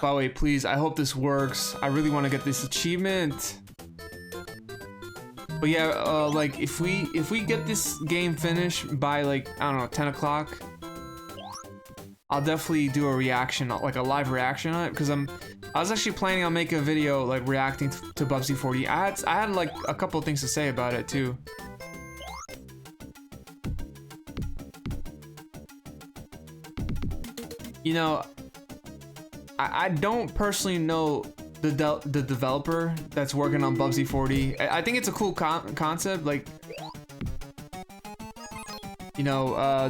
By the way, please, I hope this works. I really want to get this achievement. But yeah, like if we get this game finished by like, I don't know, 10 o'clock, I'll definitely do a reaction, like a live reaction on it, because I was actually planning on making a video like reacting to Bubsy 40. I had like a couple of things to say about it too. You know, I don't personally know the developer that's working on Bubsy 40. I think it's a cool concept, like, you know,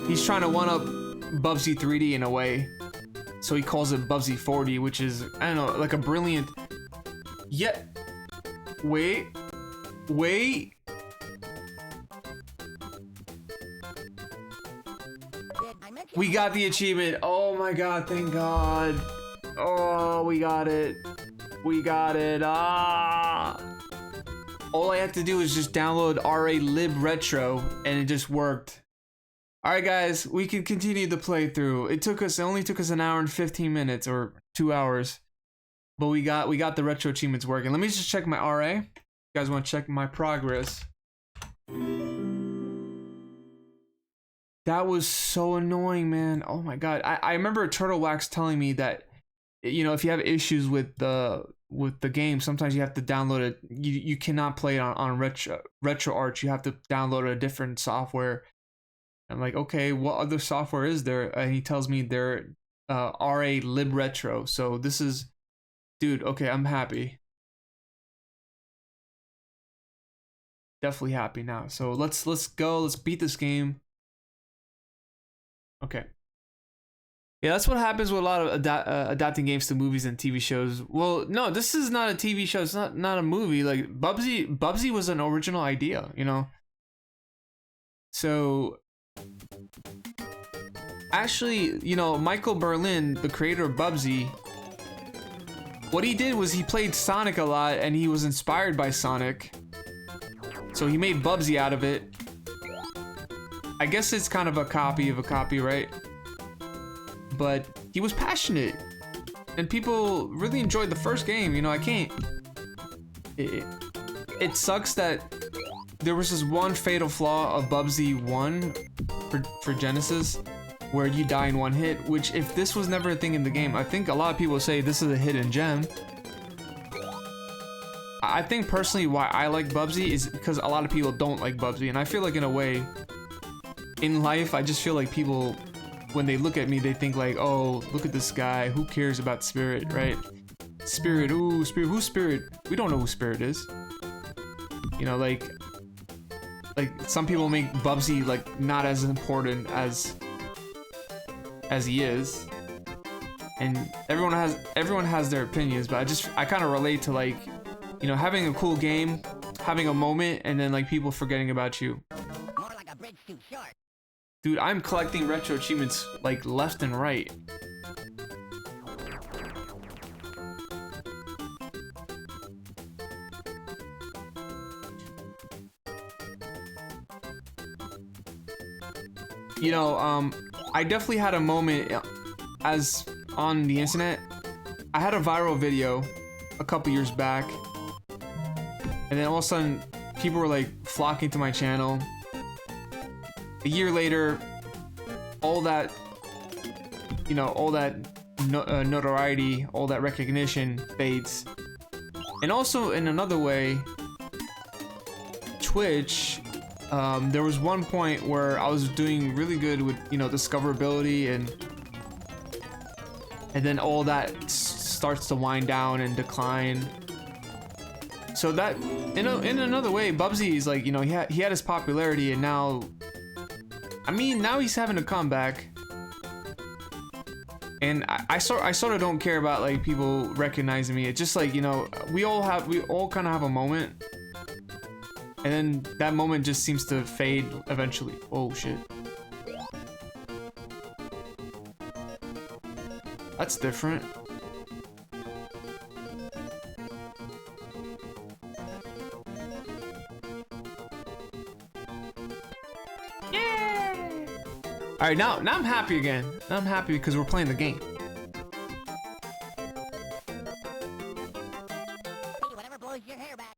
he's trying to one-up Bubsy 3D in a way, so he calls it Bubsy 40, which is, I don't know, like a brilliant. Yeah, wait. We got the achievement. Oh my god, thank god. Oh, we got it. We got it. Ah. All I have to do is just download RA Lib Retro and it just worked. Alright guys, we can continue the playthrough. It only took us an hour and 15 minutes or 2 hours. But we got the retro achievements working. Let me just check my RA. You guys want to check my progress? That was so annoying, man. Oh my god. I remember Turtle Wax telling me that, you know, if you have issues with the game, sometimes you have to download it. You cannot play it on RetroArch. You have to download a different software. I'm like, okay, what other software is there? And he tells me they're RA Lib Retro. So this is, dude, okay, I'm happy. Definitely happy now. So let's go. Let's beat this game. Okay. Yeah, that's what happens with a lot of adapting games to movies and TV shows. Well, no, this is not a TV show. It's not a movie. Like Bubsy was an original idea, you know. So actually, you know, Michael Berlin, the creator of Bubsy, what he did was he played Sonic a lot and he was inspired by Sonic. So he made Bubsy out of it. I guess it's kind of a copy of a copy, right? But he was passionate and people really enjoyed the first game. You know, I can't. It sucks that there was this one fatal flaw of Bubsy 1 for Genesis where you die in one hit, which if this was never a thing in the game, I think a lot of people say this is a hidden gem. I think personally why I like Bubsy is because a lot of people don't like Bubsy, and I feel like in a way, in life, I just feel like people, when they look at me, they think like, oh, look at this guy, who cares about Spirit, right? Spirit, ooh, Spirit, who's Spirit? We don't know who Spirit is. You know, like some people make Bubsy like not as important as he is, and everyone has their opinions, but I kind of relate to, like, you know, having a cool game, having a moment, and then like people forgetting about you. More like a bridge too short. Dude, I'm collecting retro achievements like left and right. You know, I definitely had a moment as on the internet. I had a viral video a couple years back, and then all of a sudden people were like flocking to my channel. A year later, all that, you know, all that notoriety, all that recognition fades. And also in another way, Twitch, there was one point where I was doing really good with, you know, discoverability, and then all that starts to wind down and decline. So that, in another way, Bubsy is like, you know, he had his popularity, and now, I mean, now he's having a comeback. And I sort of don't care about like people recognizing me. It's just like, you know, we all kind of have a moment, and then that moment just seems to fade eventually. Oh shit. That's different. All right, now I'm happy again. Now I'm happy because we're playing the game. Whatever blows your hair back.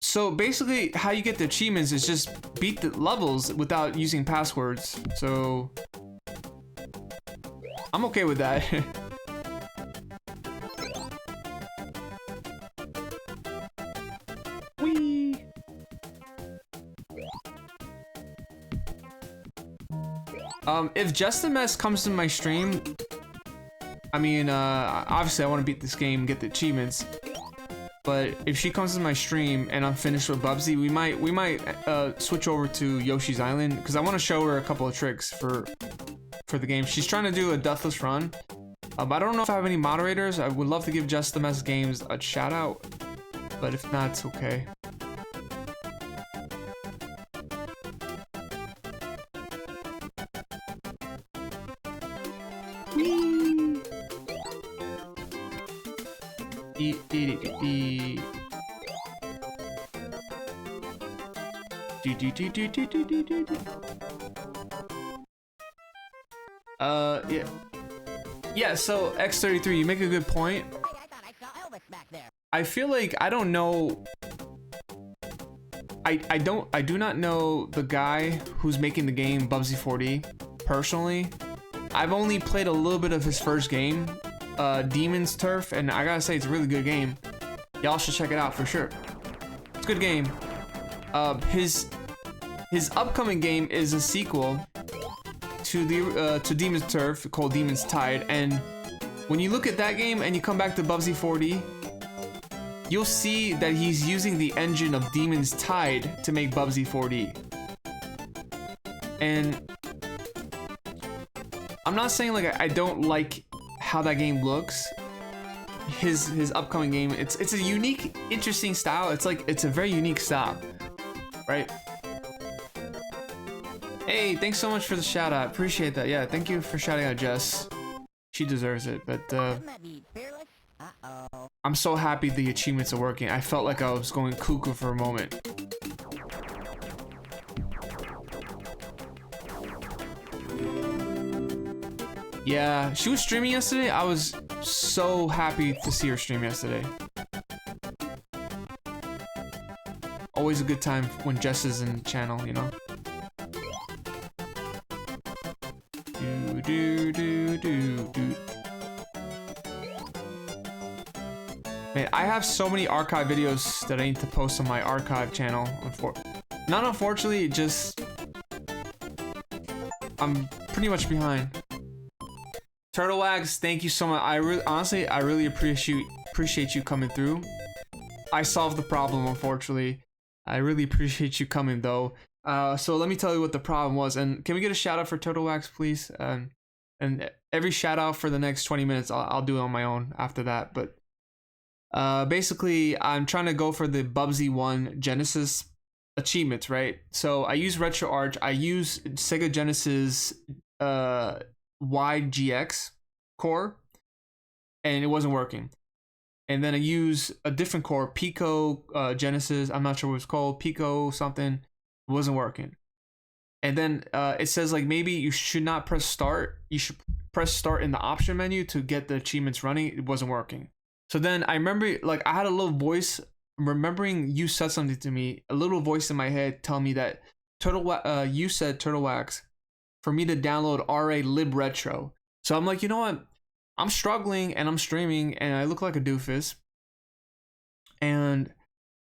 So basically, how you get the achievements is just beat the levels without using passwords. So I'm okay with that. Whee! If Just a Mess comes to my stream, I mean, obviously I want to beat this game, get the achievements. But if she comes to my stream and I'm finished with Bubsy, we might switch over to Yoshi's Island because I want to show her a couple of tricks for the game. She's trying to do a deathless run. I don't know if I have any moderators. I would love to give Just the Mess Games a shout out, but if not, it's okay. Yeah, so X33, you make a good point. Wait, I thought I saw Elvis back there. I feel like I don't know. I do not know the guy who's making the game Bubsy 4D personally. I've only played a little bit of his first game, Demon's Turf, and I gotta say it's a really good game. Y'all should check it out for sure. It's a good game. His upcoming game is a sequel to Demon's Turf called Demon's Tide, and when you look at that game and you come back to Bubsy 4D, you'll see that he's using the engine of Demon's Tide to make Bubsy 4D. And I'm not saying like I don't like how that game looks. His upcoming game, it's a unique, interesting style. It's a very unique style, right? Hey, thanks so much for the shout out. Appreciate that. Yeah, thank you for shouting out Jess. She deserves it. But Wouldn't that be fearless? Uh-oh. I'm so happy the achievements are working. I felt like I was going cuckoo for a moment. Yeah, she was streaming yesterday. I was so happy to see her stream yesterday. Always a good time when Jess is in the channel, you know? Do. Man, I have so many archive videos that I need to post on my archive channel. Not unfortunately, just I'm pretty much behind. Turtle Wags, thank you so much. Honestly, I really appreciate you coming through. I solved the problem, unfortunately. I really appreciate you coming though. So let me tell you what the problem was. And can we get a shout out for Turtle Wags, please? And every shout out for the next 20 minutes, I'll do it on my own after that. But basically, I'm trying to go for the Bubsy 1 Genesis achievements, right? So I use RetroArch. I use Sega Genesis YGX core, and it wasn't working. And then I use a different core, Pico Genesis. I'm not sure what it's called, Pico something. It wasn't working. And then it says like maybe you should not press start. You should press start in the option menu to get the achievements running. It wasn't working. So then I remember like I had a little voice. Remembering you said something to me, a little voice in my head telling me that you said Turtle Wax for me to download RA Lib Retro. So I'm like, you know what? I'm struggling and I'm streaming and I look like a doofus. And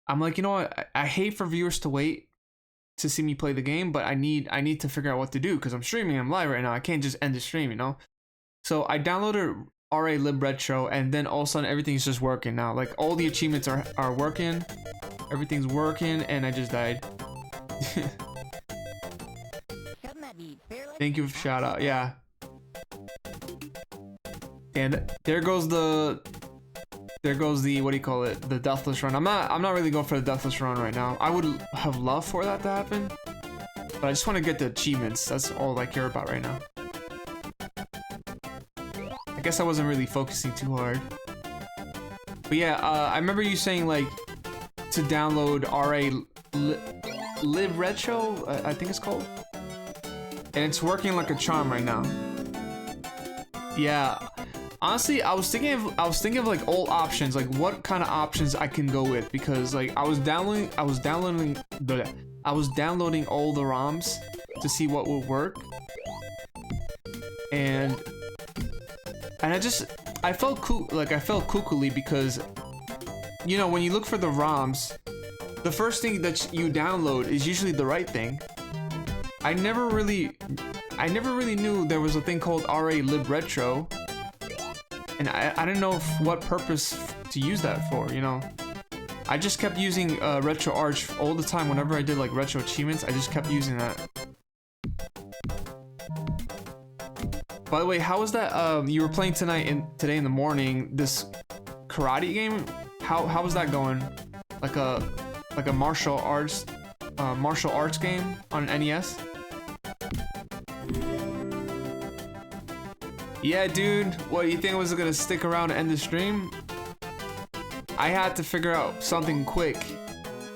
I'm like, you know what? I hate for viewers to wait to see me play the game, but I need to figure out what to do because I'm streaming, I'm live right now. I can't just end the stream, you know? So I downloaded RA Lib Retro and then all of a sudden everything's just working now. Like all the achievements are working. Everything's working and I just died. Thank you for shout out. Yeah. And there goes the what do you call it? The deathless run. I'm not really going for the deathless run right now. I would have loved for that to happen, but I just want to get the achievements. That's all I care about right now. I guess I wasn't really focusing too hard. But yeah, I remember you saying like to download RA Live Retro, I think it's called. and it's working like a charm right now. Yeah, honestly, I was thinking of like old options, like what kind of options I can go with, because like I was downloading all the ROMs to see what would work, and I felt cool, like I felt cuckooly because, you know, when you look for the ROMs, the first thing that you download is usually the right thing. I never really knew there was a thing called RA Lib Retro, and I didn't know what purpose to use that for, you know. I just kept using Retro Arch all the time. Whenever I did like retro achievements, I just kept using that. By the way, how was that? You were playing today in the morning, this karate game. How was that going? Like a martial arts game on NES. Yeah, dude. What, you think I was gonna stick around and end the stream? I had to figure out something quick,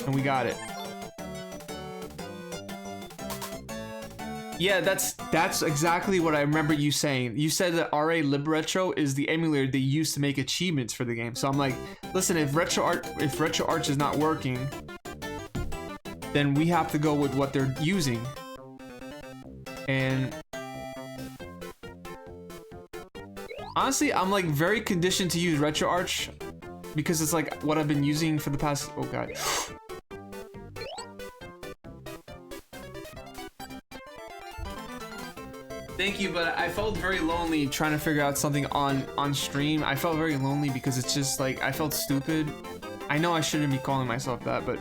and we got it. Yeah, that's exactly what I remember you saying. You said that RA Lib Retro is the emulator they used to make achievements for the game. So I'm like, listen, if Retro Arch is not working, then we have to go with what they're using. And honestly, I'm like very conditioned to use Retro Arch because it's like what I've been using for the past, oh god. Thank you, but I felt very lonely trying to figure out something on stream. I felt very lonely because it's just like, I felt stupid. I know I shouldn't be calling myself that, but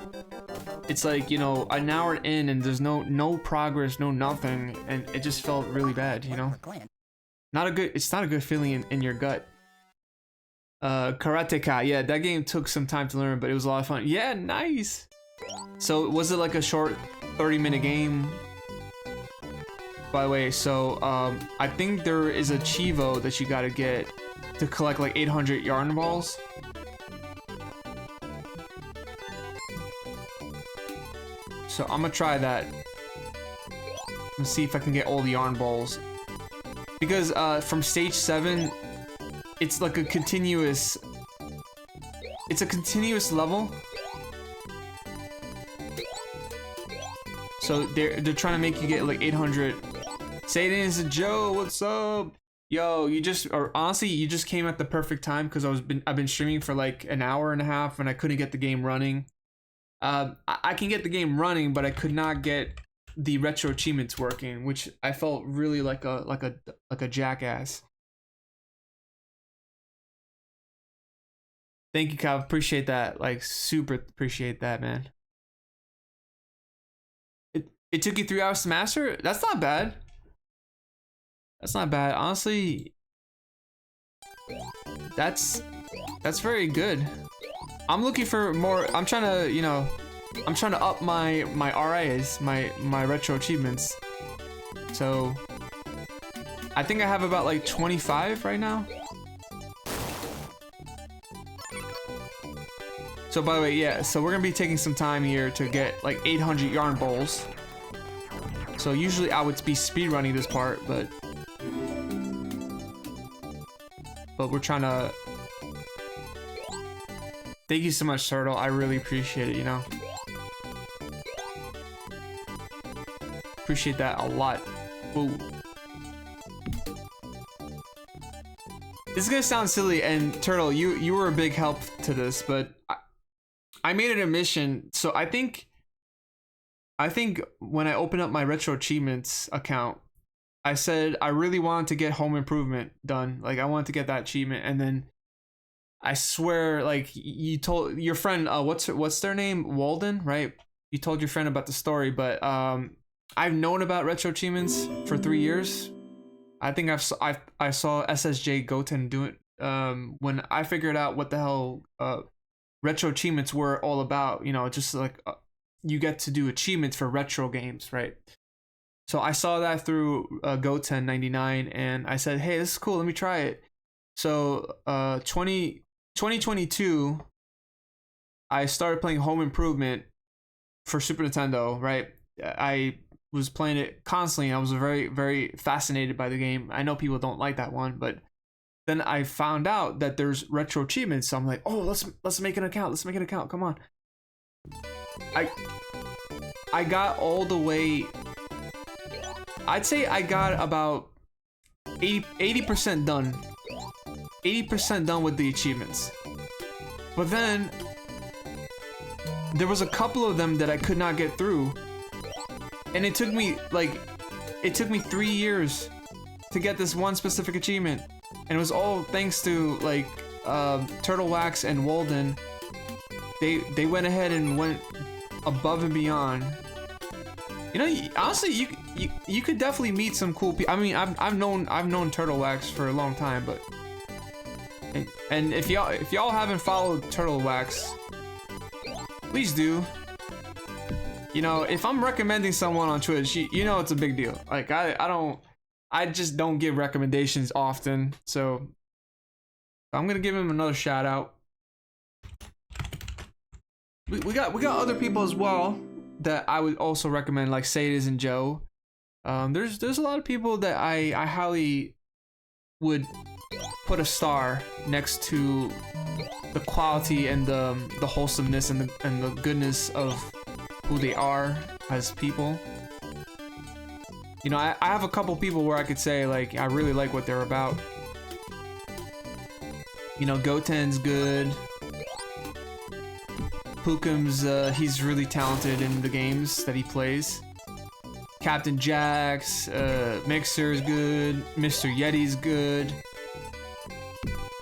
it's like, you know, an hour in and there's no progress, no nothing, and it just felt really bad, you know? It's not a good feeling in your gut. Karateka, yeah, that game took some time to learn, but it was a lot of fun. Yeah, nice! So, was it like a short 30-minute game? By the way, so, I think there is a Chivo that you gotta get to collect like 800 yarn balls. So I'm gonna try that. Let's see if I can get all the yarn balls. Because from stage 7, it's like a continuous... It's a continuous level. So they're trying to make you get like 800. Satan's Joe, what's up? Yo, honestly, you just came at the perfect time because I've been streaming for like an hour and a half and I couldn't get the game running. I can get the game running, but I could not get the retro achievements working, which I felt really like a jackass. Thank you, Cal. Appreciate that. Like, super appreciate that, man. It took you 3 hours to master? That's not bad. That's not bad. Honestly, that's very good. I'm looking for more. I'm trying to, you know, I'm trying to up my RAs, my retro achievements. So I think I have about like 25 right now. So by the way, yeah, so we're gonna be taking some time here to get like 800 yarn bowls. So usually I would be speedrunning this part, but we're trying to... Thank you so much, Turtle. I really appreciate it, you know? Appreciate that a lot. Ooh. This is gonna sound silly, and Turtle, you were a big help to this, but I made it a mission. So I think when I opened up my retro achievements account, I said I really wanted to get home improvement done. Like I wanted to get that achievement, and then I swear, like you told your friend, what's their name, Walden, right? You told your friend about the story, but I've known about retro achievements for 3 years. I think I saw SSJ Goten do it when I figured out what the hell retro achievements were all about. You know, just like you get to do achievements for retro games, right? So I saw that through Goten 99, and I said, hey, this is cool, let me try it. So 2022, I started playing Home Improvement for Super Nintendo, right? I was playing it constantly. And I was very, very fascinated by the game. I know people don't like that one, but then I found out that there's retro achievements. So I'm like, oh, let's make an account. Let's make an account. Come on. I got all the way. I'd say I got about 80% done. 80% done with the achievements. But then there was a couple of them that I could not get through. And it took me 3 years to get this one specific achievement. And it was all thanks to like Turtle Wax and Walden. They went ahead and went above and beyond. You know, honestly, you could definitely meet some cool people. I mean, I've known Turtle Wax for a long time, but and if y'all haven't followed Turtle Wax, please do. You know, if I'm recommending someone on Twitch, you know it's a big deal. Like I just don't give recommendations often, so I'm gonna give him another shout out. We got other people as well that I would also recommend, like Sadis and Joe. There's a lot of people that I highly would put a star next to the quality and the wholesomeness and the goodness of who they are as people. You know, I have a couple people where I could say like I really like what they're about. You know, Goten's good. Pookum's he's really talented in the games that he plays. Captain Jax, Mixer's good. Mr. Yeti's good.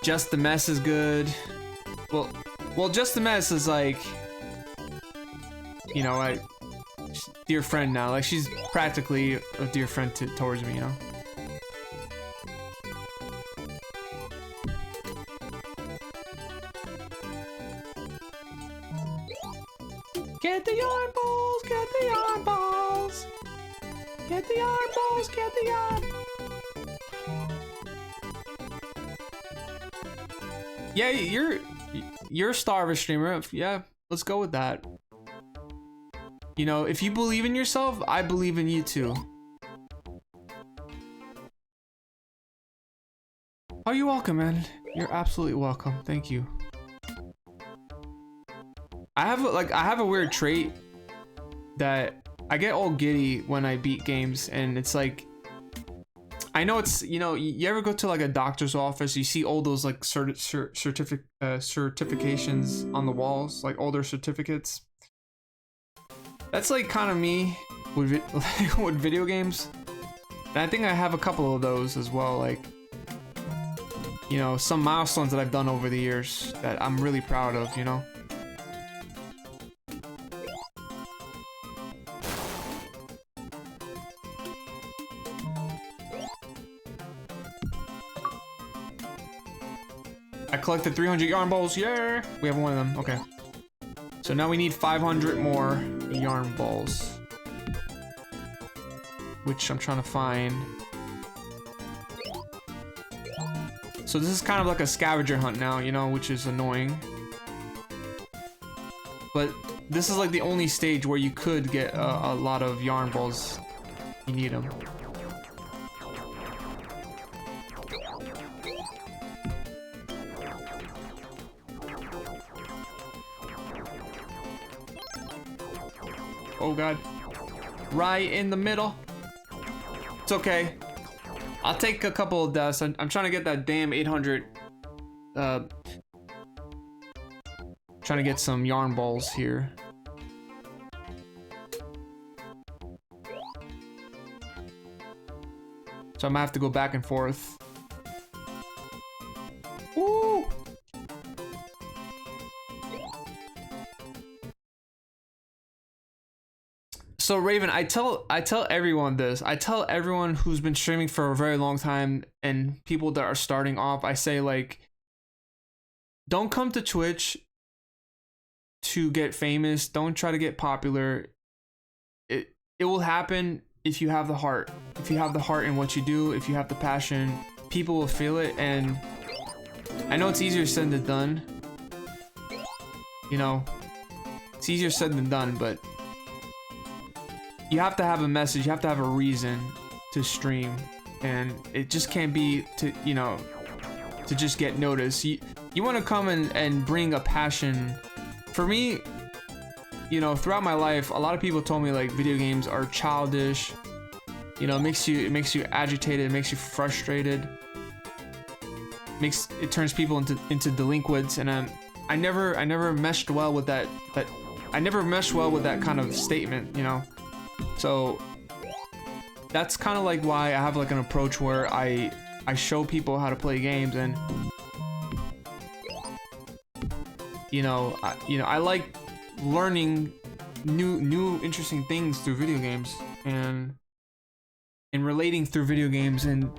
Just the Mess is good. Well, Just the Mess is like, you know, dear friend now. Like she's practically a dear friend towards me, you know. Get the yarn balls, get the yarn balls. Get the yarn balls, get the yarn. Yeah, you're a star of a streamer. Yeah, let's go with that. You know, if you believe in yourself, I believe in you too. Oh, you're welcome, man. You're absolutely welcome. Thank you. I have a weird trait that I get all giddy when I beat games, and it's like, I know it's, you know, you ever go to like a doctor's office, you see all those like certifications on the walls, like all their certificates. That's like kind of me with with video games. And I think I have a couple of those as well, like, you know, some milestones that I've done over the years that I'm really proud of, you know. I collected 300 yarn balls. Yeah, we have one of them. Okay. So now we need 500 more yarn balls, which I'm trying to find. So this is kind of like a scavenger hunt now, you know, which is annoying. But this is like the only stage where you could get a lot of yarn balls. You need them. Oh god. Right in the middle. It's okay. I'll take a couple of deaths. I'm trying to get that damn 800. Trying to get some yarn balls here. So I'm gonna have to go back and forth. Woo! So Raven, I tell everyone this. I tell everyone who's been streaming for a very long time and people that are starting off, I say like, don't come to Twitch to get famous. Don't try to get popular. It will happen if you have the heart. If you have the heart in what you do, if you have the passion, people will feel it. And I know it's easier said than done. You know, it's easier said than done, but you have to have a message, you have to have a reason to stream, and it just can't be to, you know, to just get noticed. You want to come and bring a passion. For me, you know, throughout my life, a lot of people told me like video games are childish. You know, it makes you agitated, it makes you frustrated. It turns people into delinquents, and I never meshed well with that kind of statement, you know. So that's kind of like why I have like an approach where I show people how to play games, and you know, I like learning new interesting things through video games, and relating through video games, and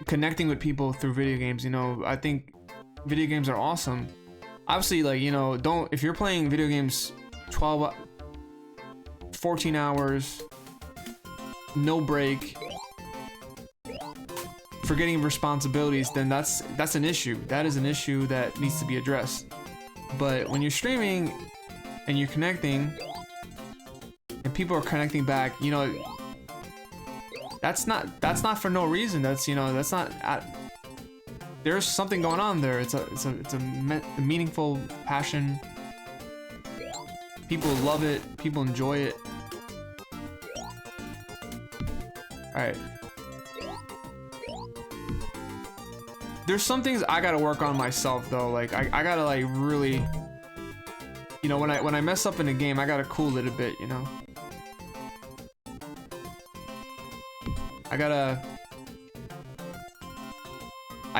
connecting with people through video games. You know, I think video games are awesome. Obviously, like, you know, if you're playing video games 14 hours, no break, forgetting responsibilities, then that's an issue. That is an issue that needs to be addressed. But when you're streaming and you're connecting and people are connecting back, you know, that's not for no reason. That's, you know, that's not there's something going on there. It's a meaningful passion. People love it. People enjoy it. All right. There's some things I gotta work on myself though. Like I gotta like really, you know, when I mess up in a game, I gotta cool it a bit, you know. I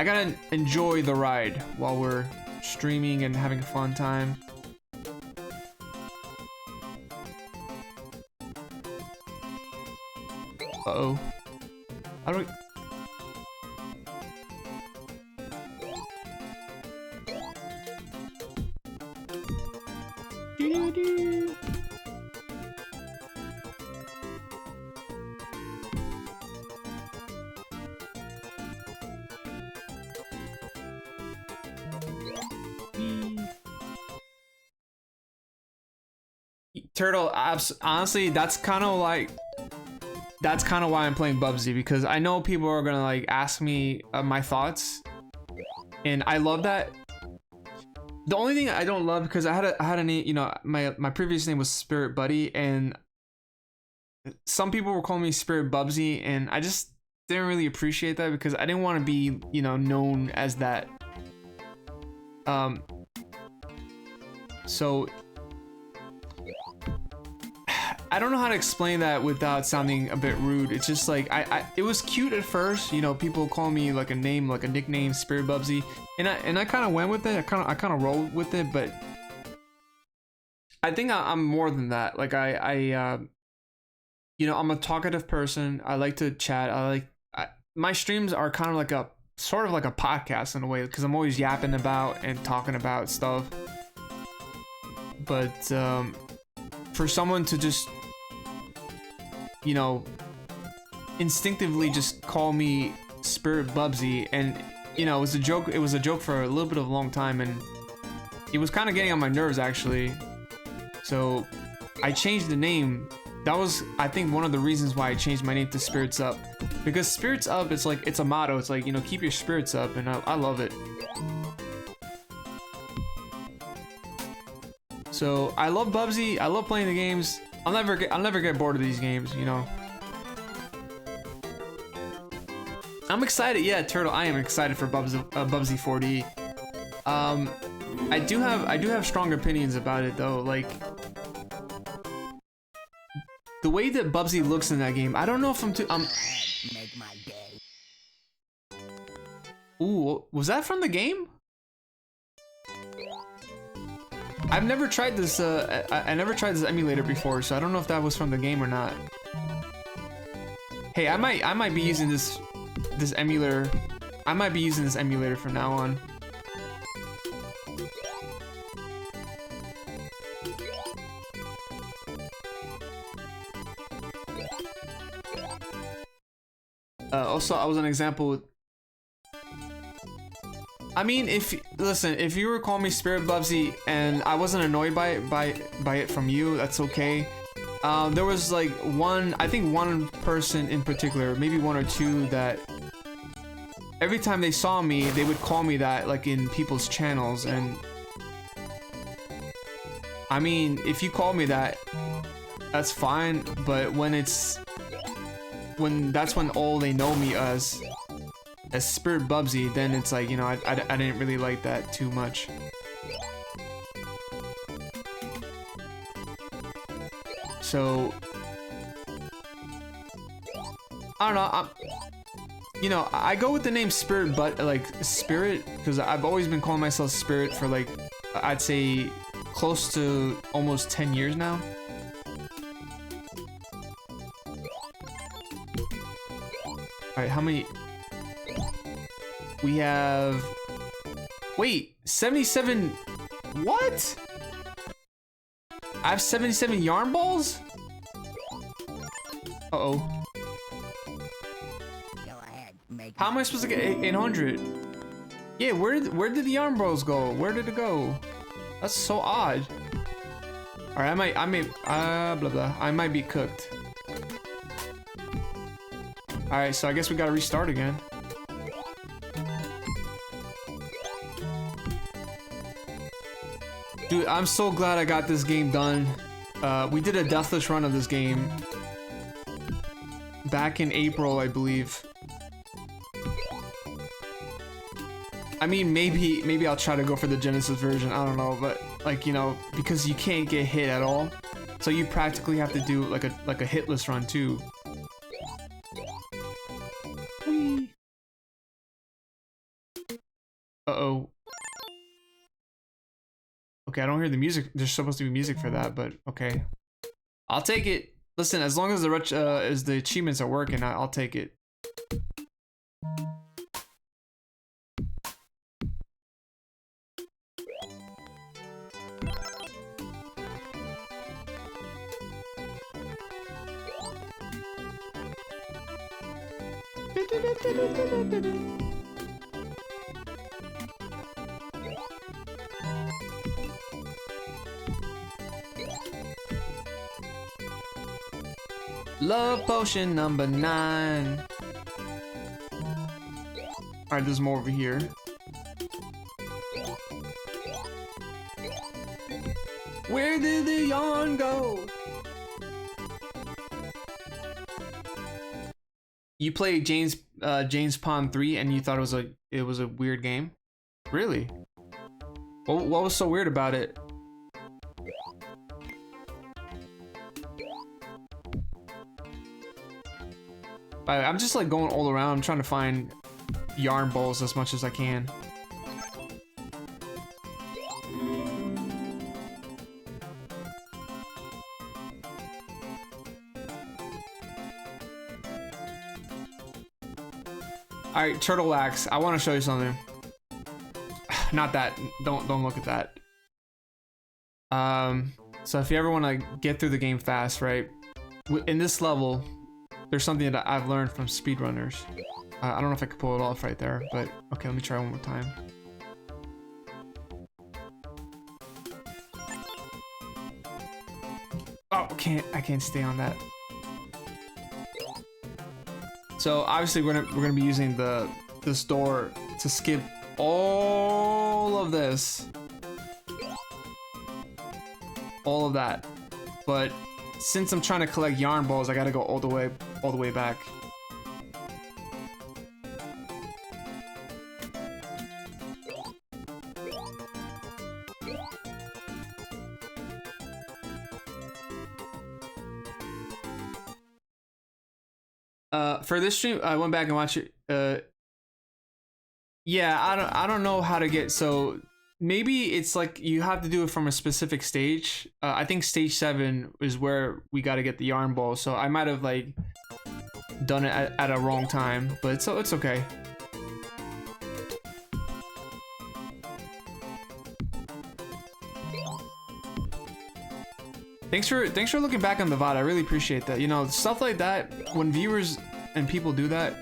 gotta enjoy the ride while we're streaming and having a fun time. Uh-oh. How do we... Turtle, honestly, that's kind of why I'm playing Bubsy, because I know people are gonna like ask me my thoughts, and I love that. The only thing I don't love, because I had a name, you know, my previous name was Spirit Buddy, and some people were calling me Spirit Bubsy, and I just didn't really appreciate that, because I didn't want to be, you know, known as that. So I don't know how to explain that without sounding a bit rude. It's just like it was cute at first, you know, people call me like a name, like a nickname, Spirit Bubsy, and I kind of went with it. I kind of rolled with it, but I think I'm more than that. Like you know, I'm a talkative person. I like to chat. My streams are kind of like a sort of like a podcast in a way, because I'm always yapping about and talking about stuff. But for someone to just, you know, instinctively just call me Spirit Bubsy, and you know, it was a joke for a little bit of a long time, and it was kind of getting on my nerves actually. So I changed the name. That was, I think, one of the reasons why I changed my name to Spirits Up, because Spirits Up, it's like, it's a motto. It's like, you know, keep your spirits up, and I love it. So I love Bubsy. I love playing the games. I'll never get bored of these games, you know. I'm excited. Yeah, Turtle, I am excited for Bubsy 4D. I do have strong opinions about it though. Like the way that Bubsy looks in that game, I don't know if I'm too. Make my day. Ooh, was that from the game? I've never tried this. I never tried this emulator before, so I don't know if that was from the game or not. Hey, I might be using this emulator. I might be using this emulator from now on. Also, I was an example with. I mean, if you were calling me Spirit Bubsy and I wasn't annoyed by it from you, that's okay. There was like I think one person in particular, maybe one or two, that every time they saw me, they would call me that, like in people's channels. And I mean, if you call me that, that's fine. But when that's when all they know me as Spirit Bubsy, then it's like, you know, I didn't really like that too much. So I don't know. You know, I go with the name Spirit, but like Spirit, because I've always been calling myself Spirit for like, I'd say close to almost 10 years now. Alright, how many? We have... Wait, 77... What? I have 77 yarn balls? Uh-oh. How am I supposed to get 800? Yeah, where did the yarn balls go? Where did it go? That's so odd. Alright, I might be cooked. Alright, so I guess we gotta restart again. Dude, I'm so glad I got this game done. We did a deathless run of this game back in April, I believe. I mean, maybe I'll try to go for the Genesis version, I don't know, but like, you know, because you can't get hit at all, so you practically have to do like a hitless run too. Whee. Uh-oh. Okay, I don't hear the music. There's supposed to be music for that, but okay. I'll take it. Listen, as long as the achievements are working, I'll take it. Love potion number 9. Alright, there's more over here. Where did the yarn go? You played James Pond 3 and you thought it was a weird game? Really? What was so weird about it? I'm just like going all around trying to find yarn balls as much as I can. Alright, turtle wax. I want to show you something. Not that. Don't look at that. So if you ever want to get through the game fast, right? In this level, there's something that I've learned from speedrunners. I don't know if I could pull it off right there, but okay, let me try one more time. Oh, I can't stay on that. So obviously we're gonna be using this door to skip all of this, all of that. But since I'm trying to collect yarn balls, I gotta go all the way back. For this stream, I went back and watched it. Yeah, I don't know how to get, so maybe it's like you have to do it from a specific stage. I think stage 7 is where we got to get the yarn ball, so I might have like done it at a wrong time, but it's okay. Thanks for looking back on the VOD. I really appreciate that. You know, stuff like that, when viewers and people do that,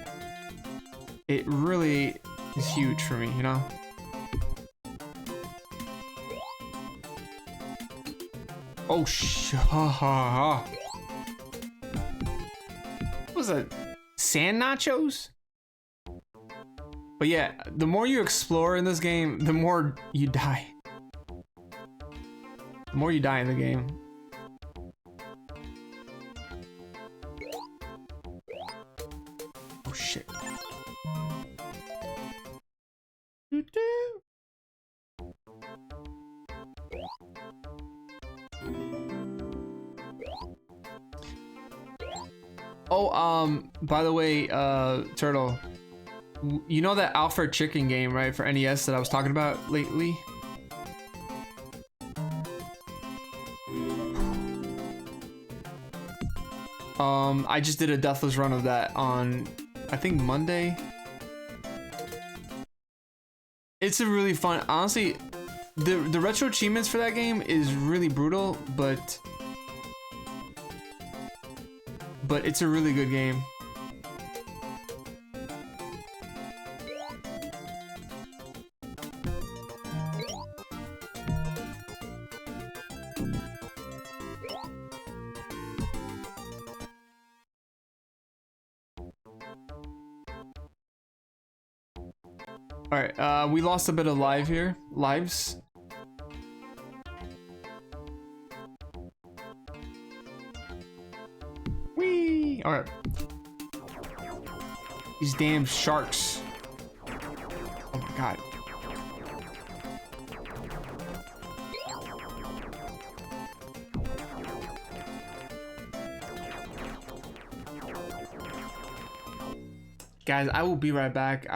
it really is huge for me, you know? Oh, ha ha ha. was that? Sand nachos? But yeah, the more you explore in this game, the more you die. The more you die in the game. Oh shit. Oh, by the way, Turtle, you know that Alfred Chicken game, right, for NES that I was talking about lately? I just did a deathless run of that on, I think, Monday. It's a really fun, honestly, the retro achievements for that game is really brutal, but it's a really good game. All right, we lost a bit of lives. Whee! All right. These damn sharks. Oh my god. Guys, I will be right back.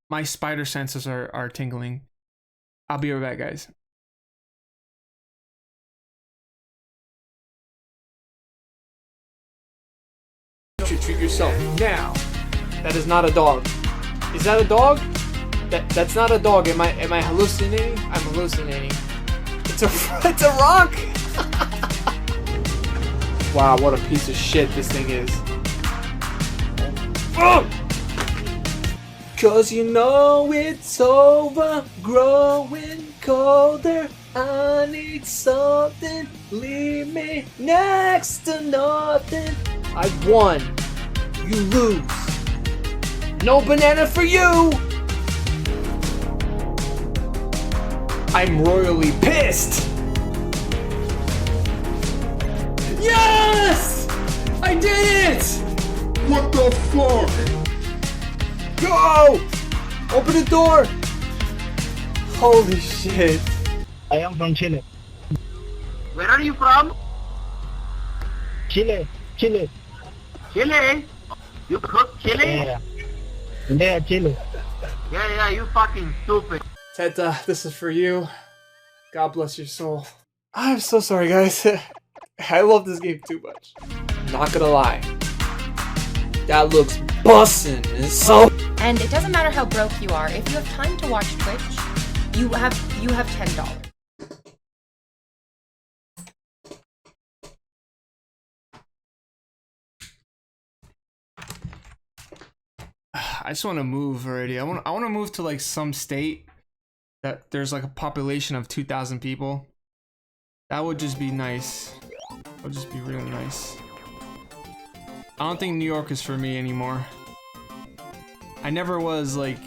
My spider senses are tingling. I'll be right back, guys. You should treat yourself now. That is not a dog. Is that a dog? That's not a dog. Am I hallucinating? I'm hallucinating. It's a rock. Wow, what a piece of shit this thing is. Oh! Cause you know it's over, growing colder. I need something, leave me next to nothing. I won, you lose. No banana for you. I'm royally pissed. Yes! I did it! What the fuck? Go! Open the door! Holy shit. I am from Chile. Where are you from? Chile. Chile? You cook chili? Yeah, Chile. Yeah, you fucking stupid. Teta, this is for you. God bless your soul. I'm so sorry, guys. I love this game too much. Not gonna lie. That looks bussin'. It's so. And it doesn't matter how broke you are. If you have time to watch Twitch, you have $10. I just want to move already. I want to move to like some state that there's like a population of 2,000 people. That would just be nice. That would just be really nice. I don't think New York is for me anymore. I never was like,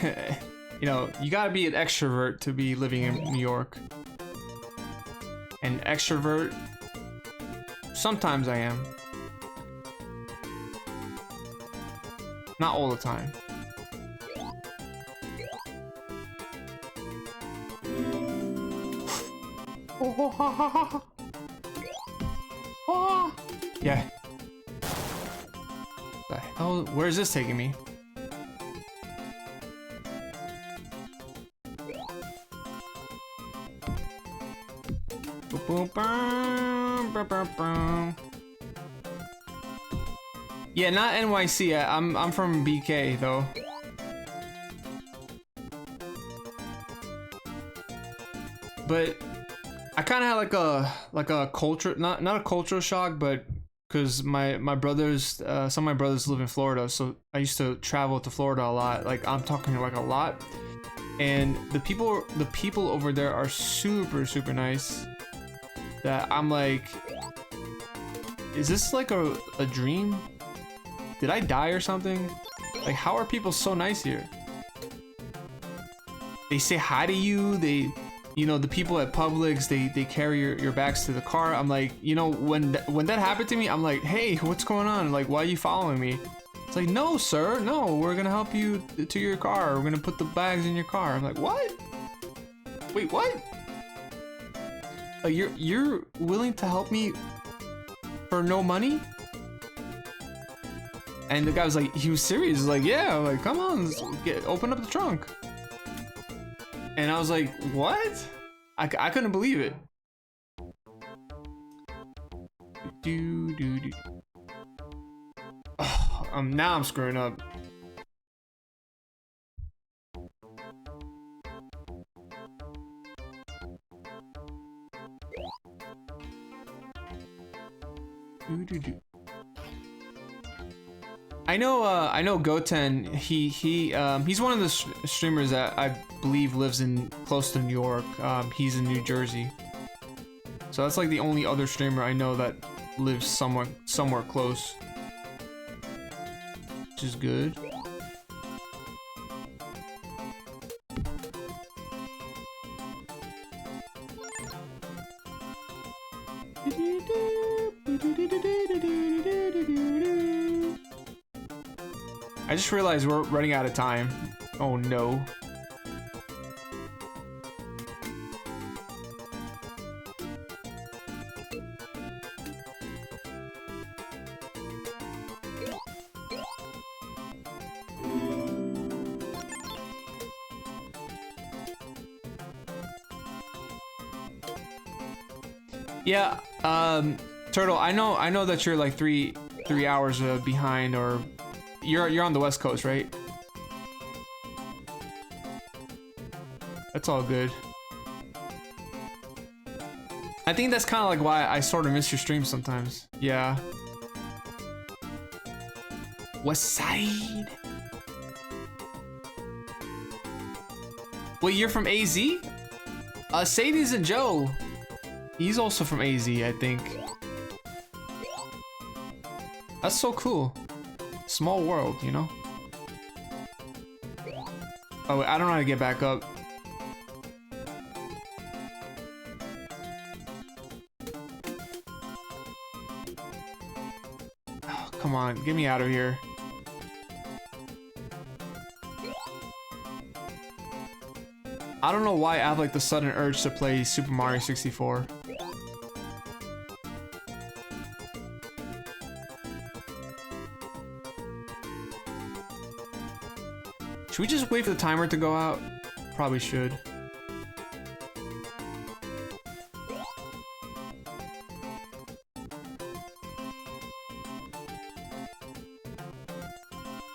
you know, you gotta be an extrovert to be living in New York. An extrovert, sometimes I am. Not all the time. Yeah. Oh, where's this taking me? Yeah, not NYC. I'm from BK though. But I kind of had like a culture, not a cultural shock, but because my brothers, some of my brothers live in Florida, so I used to travel to Florida a lot. Like I'm talking like a lot, and the people over there are super nice. That I'm like, is this like a dream? Did I die or something? Like, how are people so nice here? They say hi to you. They, you know, the people at Publix, they carry your bags to the car. I'm like, you know, when that happened to me, I'm like, hey, what's going on? Like, why are you following me? It's like, no, sir, no, we're gonna help you to your car. We're gonna put the bags in your car. I'm like, what? Wait, what? You're willing to help me for no money? And the guy was like, he was serious. He's like, yeah, I'm like, come on, open up the trunk. And I was like, what? I couldn't believe it. Oh, now I'm screwing up. I know Goten, he's one of the streamers that I believe lives in close to New York. He's in New Jersey. So that's like the only other streamer I know that lives somewhere close. Which is good. I just realized we're running out of time. Oh no. Yeah, Turtle, I know that you're like three hours behind, or you're on the West Coast, right? That's all good. I think that's kind of like why I sort of miss your stream sometimes. Yeah. West Side. Wait, you're from AZ? Sadie's and Joe. He's also from AZ, I think. That's so cool. Small world, you know? Oh, wait, I don't know how to get back up. Oh, come on, get me out of here. I don't know why I have like the sudden urge to play Super Mario 64. Should we just wait for the timer to go out? Probably should.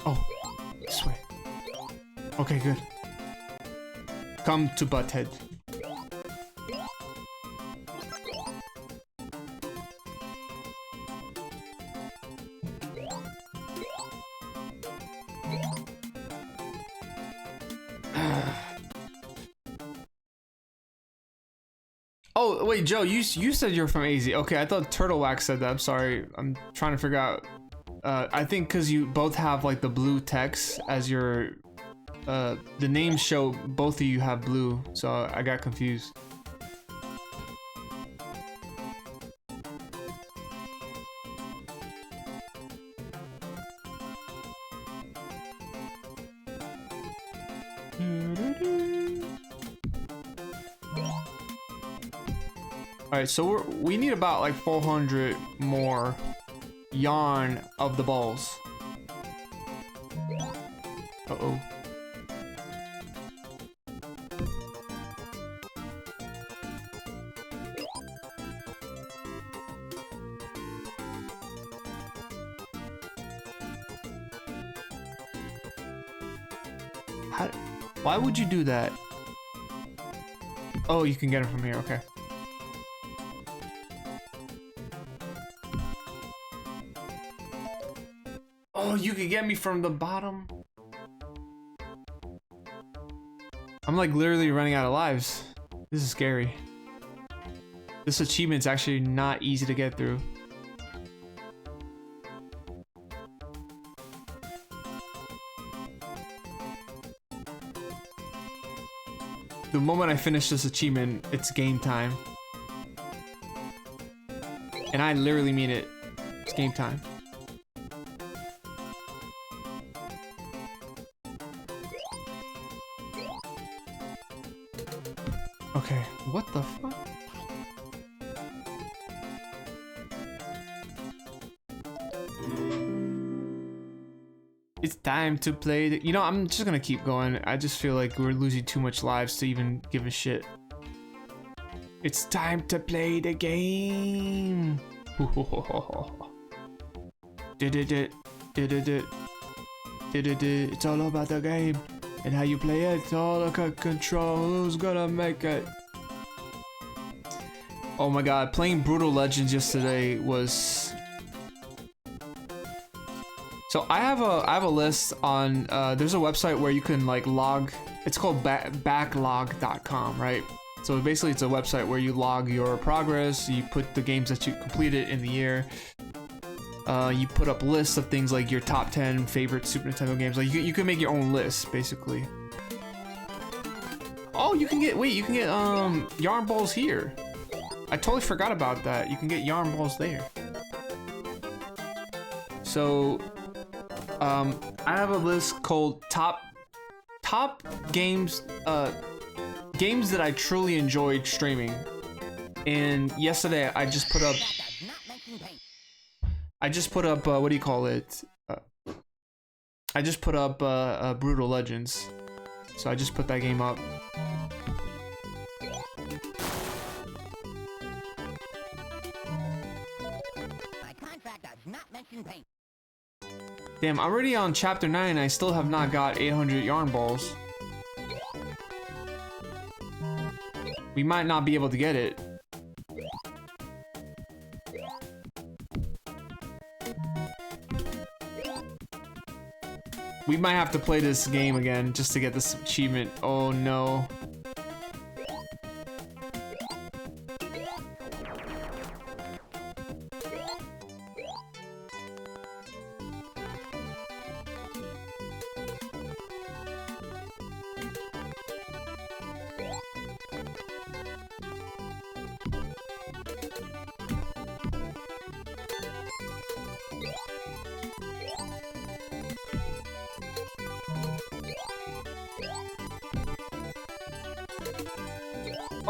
Oh, this way. Okay, good. Come to Butthead. Oh wait, Joe, you said you're from AZ. Okay, I thought Turtle Wax said that. I'm sorry. I'm trying to figure out. I think because you both have like the blue text as your the names show both of you have blue, so I got confused. Alright, so we need about like 400 more yarn of the balls. Uh-oh. Why would you do that? Oh, you can get it from here, okay. Oh, you can get me from the bottom? I'm like literally running out of lives. This is scary. This achievement's actually not easy to get through. the moment I finish this achievement, it's game time. And I literally mean it. It's game time. Okay, what the fuck? It's time to play the— you know, I'm just gonna keep going. I just feel like we're losing too much lives to even give a shit. It's time to play the game. It's all about the game and how you play it. It's all about control. Who's gonna make it? Oh my god, playing Brutal Legends yesterday was— so I have a list on there's a website where you can like log. It's called backlog.com, right? So basically it's a website where you log your progress, you put the games that you completed in the year. You put up lists of things like your top 10 favorite Super Nintendo games. Like you can make your own list basically. Oh, you can get— wait, you can get yarn balls here. I totally forgot about that. You can get yarn balls there. So I have a list called top games games that I truly enjoyed streaming. And yesterday I just put up what do you call it? I just put up Brutal Legends. So I just put that game up. My contract does not mention paint. Damn, I'm already on chapter 9 and I still have not got 800 yarn balls. We might not be able to get it. We might have to play this game again just to get this achievement. Oh no.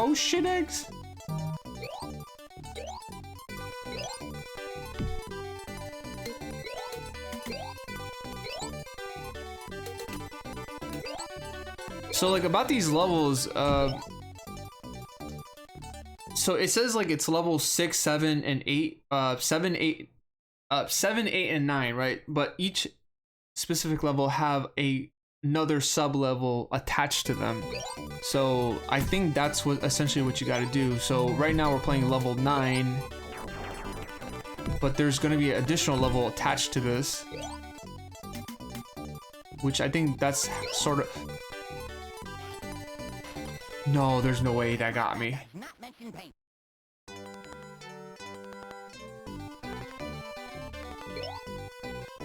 Oh shit, eggs! So like about these levels, so it says like it's level 6, 7, and 8, 7, 8, 7, 8, and 9, right? But each specific level have another sub level attached to them. So I think that's what essentially what you got to do. So right now we're playing level 9, but there's going to be an additional level attached to this, which I think that's sort of— no, there's no way that got me. Not mention paint.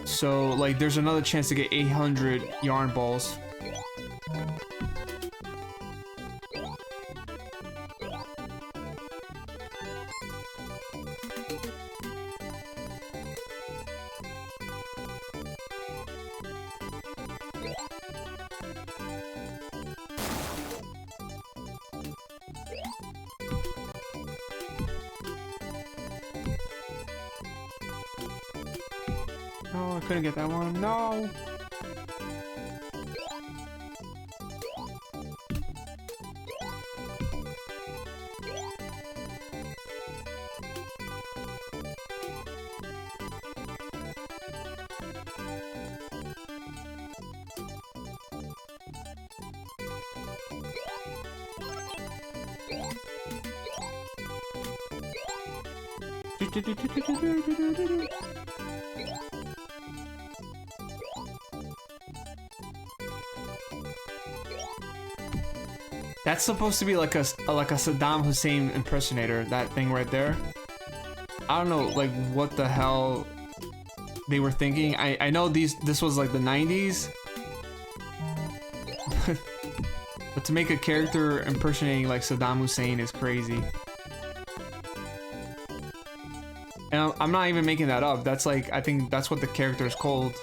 So like there's another chance to get 800 yarn balls. No, I couldn't get that one. No. That's supposed to be like a Saddam Hussein impersonator, that thing right there. I don't know like what the hell they were thinking. I know this was like the 90s. But to make a character impersonating like Saddam Hussein is crazy. And I'm not even making that up. That's like, I think that's what the character is called.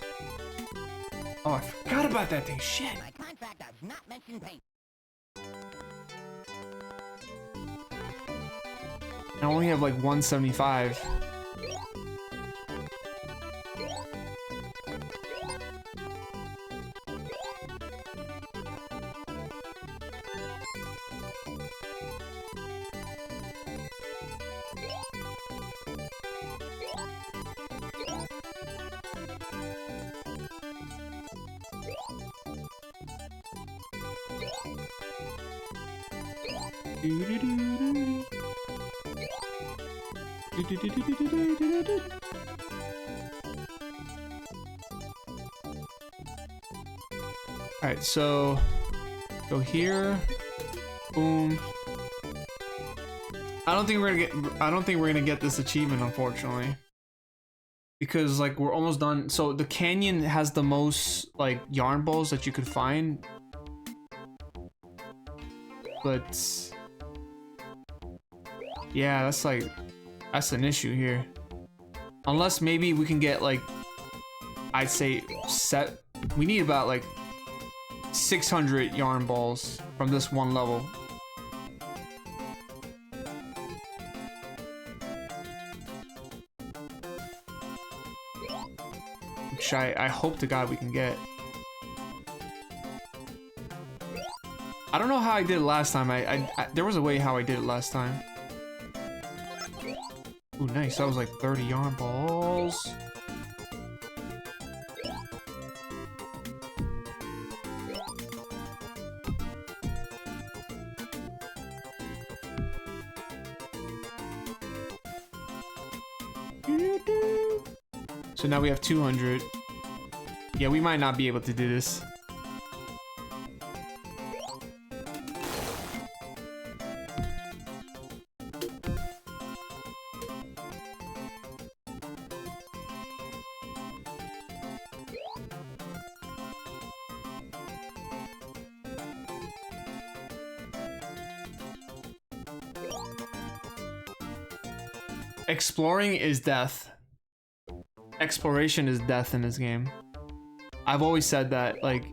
Oh, I forgot about that thing. Shit. My contract does not mention paint. I only have like 175. Alright, so go here. Boom. I don't think we're gonna get this achievement, unfortunately. Because like we're almost done. So the canyon has the most like yarn balls that you could find. But yeah, that's an issue here. Unless maybe we can get like, I'd say we need about like 600 yarn balls from this one level. Which I hope to God we can get. I don't know how I did it last time. There was a way how I did it last time. Ooh, nice. That was like 30 yarn balls. So now we have 200. Yeah, we might not be able to do this. Exploring is death. Exploration is death in this game. I've always said that, like...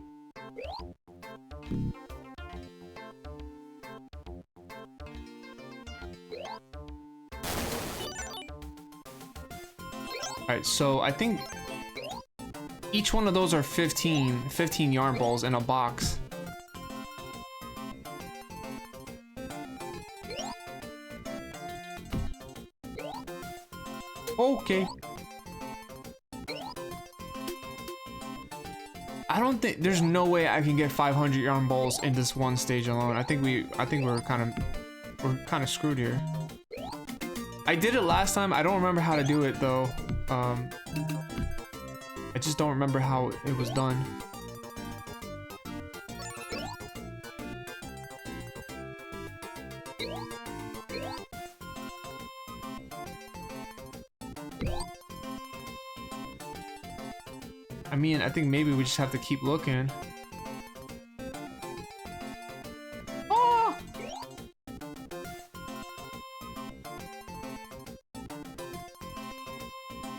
Alright, so I think each one of those are 15 yarn balls in a box. Okay. I don't think there's no way I can get 500 yarn balls in this one stage alone. I think we're kind of screwed here. I did it last time. I don't remember how to do it though. I just don't remember how it was done. I mean, I think maybe we just have to keep looking. Oh!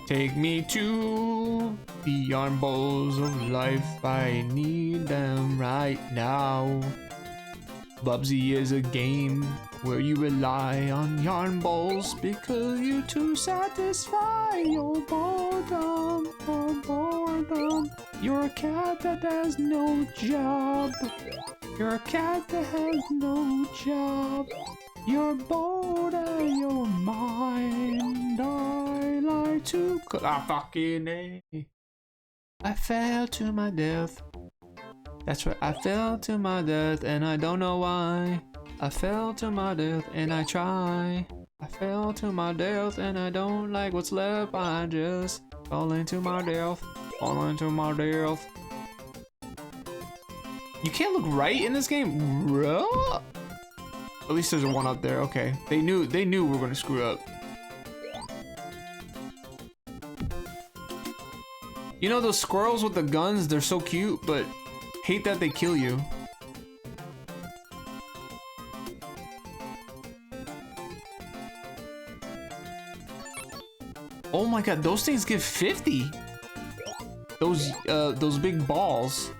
Take me to the yarn balls of life. I need them right now. Bubsy is a game where you rely on yarn balls because you to satisfy your boredom. You're a cat that has no job. You're a cat that has no job. You're bored out of your mind. I like to fucking A. I fell to my death. That's right, I fell to my death and I don't know why. I fell to my death and I try. I fell to my death and I don't like what's left. I just fall into my death. Fall into my death. You can't look right in this game, bro. At least there's one up there. Okay, they knew we were gonna screw up. You know those squirrels with the guns? They're so cute, but hate that they kill you. Oh my god, those things give 50. Those big balls.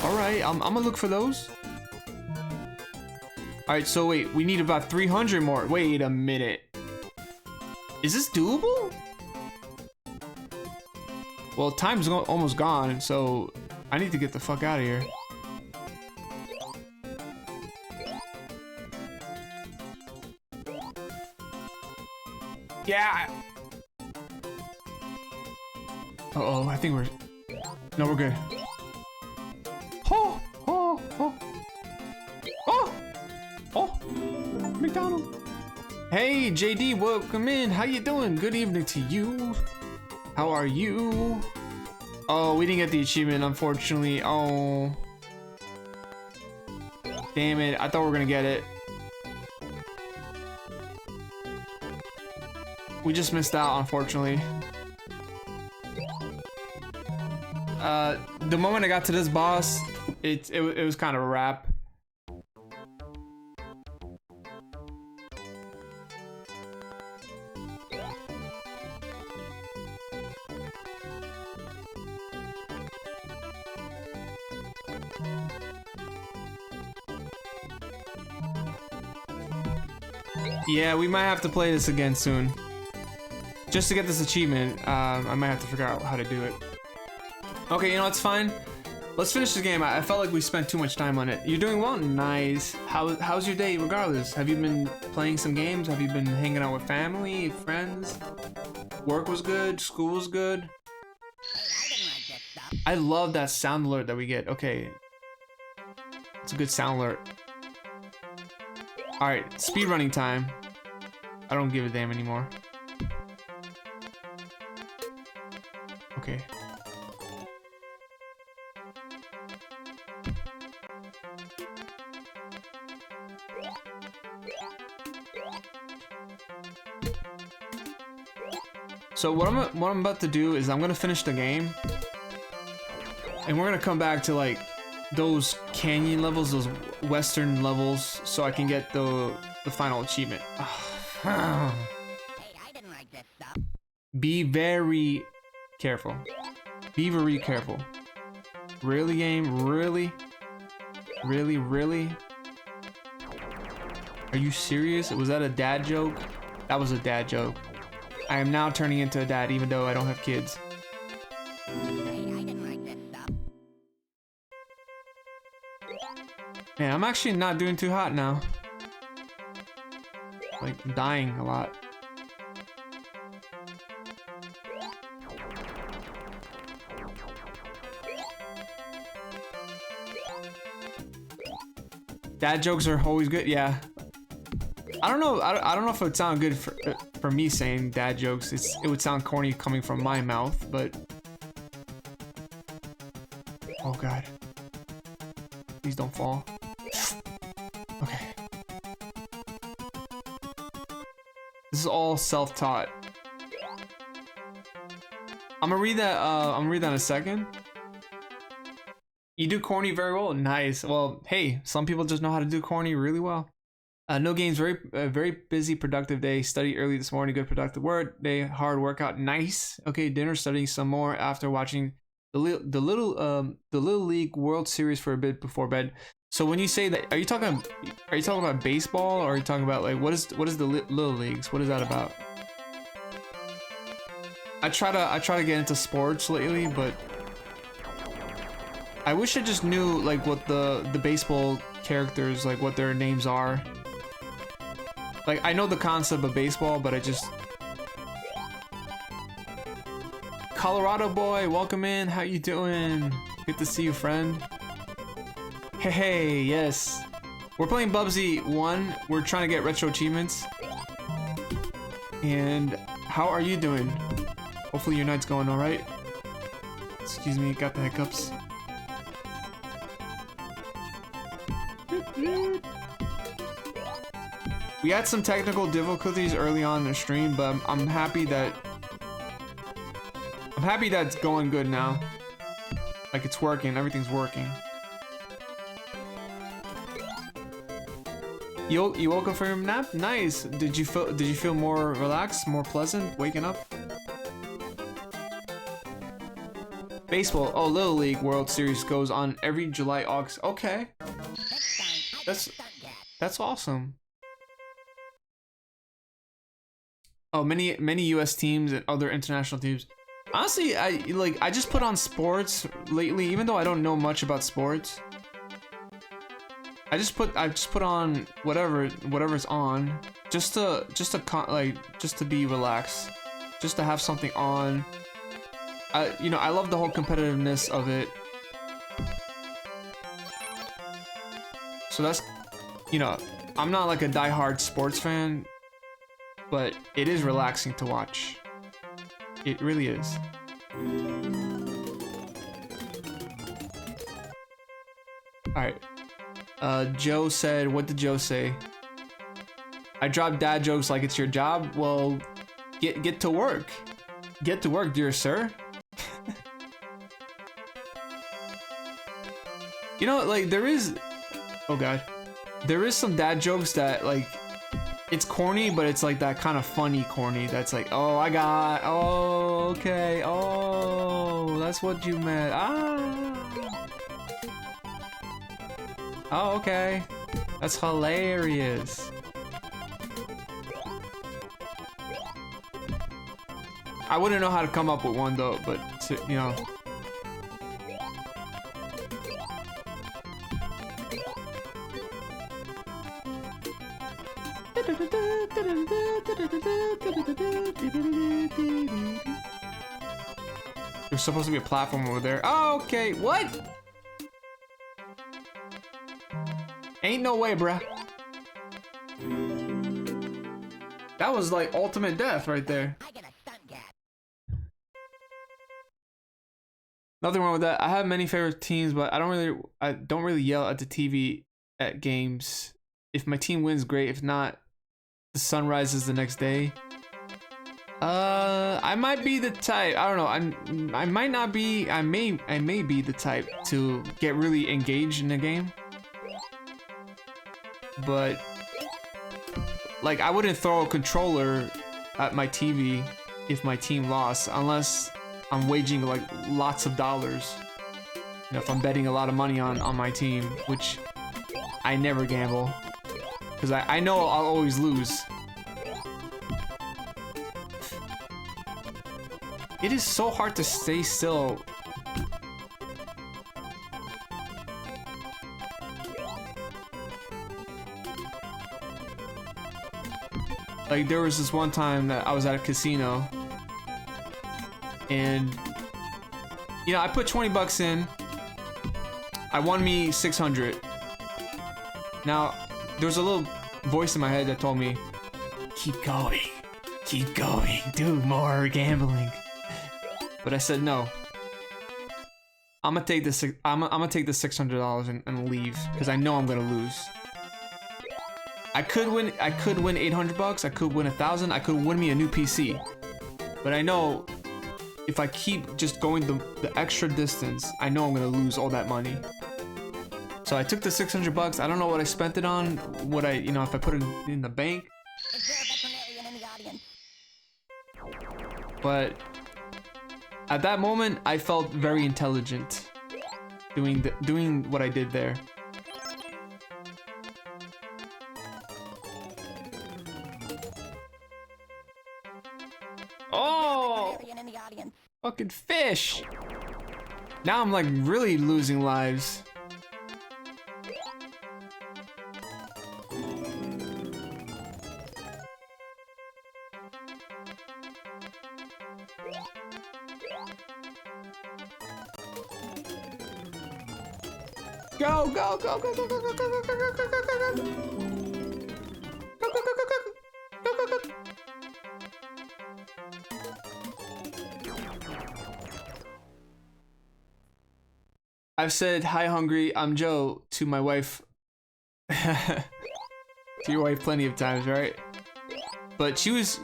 All right, I'm gonna look for those. All right, so wait, we need about 300 more. Wait a minute. Is this doable? Well, time's almost gone, so I need to get the fuck out of here. Yeah. Uh-oh, I think we're... No, we're good. Oh, oh, oh. Oh, oh, McDonald. Hey, JD, welcome in. How you doing? Good evening to you. How are you? Oh, we didn't get the achievement, unfortunately. Oh. Damn it, I thought we were gonna get it. We just missed out, unfortunately. The moment I got to this boss, it was kind of a wrap. Yeah, we might have to play this again soon. Just to get this achievement, I might have to figure out how to do it. Okay, you know, it's fine. Let's finish the game. I felt like we spent too much time on it. You're doing well? Nice. How's your day regardless? Have you been playing some games? Have you been hanging out with family, friends? Work was good? School was good? I love that sound alert that we get. Okay. It's a good sound alert. Alright, speedrunning time. I don't give a damn anymore. Okay. So what I'm about to do is I'm gonna finish the game, and we're gonna come back to like those canyon levels, those western levels, so I can get the final achievement. Hey, I didn't like that stuff. Be very careful. Be very careful. Really, game? Really? Really, really? Are you serious? Was that a dad joke? That was a dad joke. I am now turning into a dad even though I don't have kids. Hey, I didn't like that stuff. Man, I'm actually not doing too hot now. Like, dying a lot. Dad jokes are always good, yeah. I don't know. I don't know if it would sound good for me saying dad jokes. It would sound corny coming from my mouth, but oh god, please don't fall. Okay, this is all self-taught. I'm gonna read that. I'm gonna read that in a second. You do corny very well. Nice. Well, hey, some people just know how to do corny really well. No games, very busy, productive day. Study early this morning, good productive work day, hard workout, nice. Okay, dinner, studying some more after watching the little league World Series for a bit before bed. So when you say that, are you talking about baseball, or are you talking about like what is the little leagues? What is that about? I try to get into sports lately, but I wish I just knew like what the baseball characters, like what their names are. Like, I know the concept of baseball, but I just... Colorado boy, welcome in. How you doing? Good to see you, friend. Hey, yes. We're playing Bubsy 1. We're trying to get retro achievements. And how are you doing? Hopefully your night's going alright. Excuse me, got the hiccups. We had some technical difficulties early on in the stream, but I'm happy that it's going good now. Like it's working, everything's working. You woke up from your nap? Nice. Did you feel more relaxed, more pleasant waking up? Baseball. Oh, Little League World Series goes on every July, August. Okay. That's awesome. Oh, many US teams and other international teams. Honestly, I just put on sports lately, even though I don't know much about sports. I just put on whatever's on just to be relaxed, just to have something on. I love the whole competitiveness of it. So that's, I'm not like a diehard sports fan, but it is relaxing to watch. It really is. Alright. Joe said, what did Joe say? I drop dad jokes like it's your job. Well, get to work. Get to work, dear sir. There is, oh god, there is some dad jokes that it's corny, but it's like that kind of funny corny. That's like, oh, okay, oh, that's what you meant. Oh, okay. That's hilarious. I wouldn't know how to come up with one though, but There's supposed to be a platform over there. Oh, okay, what? Ain't no way, bruh. That was like ultimate death right there. Nothing wrong with that. I have many favorite teams, but I don't really yell at the TV at games. If my team wins, great. If not, the sun rises the next day. I might be the type. I don't know. I might not be. I may be the type to get really engaged in a game. But I wouldn't throw a controller at my TV if my team lost, unless I'm wagering lots of dollars. If I'm betting a lot of money on my team, which I never gamble, because I know I'll always lose. It is so hard to stay still. There was this one time that I was at a casino, and I put 20 bucks in. I won me 600. Now there's a little voice in my head that told me, keep going, do more gambling. But I said no. I'm gonna take this. I'm gonna take the $600 and leave, because I know I'm gonna lose. I could win 800 bucks. I could win 1,000. I could win me a new PC. But I know if I keep just going the extra distance, I know I'm gonna lose all that money. So I took the 600 bucks. I don't know what I spent it on. What if I put it in the bank. But at that moment, I felt very intelligent doing what I did there. Oh! Fucking fish! Now I'm really losing lives. Go, go, go, go, go, go, go, go, go, go, go, go, go, go. I've said, hi hungry, I'm Joe, to my wife. To your wife plenty of times, right? But she was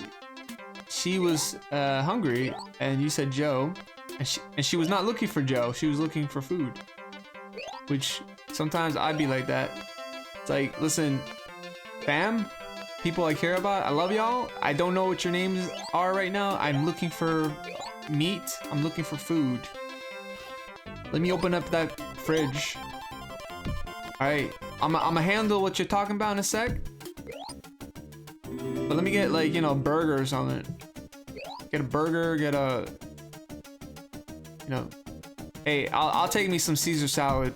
hungry, and you said Joe, and she was not looking for Joe, she was looking for food. Which sometimes I'd be like that. It's like, listen, fam, people I care about, I love y'all. I don't know what your names are right now. I'm looking for meat. I'm looking for food. Let me open up that fridge. Alright, I'ma handle what you're talking about in a sec. But let me get, like, you know, a burger or something. Get a burger, get a... You know... Hey, I'll take me some Caesar salad.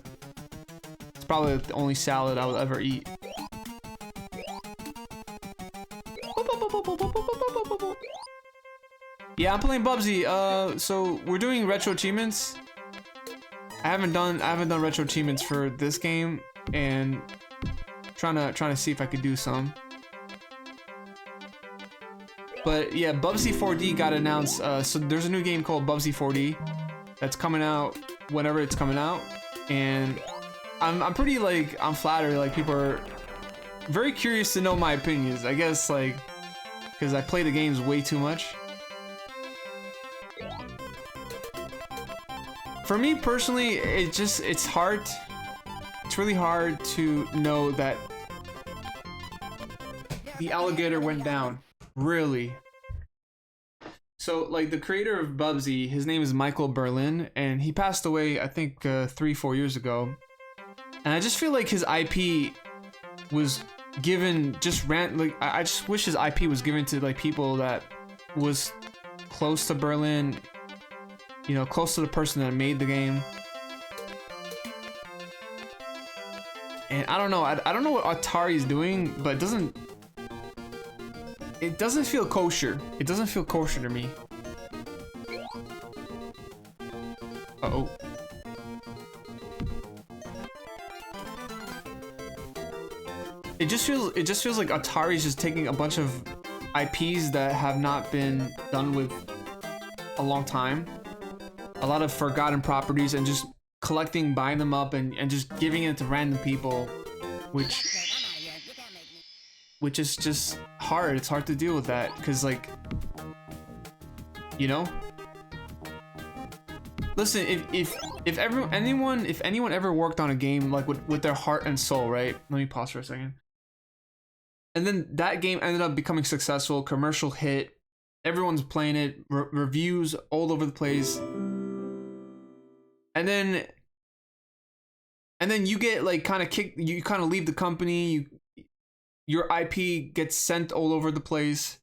It's probably the only salad I will ever eat. Yeah, I'm playing Bubsy. So we're doing retro achievements. I haven't done retro achievements for this game, and trying to see if I could do some. But yeah, Bubsy 4D got announced. So there's a new game called Bubsy 4D that's coming out whenever it's coming out, and I'm pretty, like, I'm flattered. Like, people are very curious to know my opinions. I guess, like, because I play the games way too much. For me personally, it's hard. It's really hard to know that the alligator went down. Really. So, like, the creator of Bubsy, his name is Michael Berlin, and he passed away, I think, 3-4 years ago. And I just feel like his IP was given like, I just wish his IP was given to, like, people that was close to Berlin, you know, close to the person that made the game. And I don't know, I don't know what Atari's doing, but it doesn't feel kosher. It doesn't feel kosher to me. Uh-oh. It just feels like Atari's just taking a bunch of IPs that have not been done with a long time. A lot of forgotten properties, and just collecting, buying them up, and just giving it to random people, which is just hard. It's hard to deal with that, because, like, you know, listen, if anyone ever worked on a game, like, with their heart and soul, right? Let me pause for a second. And then that game ended up becoming successful, commercial hit, everyone's playing it, reviews all over the place. And then you get, like, kind of kicked, you kind of leave the company, your IP gets sent all over the place.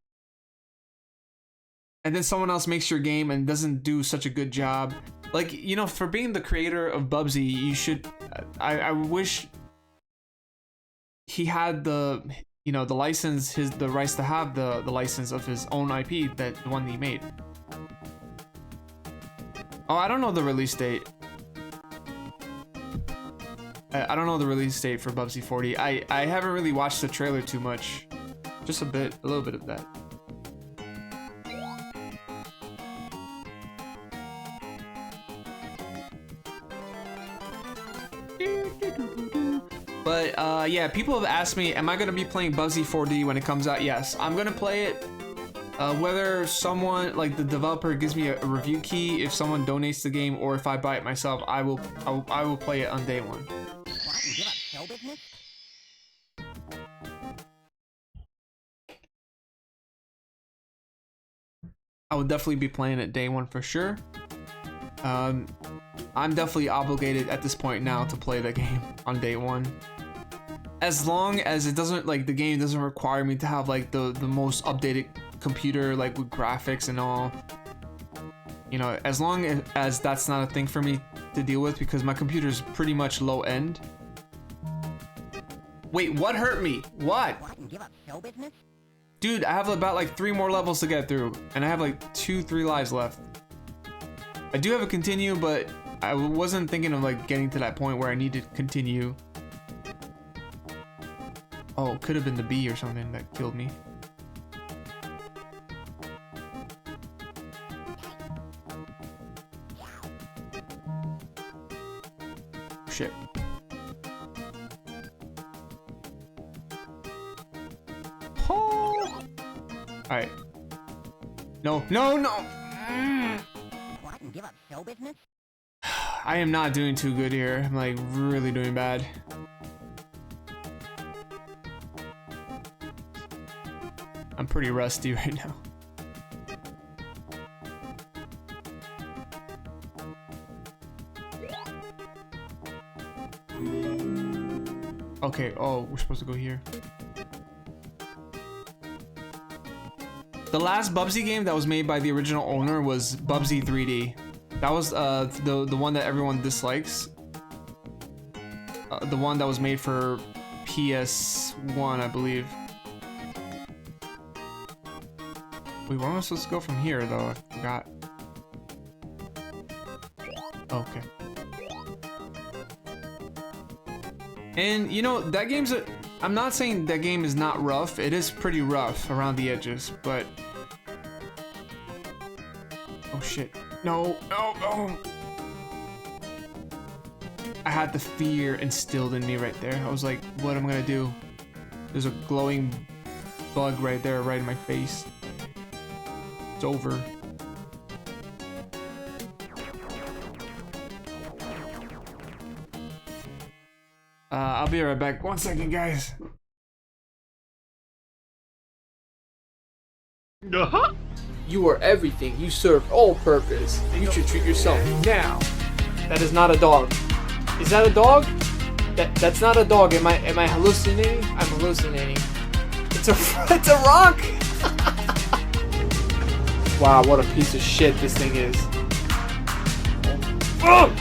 And then someone else makes your game and doesn't do such a good job. Like, you know, for being the creator of Bubsy, you should, I wish he had the, you know, the license, the rights to have the license of his own IP, the one he made. Oh, I don't know the release date. I don't know the release date for Bubsy 40. I haven't really watched the trailer too much. Just a little bit of that. But yeah, people have asked me, am I gonna be playing Bubsy 4D when it comes out? Yes, I'm gonna play it. Whether someone, like the developer, gives me a review key, if someone donates the game, or if I buy it myself, I will play it on day one. I will definitely be playing it day one for sure. I'm definitely obligated at this point now to play the game on day one. As long as it doesn't, like, the game doesn't require me to have, like, the most updated computer, like, with graphics and all. You know, as long as that's not a thing for me to deal with, because my computer is pretty much low end. Wait, what hurt me? What? Dude, I have about, like, 3 more levels to get through, and I have, like, 2-3 lives left. I do have a continue, but I wasn't thinking of, like, getting to that point where I need to continue. Oh, it could have been the bee or something that killed me. Shit. Oh! Alright. No, no, no! Give up show business? I am not doing too good here. I'm, like, really doing bad. pretty rusty right now. Okay, oh, we're supposed to go here. The last Bubsy game that was made by the original owner was Bubsy 3D. That was the one that everyone dislikes. The one that was made for PS1, I believe. Wait, where am I supposed to go from here, though? I forgot. Okay. And, you know, that game's a... I'm not saying that game is not rough. It is pretty rough around the edges, but... Oh, shit. No, no, no! I had the fear instilled in me right there. I was like, what am I gonna do? There's a glowing bug right there, right in my face. It's over. I'll be right back. 1 second, guys. You are everything. You serve all purpose. You should treat yourself now. That is not a dog. Is that a dog? That's not a dog. Am I hallucinating? I'm hallucinating. It's a rock. Wow, what a piece of shit this thing is. Oh!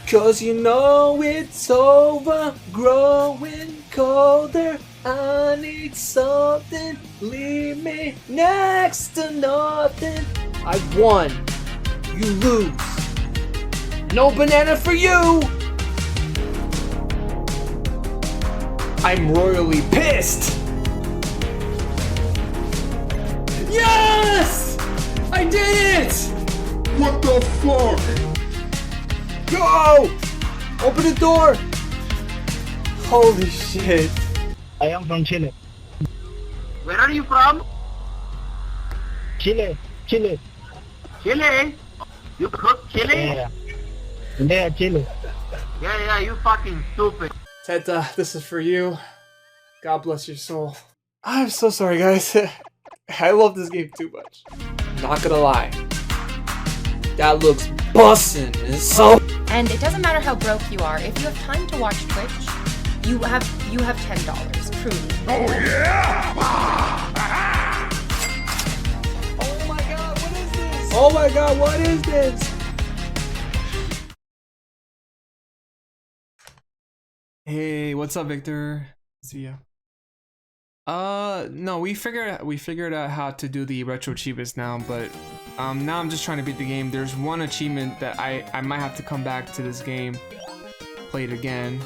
Cause you know it's over, growing colder. I need something, leave me next to nothing. I won, you lose. No banana for you. I'm royally pissed. Yes! I did it! What the fuck? Go! Open the door! Holy shit. I am from Chile. Where are you from? Chile. Chile? You cook chili? Yeah. Yeah, Chile. Yeah, you fucking stupid. Teta, this is for you. God bless your soul. I'm so sorry, guys. I love this game too much. Not gonna lie. That looks bussin'. It's so... And it doesn't matter how broke you are, if you have time to watch Twitch, you have $10, truly. Oh yeah! Oh my god, what is this? Oh my god, what is this? Hey, what's up, Victor? See ya. No, we figured out how to do the retro achievements now, but now I'm just trying to beat the game. There's one achievement that I might have to come back to this game, play it again.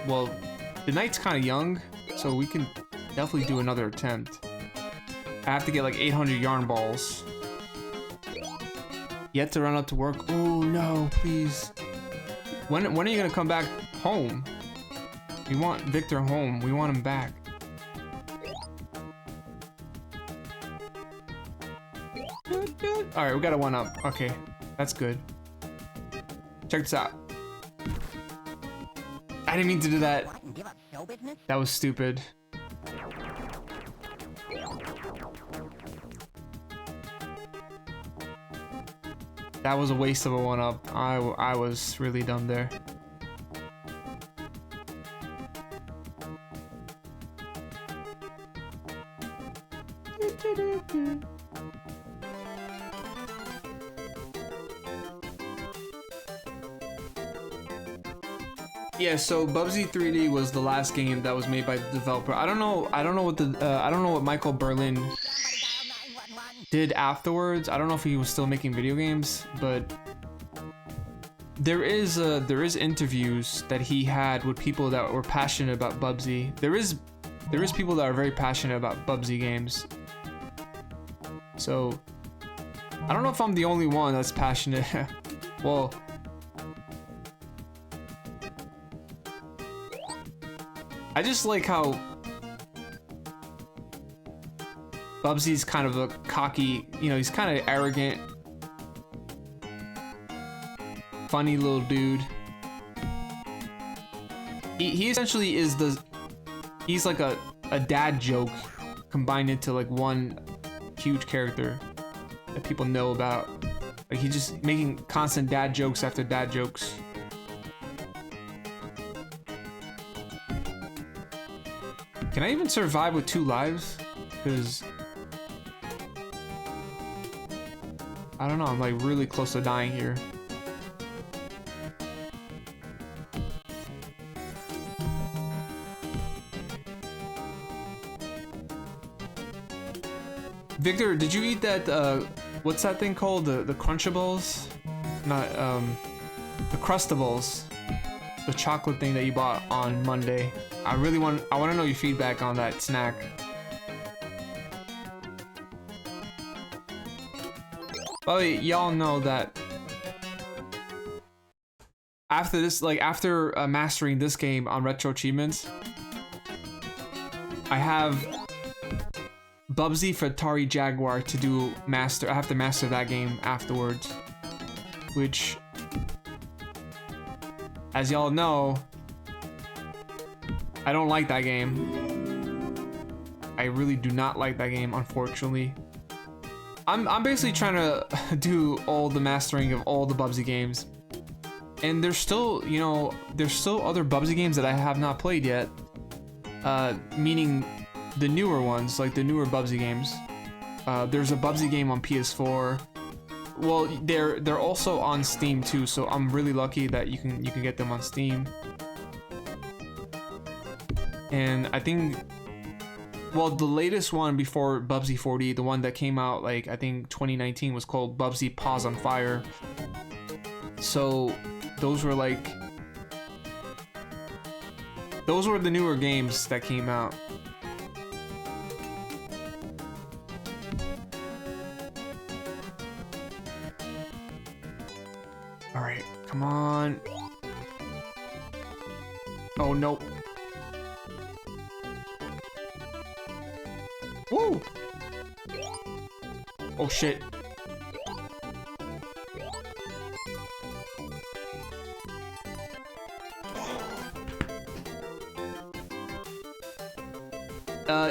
Well, the night's kind of young, so we can definitely do another attempt. I have to get like 800 yarn balls. Yet to run up to work. Oh no, please. When are you gonna come back home? We want Victor home. We want him back. Alright, we got a 1-up. Okay, that's good. Check this out. I didn't mean to do that. That was stupid. That was a waste of a 1-up. I was really dumb there. Yeah, so Bubsy 3D was the last game that was made by the developer. I don't know what Michael Berlin did afterwards. I don't know if he was still making video games, but there is interviews that he had with people that were passionate about Bubsy. There is people that are very passionate about Bubsy games. So I don't know if I'm the only one that's passionate. Well, I just like how Bubsy's kind of a cocky, you know, he's kind of arrogant, funny little dude. He essentially is he's like a a dad joke combined into like one huge character that people know about. Like he's just making constant dad jokes after dad jokes. Can I even survive with 2 lives? Because I don't know, I'm like really close to dying here. Victor, did you eat that, what's that thing called? The Crunchables? Not, the Crustables. The chocolate thing that you bought on Monday. I want to know your feedback on that snack. By the way, y'all know that after this, like after mastering this game on Retro Achievements, I have Bubsy for Atari Jaguar to do master. I have to master that game afterwards, which, as y'all know, I don't like that game. I really do not like that game, unfortunately. I'm basically trying to do all the mastering of all the Bubsy games. And there's still, you know, there's still other Bubsy games that I have not played yet. Meaning the newer ones, like the newer Bubsy games. There's a Bubsy game on PS4. Well, they're also on Steam too, so I'm really lucky that you can get them on Steam. And I think, well, the latest one before Bubsy 40, the one that came out like I think 2019, was called Bubsy Paws on Fire. So those were the newer games that came out. All right, come on. Oh, nope. Woo! Oh, shit.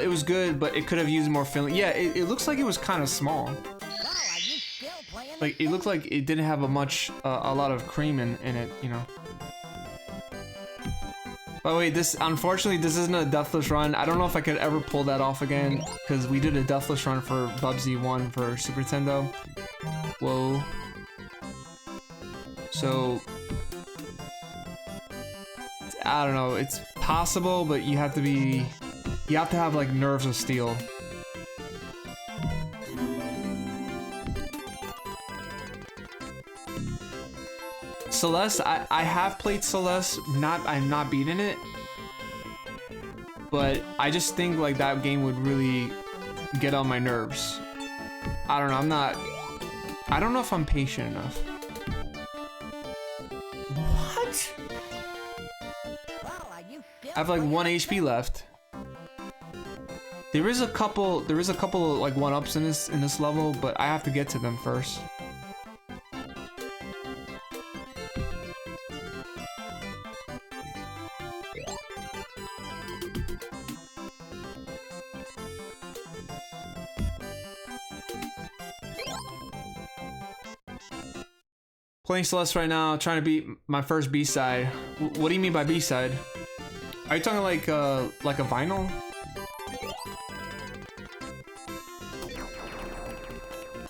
It was good, but it could have used more filling. Yeah, it looks like it was kind of small. Like, it looked like it didn't have a lot of cream in it, you know. By the way, unfortunately, this isn't a deathless run. I don't know if I could ever pull that off again, because we did a deathless run for Bubsy 1 for Super Nintendo. Whoa. So, I don't know, it's possible, but you have to have like nerves of steel. Celeste, I have played Celeste, I'm not beating it, but I just think like that game would really get on my nerves. I don't know, I don't know if I'm patient enough. What? I have like 1 HP left. There is a couple like 1-ups in this level, but I have to get to them first. Playing Celeste right now, trying to beat my first B-side. What do you mean by B-side? Are you talking like a vinyl?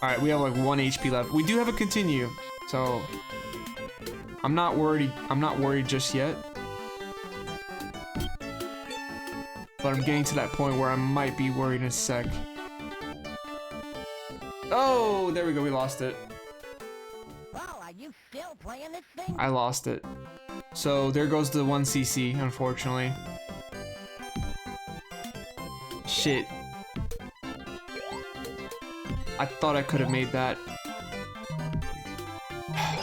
Alright, we have like 1 HP left. We do have a continue, so I'm not worried just yet. But I'm getting to that point where I might be worried in a sec. Oh, there we go, we lost it. Are you still playing this thing? I lost it. So there goes the 1 CC, unfortunately. Shit. I thought I could have made that.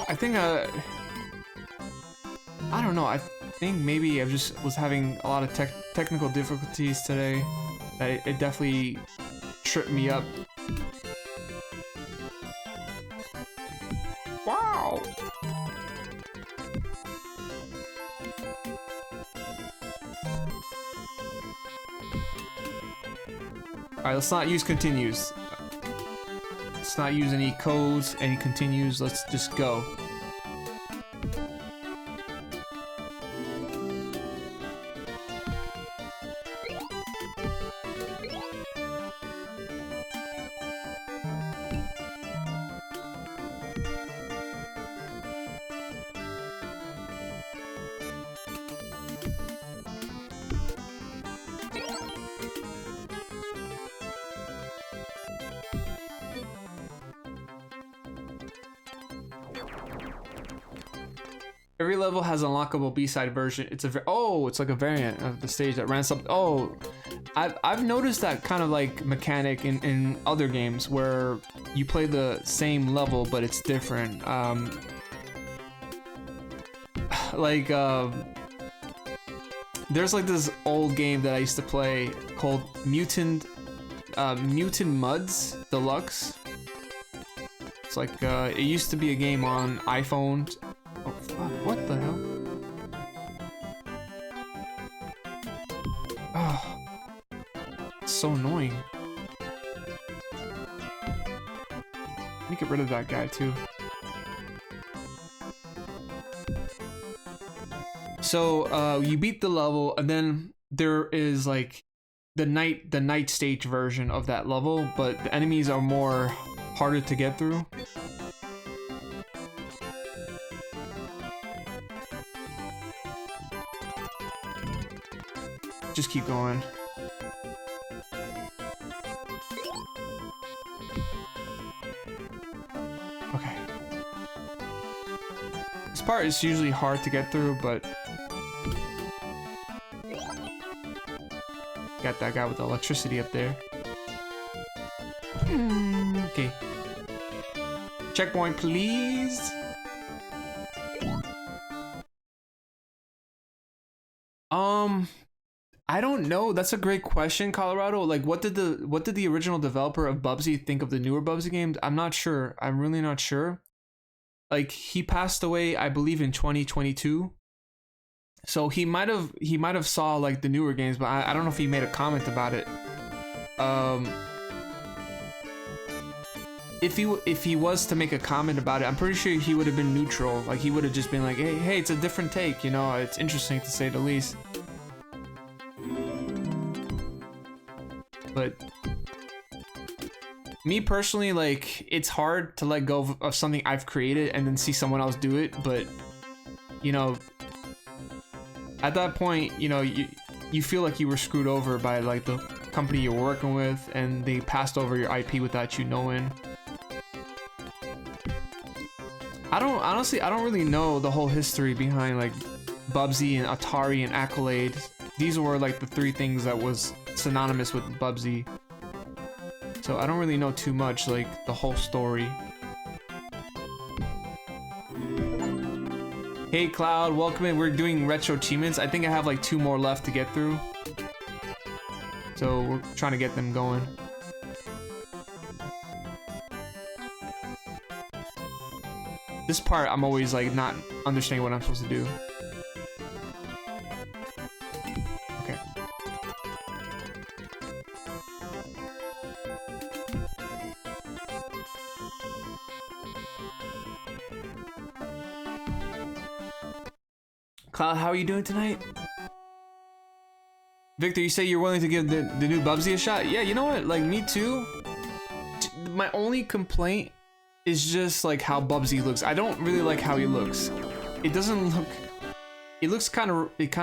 I think I don't know. I think maybe I just was having a lot of technical difficulties today. That it definitely tripped me up. Wow. Alright, let's not use continues. Let's not use any codes, any continues. Let's just go. Every level has an unlockable B-side version. It's it's like a variant of the stage that ranks up. Oh, I've noticed that kind of like mechanic in other games where you play the same level but it's different. There's like this old game that I used to play called Mutant Muds Deluxe. It's like it used to be a game on iPhone. Oh fuck, what the hell? Oh, it's so annoying. Let me get rid of that guy too. So you beat the level, and then there is like the night stage version of that level, but the enemies are more harder to get through. Just keep going. Okay. This part is usually hard to get through, but got that guy with the electricity up there. Okay. Checkpoint, please. I don't know. That's a great question, Colorado. Like, what did the original developer of Bubsy think of the newer Bubsy games? I'm not sure. I'm really not sure. Like, he passed away, I believe, in 2022. So he might have saw like the newer games, but I don't know if he made a comment about it. If he was to make a comment about it, I'm pretty sure he would have been neutral. Like, he would have just been like, hey, it's a different take, you know, it's interesting to say the least. But me personally, like, it's hard to let go of something I've created and then see someone else do it. But, you know, at that point, you know, you feel like you were screwed over by like the company you're working with, and they passed over your IP without you knowing. I don't really know the whole history behind like Bubsy and Atari and Accolade. These were like the three things that was synonymous with Bubsy. So I don't really know too much, like the whole story. Hey Cloud, welcome in. We're doing retro achievements. I think I have like 2 more left to get through. So we're trying to get them going. This part, I'm always like not understanding what I'm supposed to do. Okay. Cloud, how are you doing tonight? Victor, you say you're willing to give the new Bubsy a shot? Yeah, you know what? Like, me too. My only complaint is just like how Bubsy looks. I don't really like how he looks. It doesn't look... It kind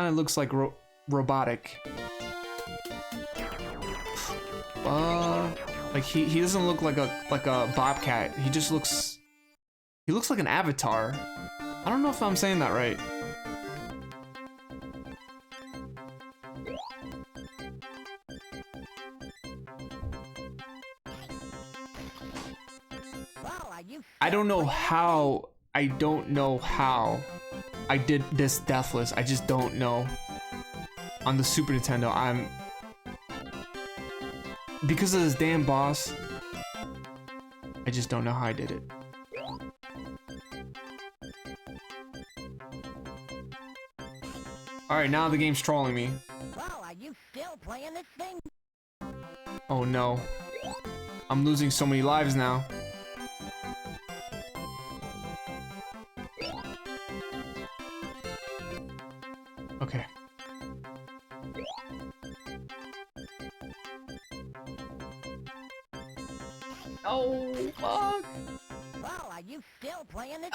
of looks like robotic. Like he doesn't look like a bobcat. He just looks... He looks like an avatar. I don't know if I'm saying that right. I don't know how I did this deathless. I just don't know. On the Super Nintendo, because of this damn boss, I just don't know how I did it. Alright, now the game's trolling me. Well, are you still playing this thing? Oh no. I'm losing so many lives now. Okay. Oh, fuck. Well, are you still playing this?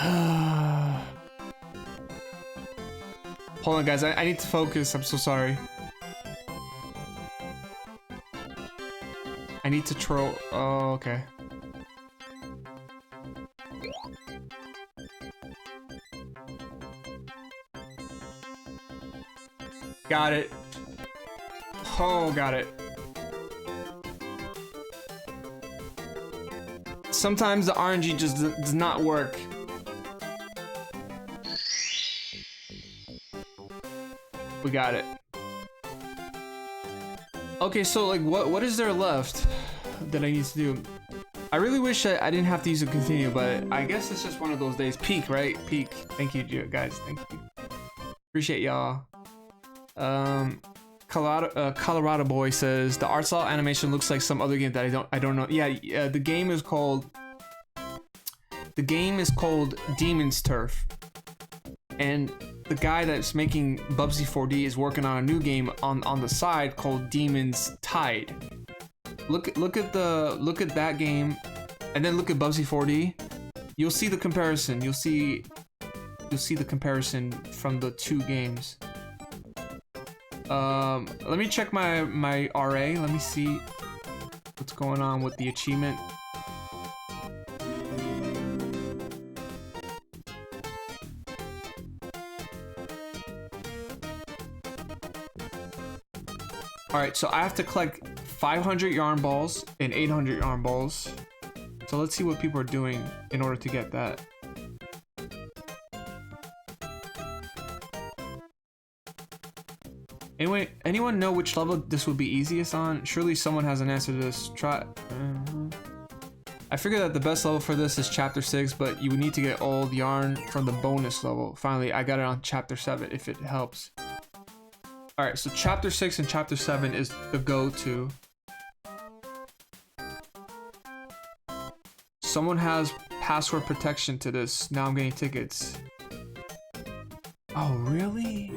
Hold on, guys. I need to focus. I'm so sorry. I need to troll. Oh, okay. Got it. Oh, got it. Sometimes the RNG just does not work. We got it. Okay, so like what is there left that I need to do? I really wish I didn't have to use a continue, but I guess it's just one of those days. Peak, right? Peak. Thank you, guys. Thank you. Appreciate y'all. Colorado boy says the art style animation looks like some other game that I don't know. Yeah, the game is called Demon's Turf, and the guy that's making Bubsy 4D is working on a new game on the side called Demon's Tide. Look at that game, and then look at Bubsy 4D. You'll see the comparison. You'll see the comparison from the two games. Let me check my RA. Let me see what's going on with the achievement. Alright, so I have to collect 500 yarn balls and 800 yarn balls. So let's see what people are doing in order to get that. Anyway, anyone know which level this would be easiest on? Surely someone has an answer to this. Try. I figure that the best level for this is chapter 6, but you would need to get all the yarn from the bonus level. Finally, I got it on chapter 7 if it helps. Alright, so chapter 6 and chapter 7 is the go-to. Someone has password protection to this. Now I'm getting tickets. Oh, really?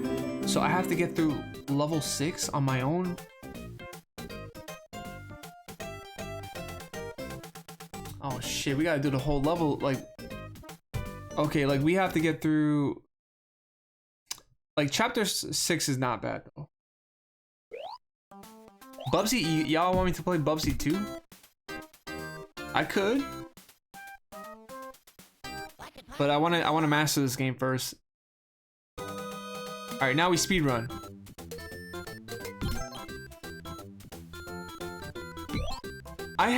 So I have to get through level 6 on my own? Oh shit, we gotta do the whole level, like... Okay, like we have to get through... Like chapter 6 is not bad though. Bubsy, y'all want me to play Bubsy 2? I could. But I wanna master this game first. Alright, now we speedrun. I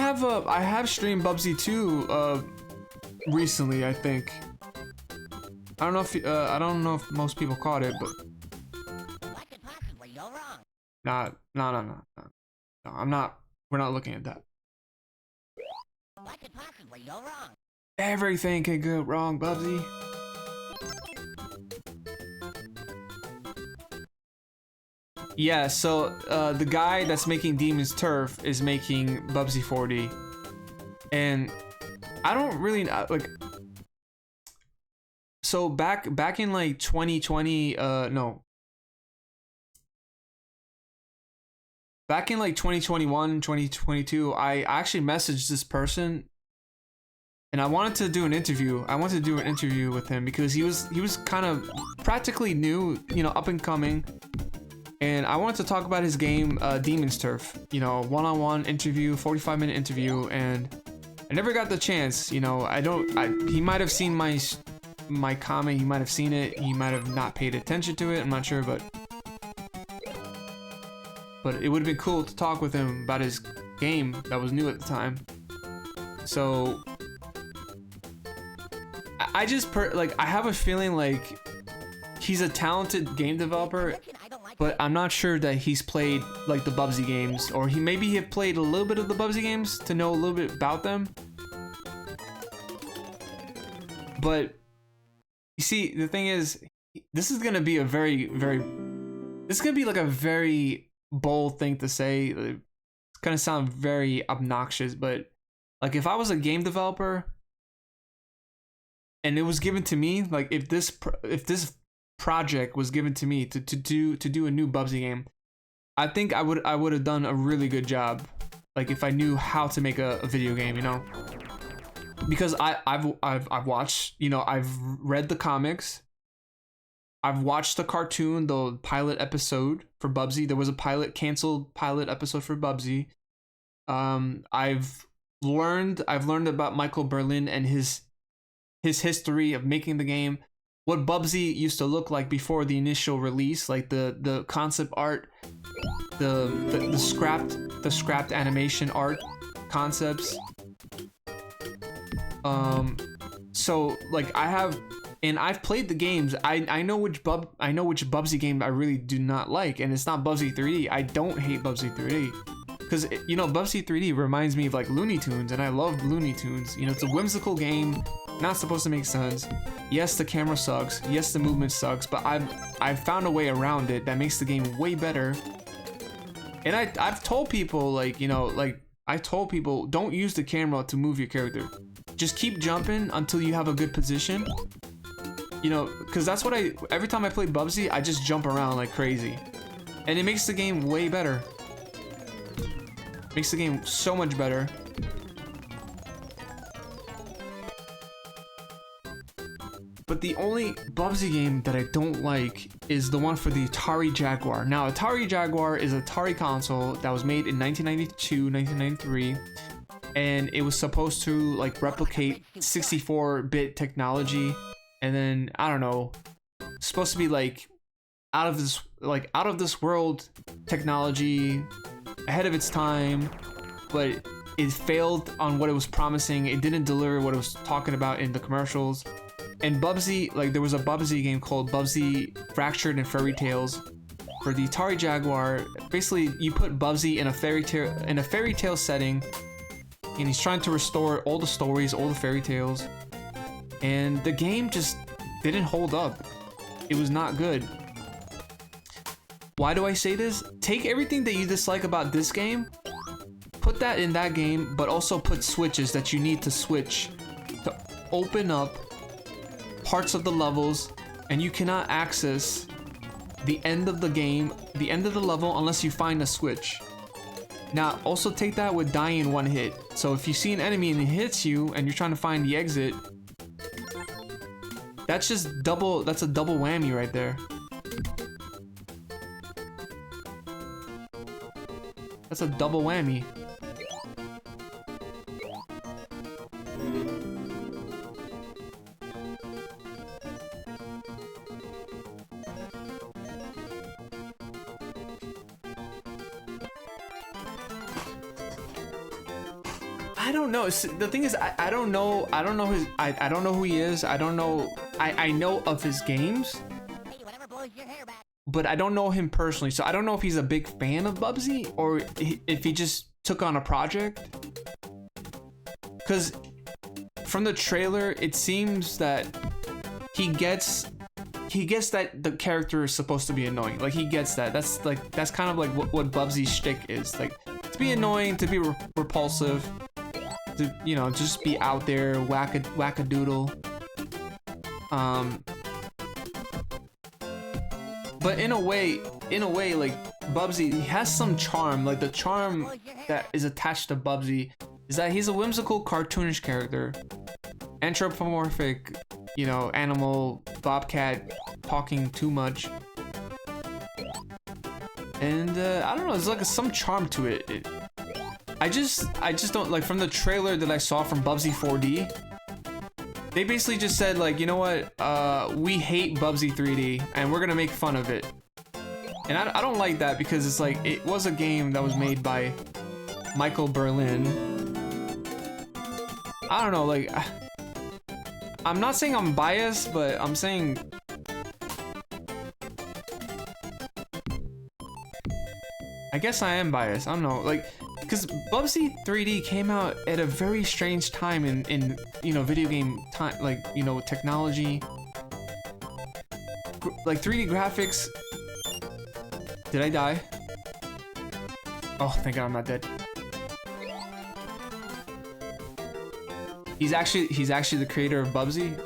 have streamed Bubsy 2 recently, I think. I don't know if most people caught it, but What could possibly go wrong? no, I'm not. We're not looking at that. What could possibly go wrong? Everything can go wrong, Bubsy. Yeah, so the guy that's making Demon's Turf is making Bubsy 4D, and I don't really like. So back in like 2020, no. Back in like 2021, 2022, I actually messaged this person, and I wanted to do an interview. I wanted to do an interview with him because he was kind of practically new, you know, up and coming. And I wanted to talk about his game, Demon's Turf. You know, one-on-one interview, 45-minute interview, and I never got the chance. You know, he might have seen my comment, he might have seen it, he might have not paid attention to it, I'm not sure, but it would have been cool to talk with him about his game that was new at the time. So I just I have a feeling like he's a talented game developer, but I'm not sure that he's played like the Bubsy games, or maybe he have played a little bit of the Bubsy games to know a little bit about them. But you see, the thing is, this is gonna be a very, very, this is gonna be like a very bold thing to say. It's gonna sound very obnoxious, but like if I was a game developer and it was given to me, like if this project was given to me to do a new Bubsy game, I think I would have done a really good job. Like if I knew how to make a video game, you know, because I've watched, you know, I've read the comics, I've watched the cartoon, the pilot episode for Bubsy. There was a canceled pilot episode for Bubsy. I've learned about Michael Berlin and his history of making the game, what Bubsy used to look like before the initial release, like the concept art, the scrapped animation art concepts. So like I've played the games. I know which Bubsy game I really do not like, and it's not Bubsy 3D. I don't hate Bubsy 3D. Because, you know, Bubsy 3D reminds me of like Looney Tunes, and I love Looney Tunes. You know, it's a whimsical game, not supposed to make sense. Yes, the camera sucks. Yes, the movement sucks, but I've found a way around it that makes the game way better. And I've told people, like, you know, like I told people, don't use the camera to move your character. Just keep jumping until you have a good position. You know, because that's what every time I play Bubsy, I just jump around like crazy. And it makes the game way better. Makes the game so much better. But the only Bubsy game that I don't like is the one for the Atari Jaguar. Now, Atari Jaguar is an Atari console that was made in 1992, 1993, and it was supposed to like replicate 64-bit technology, and then I don't know, supposed to be like out of this world technology, ahead of its time, but it failed on what it was promising. It didn't deliver what it was talking about in the commercials. And Bubsy, like there was a Bubsy game called Bubsy Fractured and Fairy Tales for the Atari Jaguar. Basically, you put Bubsy in a fairy tale setting, and he's trying to restore all the stories, all the fairy tales, and the game just didn't hold up. It was not good. Why do I say this? Take everything that you dislike about this game, put that in that game, but also put switches that you need to switch to open up parts of the levels, and you cannot access the end of the game, the end of the level, unless you find a switch. Now, also take that with dying in one hit. So if you see an enemy and it hits you and you're trying to find the exit, that's a double whammy right there. That's a double whammy. I don't know. The thing is, I don't know. I don't know who he is. I don't know. I know of his games, but I don't know him personally. So I don't know if he's a big fan of Bubsy or if he just took on a project. Because from the trailer, it seems that he gets that the character is supposed to be annoying. Like he gets that. That's kind of like what Bubsy's shtick is. Like to be annoying, to be repulsive. To, you know, just be out there, whack-a-doodle. But in a way, like Bubsy, he has some charm. Like the charm that is attached to Bubsy is that he's a whimsical, cartoonish character, anthropomorphic, you know, animal, bobcat, talking too much, and I don't know. There's like some charm to it. I just don't like, from the trailer that I saw from Bubsy 4D, they basically just said like, you know what, we hate Bubsy 3D and we're gonna make fun of it. And I don't like that, because it's like, it was a game that was made by Michael Berlin. I don't know, like, I'm not saying I'm biased, but I'm saying I guess I am biased. I don't know, like, because Bubsy 3D came out at a very strange time in you know, video game time, like, you know, technology, like 3D graphics. Did I die? Oh, thank God I'm not dead. He's actually the creator of Bubsy.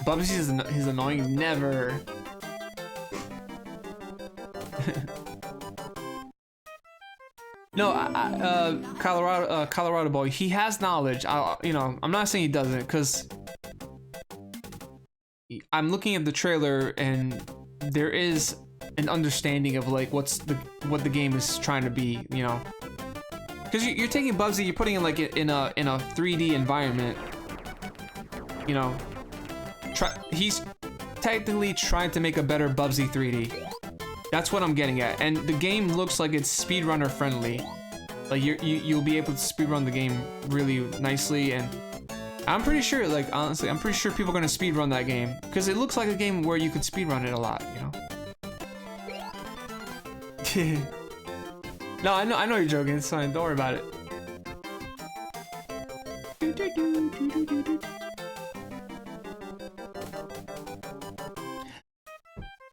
Bubsy is his annoying. Never. No, Colorado boy. He has knowledge. You know, I'm not saying he doesn't, cause I'm looking at the trailer and there is an understanding of like what the game is trying to be. You know, cause you're taking Bubsy, you're putting it like in a 3D environment. You know, he's technically trying to make a better Bubsy 3D. That's what I'm getting at, and the game looks like it's speedrunner friendly. Like you'll be able to speedrun the game really nicely, and I'm pretty sure, like honestly, I'm pretty sure people are gonna speedrun that game because it looks like a game where you could speedrun it a lot, you know. No, I know you're joking. It's fine. Don't worry about it.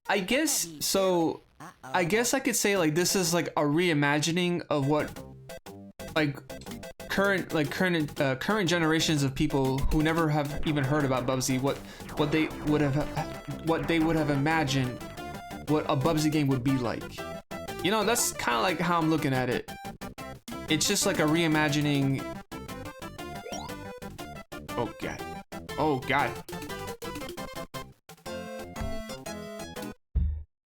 I guess so. I guess I could say like this is like a reimagining of what like current generations of people who never have even heard about Bubsy, what they would have imagined what a Bubsy game would be like. You know, that's kind of like how I'm looking at it. It's just like a reimagining. Oh god. Oh god.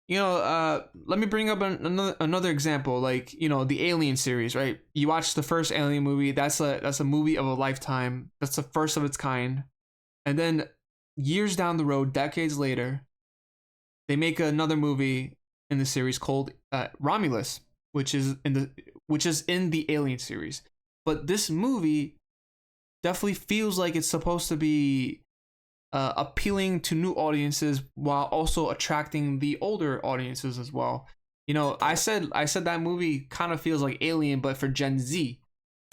You know, let me bring up another example, like, you know, the Alien series, right? You watch the first Alien movie, that's a movie of a lifetime. That's the first of its kind. And then years down the road, decades later, they make another movie in the series called Romulus, which is in the Alien series. But this movie definitely feels like it's supposed to be appealing to new audiences while also attracting the older audiences as well. You know, I said that movie kind of feels like Alien but for Gen Z.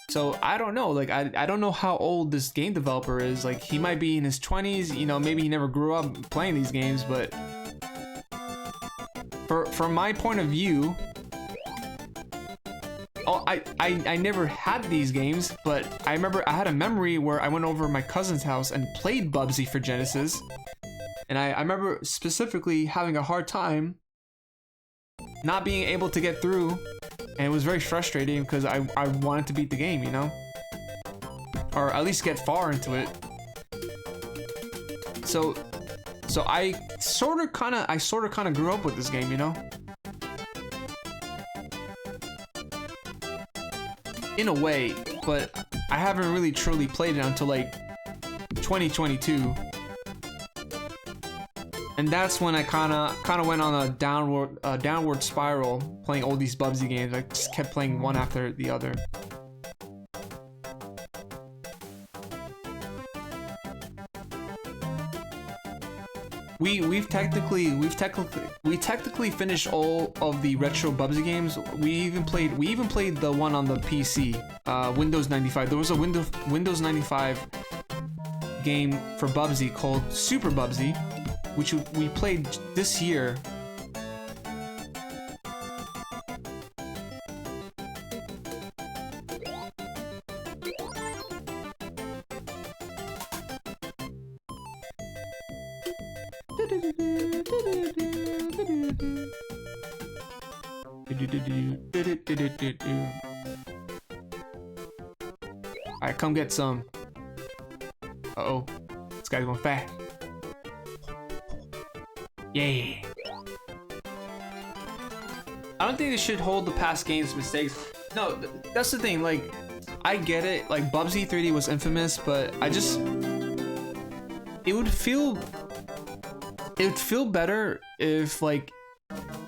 So I don't know, like I don't know how old this game developer is. Like he might be in his 20s, you know, maybe he never grew up playing these games, but from my point of view, I never had these games, but I remember I had a memory where I went over to my cousin's house and played Bubsy for Genesis. And I remember specifically having a hard time not being able to get through, and it was very frustrating because I wanted to beat the game, you know? Or at least get far into it. So I sort of kind of grew up with this game, you know? In a way, but I haven't really truly played it until like 2022, and that's when I kind of went on a downward spiral, playing all these Bubsy games. I just kept playing one after the other. We technically finished all of the retro Bubsy games. We even played the one on the PC, Windows 95. There was a Windows 95 game for Bubsy called Super Bubsy, which we played this year. Alright, come get some. Uh-oh. This guy's going fast. Yeah. I don't think they should hold the past games mistakes. No, that's the thing. Like, I get it. Like, Bubsy 3D was infamous, but I just... It would feel better if, like,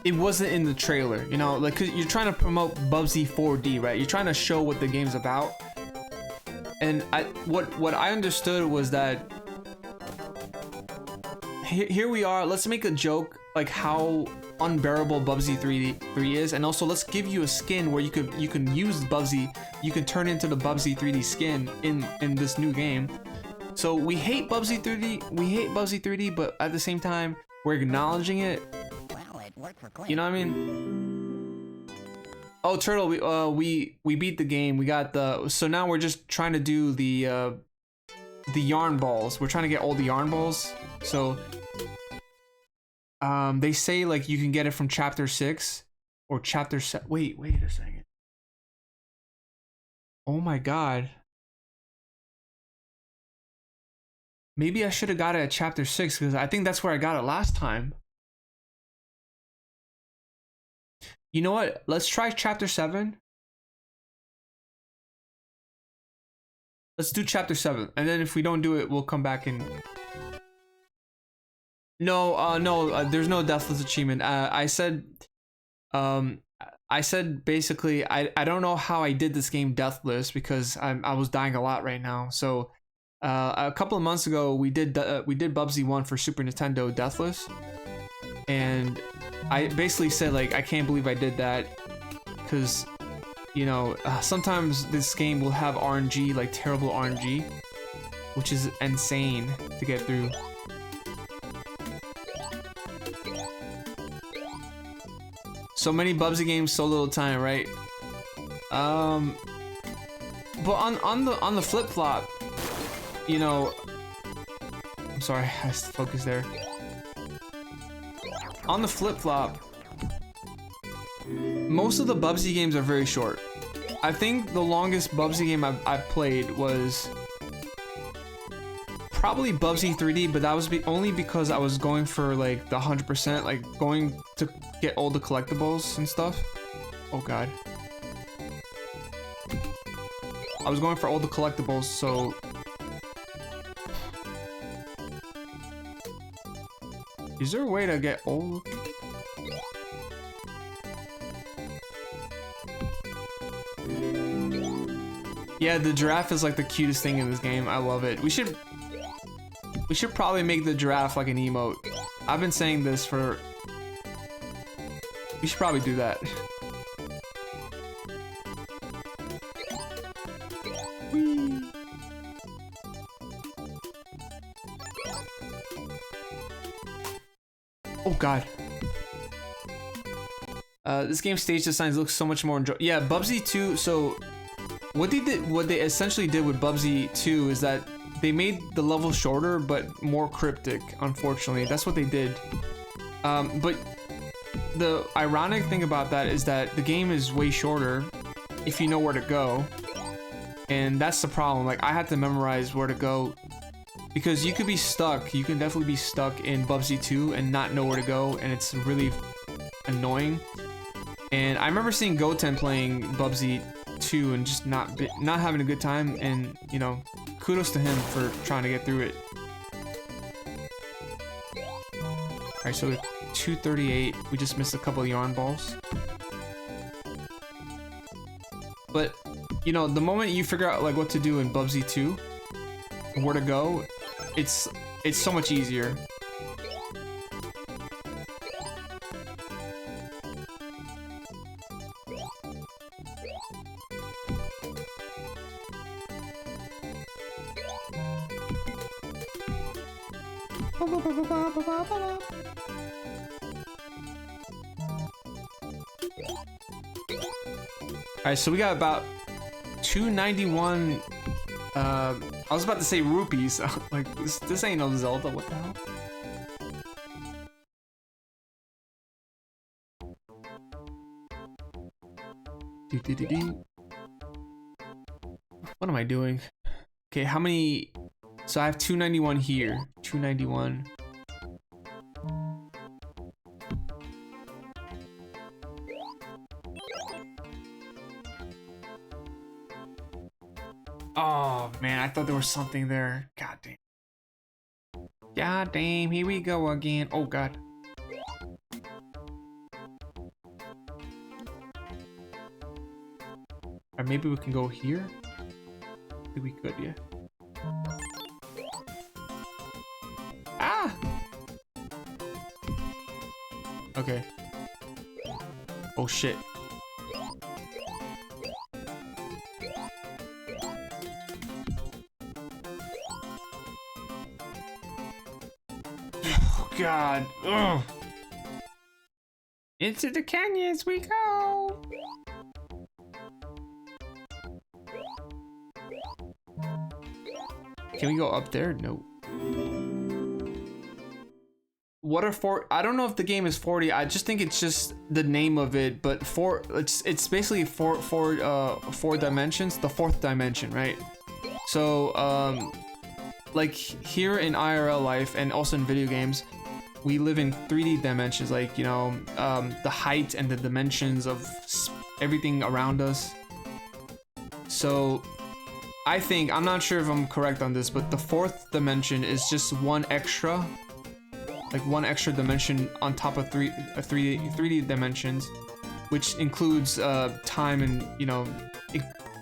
it wasn't in the trailer, you know? Like, 'cause you're trying to promote Bubsy 4D, right? You're trying to show what the game's about. And what I understood was that here we are, let's make a joke like how unbearable Bubsy 3 is, and also let's give you a skin where you can use Bubsy, you can turn into the Bubsy 3D skin in this new game. So we hate Bubsy 3D, but at the same time we're acknowledging it. Well, it worked for Clint. You know what I mean? Oh, Turtle, we beat the game. We got the, so now we're just trying to do the yarn balls. We're trying to get all the yarn balls. So they say like you can get it from chapter 6 or chapter 7. Wait a second. Oh my god. Maybe I should have got it at chapter 6 because I think that's where I got it last time. You know what? Let's try chapter 7. Let's do chapter 7. And then if we don't do it, we'll come back and... No, there's no deathless achievement. I said basically, I don't know how I did this game deathless because I was dying a lot right now. So a couple of months ago, we did Bubsy 1 for Super Nintendo deathless. And I basically said like, I can't believe I did that because, you know, sometimes this game will have RNG, like terrible RNG, which is insane to get through. So many Bubsy games, so little time, right? But on the flip flop, you know, I'm sorry, I have to focus there. On the flip flop, most of the Bubsy games are very short. I think the longest Bubsy game I've played was probably Bubsy 3D, but that was only because I was going for like the 100%, like going to get all the collectibles and stuff. Oh god. I was going for all the collectibles, so... Is there a way to get all... Yeah, the giraffe is like the cutest thing in this game. I love it. We should probably make the giraffe like an emote. I've been saying this for... We should probably do that. Whee. Oh god. This game's stage designs look so much more enjoyable. Yeah, Bubsy 2, so what they essentially did with Bubsy 2 is that they made the level shorter but more cryptic, unfortunately. That's what they did. But the ironic thing about that is that the game is way shorter if you know where to go. And that's the problem. Like, I had to memorize where to go because you could be stuck. You can definitely be stuck in Bubsy 2 and not know where to go, and it's really annoying. And I remember seeing Goten playing Bubsy 2 and just not having a good time, and you know, kudos to him for trying to get through it. Alright, so 238, we just missed a couple of yarn balls. But, you know, the moment you figure out like what to do in Bubsy 2, and where to go, it's so much easier. Alright, so we got about 291, I was about to say rupees. Like, this ain't no Zelda, what the hell? What am I doing? Okay, how many? So I have 291 here. 291. Oh man, I thought there was something there. God damn. God damn, here we go again. Oh god. Or maybe we can go here? I think we could, yeah. Ah! Okay. Oh shit. Oh god. Ugh. Into the canyons we go. Can we go up there? No. What are four? I don't know if the game is 40. I just think it's just the name of it. But it's basically four dimensions. The fourth dimension, right? So like here in IRL life and also in video games, we live in 3D dimensions. Like, you know, the height and the dimensions of everything around us. So I think, I'm not sure if I'm correct on this, but the fourth dimension is just one extra dimension on top of 3D dimensions, which includes time, and you know,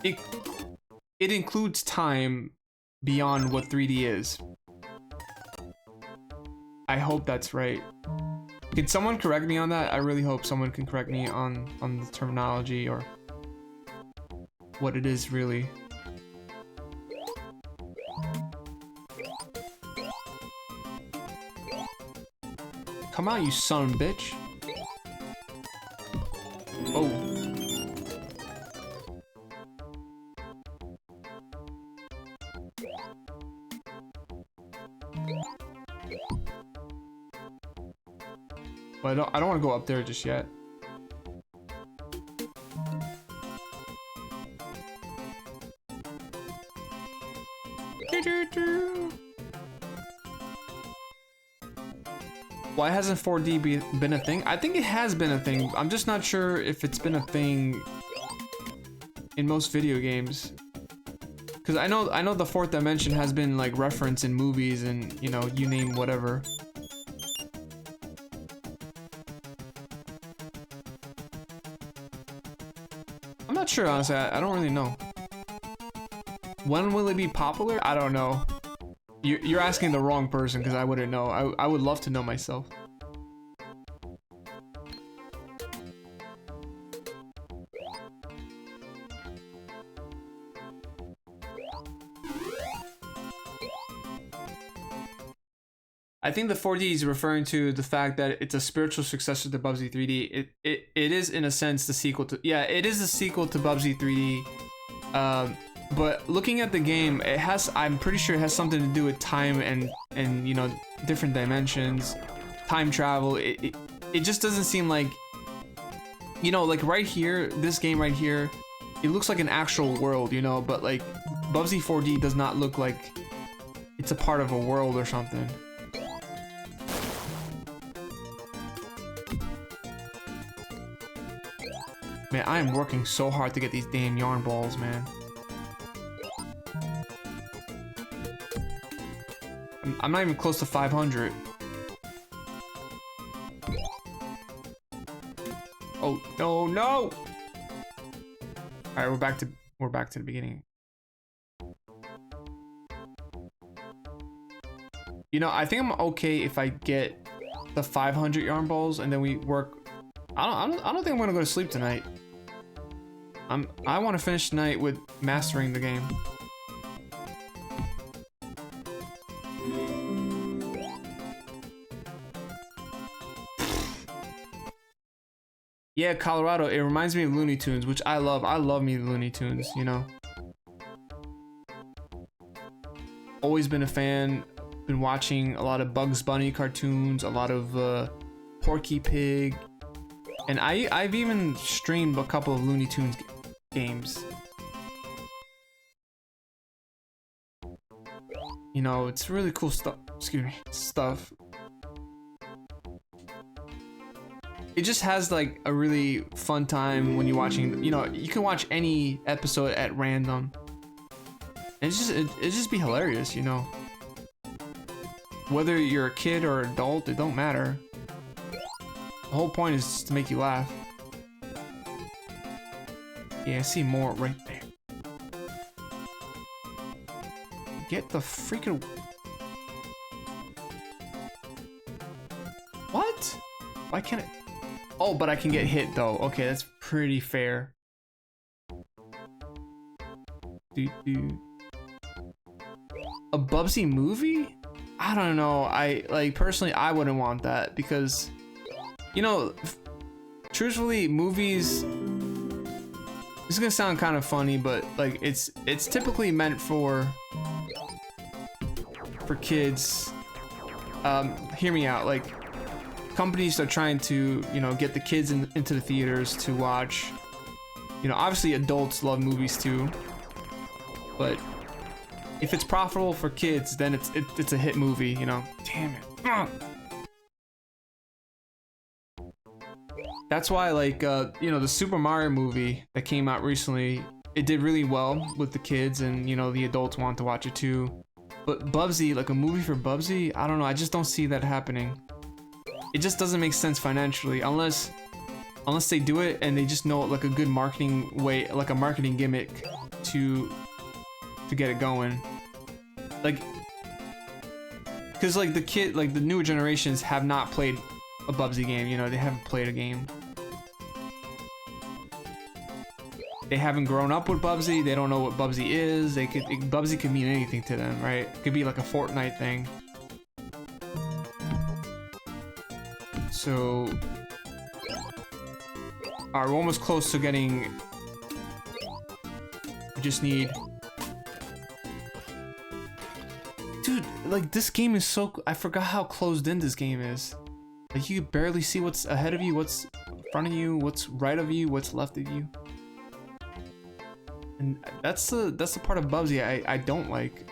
it includes time beyond what 3D is. I hope that's right. Can someone correct me on that? I really hope someone can correct me on the terminology or what it is really. Come on, you son of a bitch. Oh. But I don't want to go up there just yet. Why hasn't 4D been a thing? I think it has been a thing. I'm just not sure if it's been a thing in most video games. Because I know the fourth dimension has been like referenced in movies and, you know, you name whatever. I'm not sure, honestly. I don't really know. When will it be popular? I don't know. You're asking the wrong person because I wouldn't know. I would love to know myself. I think the 4D is referring to the fact that it's a spiritual successor to Bubsy 3D. It is in a sense the sequel to, yeah, it is a sequel to Bubsy 3D. But looking at the game, it has, I'm pretty sure it has something to do with time and you know, different dimensions, time travel. It just doesn't seem like, you know, like right here, this game right here, it looks like an actual world, you know, but like Bubsy 4D does not look like it's a part of a world or something. Man, I am working so hard to get these damn yarn balls, man. I'm not even close to 500. Oh, no, no! All right, we're back to the beginning. You know, I think I'm okay if I get the 500 yarn balls and then we work. I don't think I'm gonna go to sleep tonight. I want to finish tonight with mastering the game. Yeah, Colorado, it reminds me of Looney Tunes, which I love. I love me Looney Tunes, you know. Always been a fan. Been watching a lot of Bugs Bunny cartoons, a lot of Porky Pig. And I've even streamed a couple of Looney Tunes games. You know, it's really cool stuff. Excuse me, stuff. It just has like a really fun time when you're watching. You know, you can watch any episode at random. And it just be hilarious, you know. Whether you're a kid or adult, it don't matter. The whole point is just to make you laugh. Yeah, I see more right there. Get the freaking... What? Why can't it... Oh, but I can get hit though. Okay, that's pretty fair. A Bubsy movie? I don't know. Personally, I wouldn't want that because, you know, truthfully, movies, this is gonna sound kind of funny, but like it's typically meant for for kids, hear me out. Like, companies are trying to, you know, get the kids into the theaters to watch. You know, obviously adults love movies too, but if it's profitable for kids, then it's a hit movie. You know, damn it. That's why, like, you know, the Super Mario movie that came out recently, it did really well with the kids, and you know, the adults want to watch it too. But Bubsy, like a movie for Bubsy, I don't know. I just don't see that happening. It just doesn't make sense financially unless they do it and they just know like a good marketing way, like a marketing gimmick to get it going. Like, because like the newer generations have not played a Bubsy game. You know, they haven't played a game. They haven't grown up with Bubsy. They don't know what Bubsy is. Bubsy could mean anything to them, right? It could be like a Fortnite thing. So, alright, we're almost close to getting. We just need. Dude, like this game is so. I forgot how closed in this game is. Like you can barely see what's ahead of you, what's in front of you, what's right of you, what's left of you. And that's the part of Bubsy I don't like.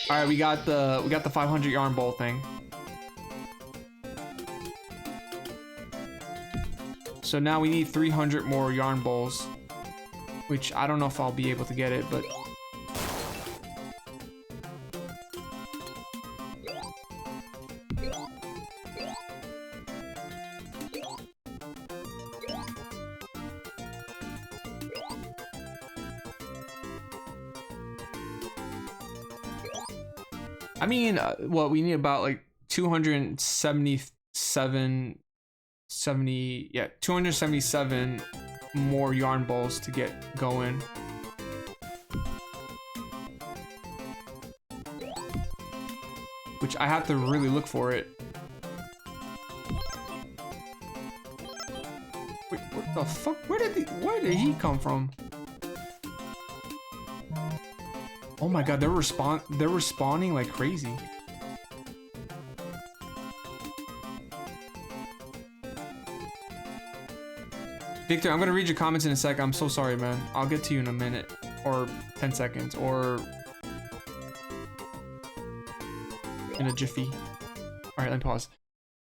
All right, we got the 500 yarn bowl thing. So now we need 300 more yarn bowls, which I don't know if I'll be able to get it, but I mean, what we need about like 277 more yarn balls to get going. Which I have to really look for it. Wait, what the fuck? Where did he come from? Oh my god, they're respawning like crazy. Victor, I'm gonna read your comments in a sec. I'm so sorry, man. I'll get to you in a minute or 10 seconds or in a jiffy. All right, let me pause.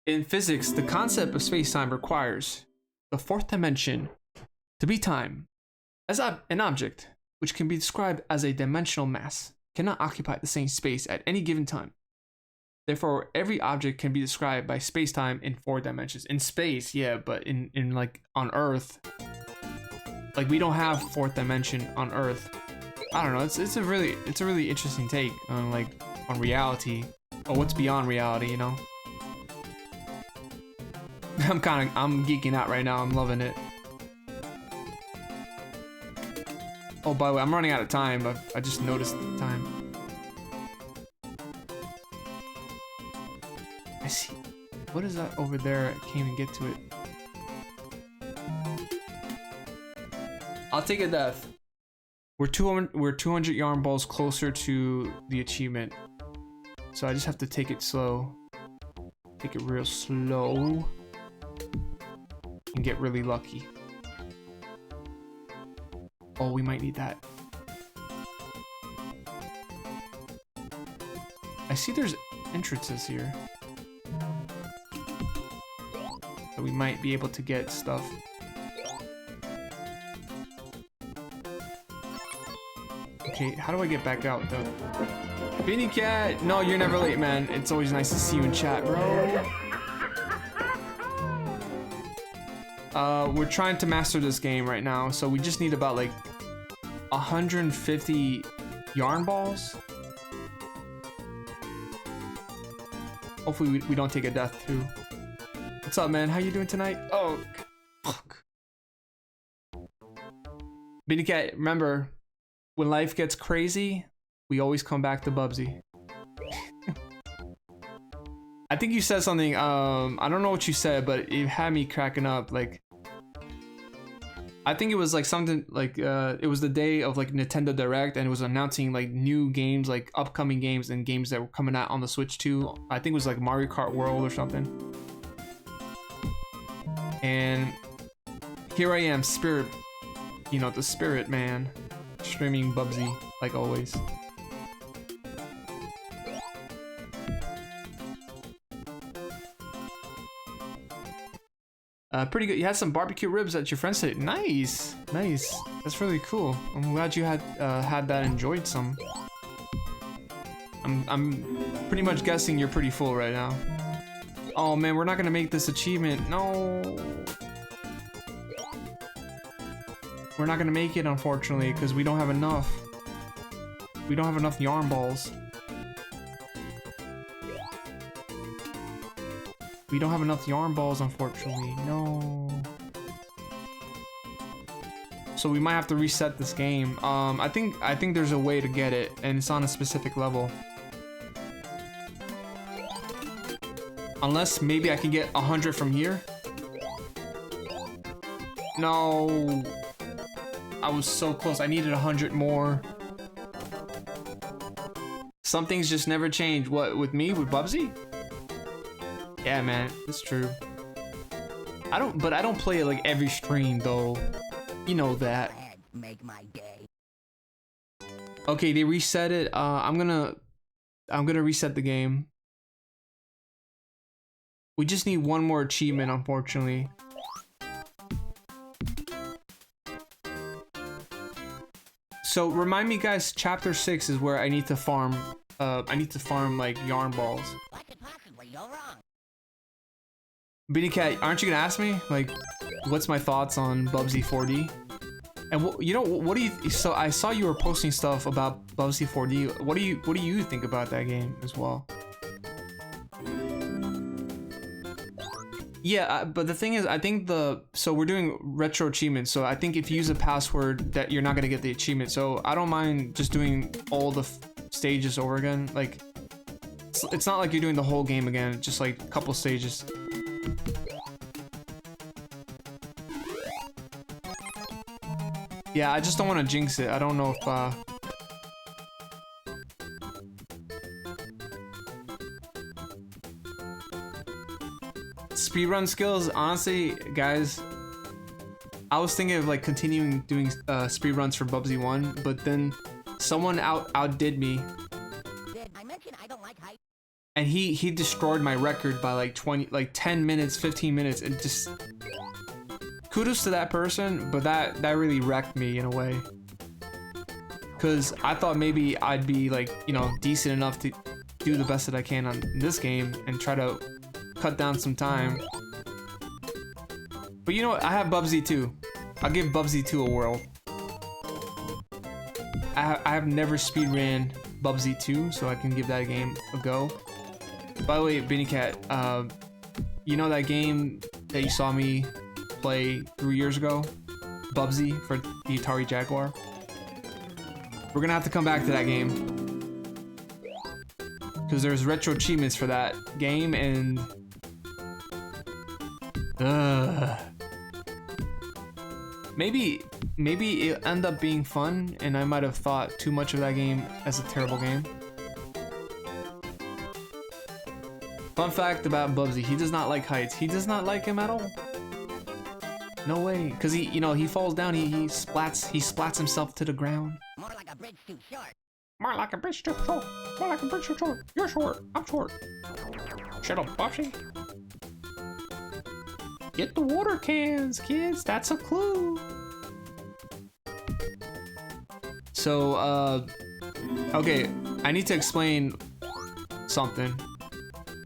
In physics, the concept of space-time requires the fourth dimension to be time. As an object, which can be described as a dimensional mass, cannot occupy the same space at any given time. Therefore, every object can be described by space-time in 4 dimensions. In space, yeah, but in like on Earth, like we don't have 4th dimension on Earth. I don't know. It's a really interesting take on like on reality or what's beyond reality, you know. I'm geeking out right now. I'm loving it. Oh, by the way, I'm running out of time. I just noticed the time. I see. What is that over there? I can't even get to it. I'll take a death. We're 200 yarn balls closer to the achievement. So I just have to take it slow. Take it real slow. And get really lucky. Oh, we might need that. I see there's entrances here. So we might be able to get stuff. Okay, how do I get back out though? Beanie Cat! No, you're never late, man. It's always nice to see you in chat, bro. We're trying to master this game right now, so we just need about like 150 yarn balls. Hopefully we don't take a death too. What's up, man? How you doing tonight? Oh, fuck. Beanie Cat, remember, when life gets crazy, we always come back to Bubsy. I think you said something, I don't know what you said, but it had me cracking up. Like, I think it was like something like it was the day of like Nintendo Direct, and it was announcing like new games, like upcoming games and games that were coming out on the Switch too. I think it was like Mario Kart World or something. And here I am, Spirit, you know, the Spirit Man, streaming Bubsy like always. Pretty good. You had some barbecue ribs at your friend's today. Nice, nice. That's really cool. I'm glad you had that. Enjoyed some. I'm pretty much guessing you're pretty full right now. Oh man, we're not gonna make this achievement. No, we're not gonna make it, unfortunately, because we don't have enough. We don't have enough yarn balls. We don't have enough yarn balls, unfortunately. No. So we might have to reset this game. I think there's a way to get it, and it's on a specific level. Unless maybe I can get 100 from here. No. I was so close. I needed 100 more. Some things just never change. What, with me? With Bubsy? Yeah, man, it's true. I don't play it like every stream though. You know that. Make my day. Okay, they reset it. I'm gonna reset the game. We just need one more achievement, unfortunately. So remind me, guys. Chapter 6 is where I need to farm. I need to farm like yarn balls. What could possibly go wrong? Bitty Cat, aren't you gonna ask me like what's my thoughts on Bubsy 4D? And you know, what do you? So I saw you were posting stuff about Bubsy 4D. What do you think about that game as well? Yeah, but the thing is, I think so we're doing retro achievements. So I think if you use a password, that you're not gonna get the achievement. So I don't mind just doing all the stages over again. Like it's not like you're doing the whole game again. Just like a couple stages. Yeah, I just don't want to jinx it. I don't know if speedrun skills, honestly, guys, I was thinking of like continuing doing speedruns for Bubsy 1, but then someone outdid me. Did I mention I don't like height? And he destroyed my record by like 10 minutes, 15 minutes, and just kudos to that person, but that really wrecked me in a way. Cause I thought maybe I'd be like, you know, decent enough to do the best that I can on this game and try to cut down some time. But you know what? I have Bubsy 2. I'll give Bubsy 2 a whirl. I have never speedran Bubsy 2, so I can give that game a go. By the way, Benny Cat, you know that game that you saw me play 3 years ago? Bubsy for the Atari Jaguar? We're gonna have to come back to that game. Because there's retro achievements for that game, and maybe it ended up being fun, and I might have thought too much of that game as a terrible game. Fun fact about Bubsy, he does not like heights. He does not like him at all. No way, because he, you know, he falls down, he splats himself to the ground. More like a bridge too short. More like a bridge too short. More like a bridge too short. You're short. I'm short. Shut up, Bubsy. Get the water cans, kids. That's a clue. So, okay, I need to explain something.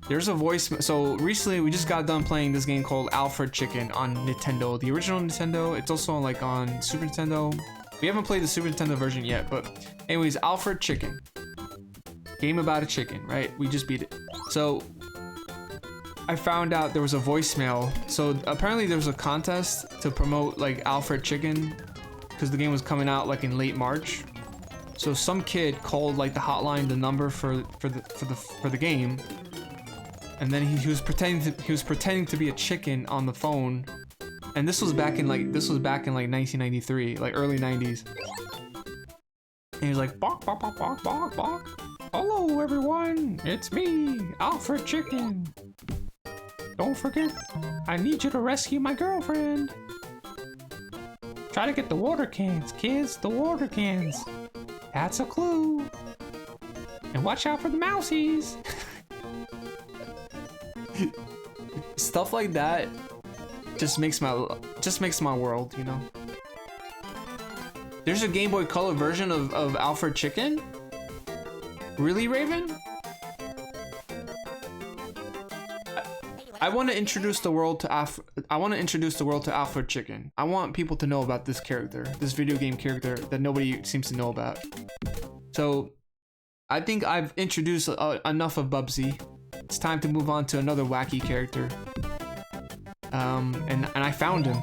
There's a voice. So recently, we just got done playing this game called Alfred Chicken on Nintendo, the original Nintendo. It's also like on Super Nintendo. We haven't played the Super Nintendo version yet, but anyways, Alfred Chicken. Game about a chicken, right? We just beat it. So I found out there was a voicemail. So apparently there was a contest to promote like Alfred Chicken because the game was coming out like in late March. So some kid called like the hotline, the number for the game, and then he was pretending to be a chicken on the phone, And this was back in like 1993, like early 90s. And he was like, "Bok bok bok bok bok bok. Hello everyone, it's me, Alfred Chicken. Don't forget, I need you to rescue my girlfriend. Try to get the water cans, kids, the water cans. That's a clue. And watch out for the mousies." Stuff like that just makes my world, you know. There's a Game Boy Color version of Alfred Chicken? Really, Raven? I want to introduce the world to Alfred Chicken. I want people to know about this character, this video game character that nobody seems to know about. So, I think I've introduced enough of Bubsy. It's time to move on to another wacky character. And I found him.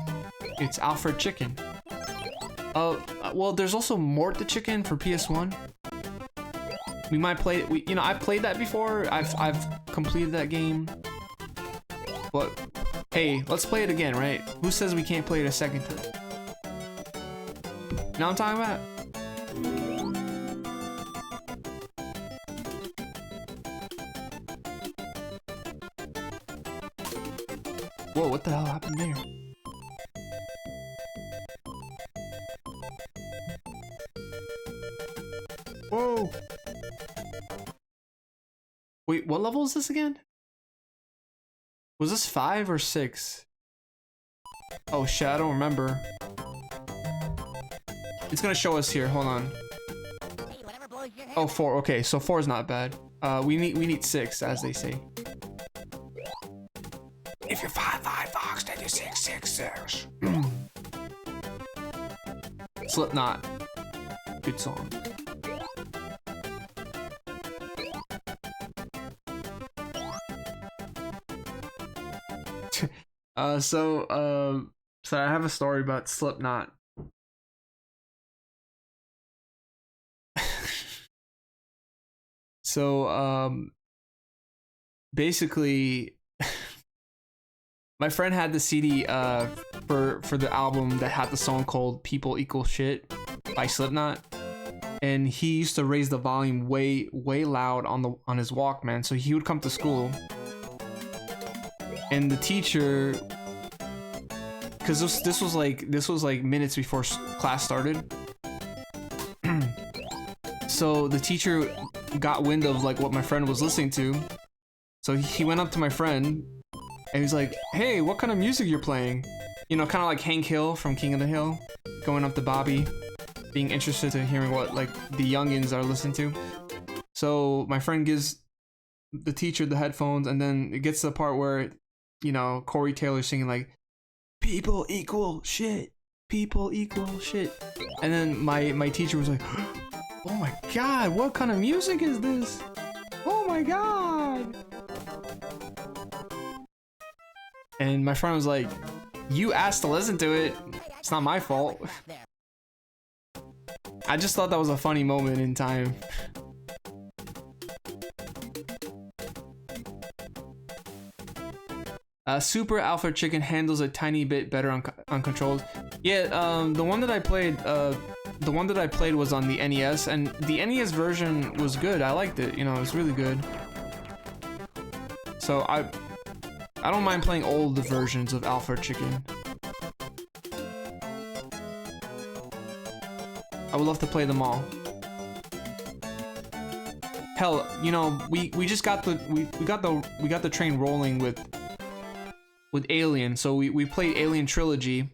It's Alfred Chicken. Well, there's also Mort the Chicken for PS1. We might play. You know, I've played that before. I've completed that game. But hey, let's play it again, right? Who says we can't play it a second time? You know what I'm talking about? Whoa, what the hell happened there? Whoa! Wait, what level is this again? Was this 5 or 6? Oh shit, I don't remember. It's gonna show us here, hold on. Oh, 4, okay, so 4 is not bad. We need 6, as they say. If you're 5 Fox, then you're 6. Slipknot. Good song. So I have a story about Slipknot. Basically, my friend had the CD for the album that had the song called "People Equal Shit" by Slipknot, and he used to raise the volume way loud on his Walkman. So he would come to school, and the teacher, because this was like minutes before class started. So the teacher got wind of like what my friend was listening to, so he went up to my friend and he's like, "Hey, what kind of music you're playing?" You know, kind of like Hank Hill from King of the Hill, going up to Bobby, being interested to hearing what like the youngins are listening to. So my friend gives the teacher the headphones, and then it gets to the part where, you know, Corey Taylor's singing like, "People equal shit, people equal shit," and then my teacher was like, "Oh my god, what kind of music is this? Oh my god!" And my friend was like, "You asked to listen to it. It's not my fault." I just thought that was a funny moment in time. Super Alfred Chicken handles a tiny bit better on controls. Yeah, the one that I played was on the NES, and the NES version was good. I liked it. You know, it was really good. So I don't mind playing old versions of Alfred Chicken. I would love to play them all. Hell, you know, we just got the train rolling with Alien. So we played Alien Trilogy.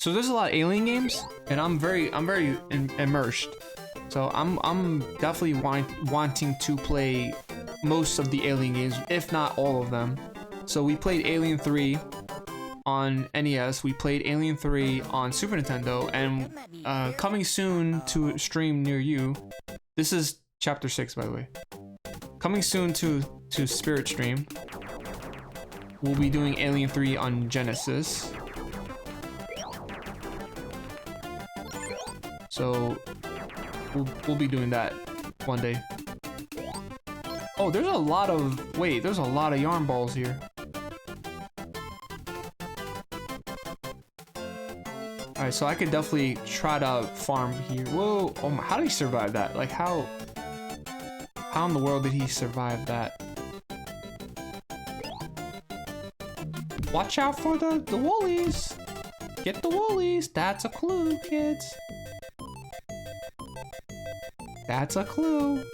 So there's a lot of Alien games, and I'm very immersed. So I'm definitely wanting to play most of the Alien games, if not all of them. So we played Alien 3 on NES, we played Alien 3 on Super Nintendo, and coming soon to a stream near you. This is chapter 6, by the way. Coming soon to Spirit Stream. We'll be doing Alien 3 on Genesis. So we'll be doing that one day. Oh, there's a lot of yarn balls here. Alright, so I could definitely try to farm here. Whoa, oh my, how did he survive that? Like how in the world did he survive that? Watch out for the woolies. Get the woolies. That's a clue, kids. That's a clue.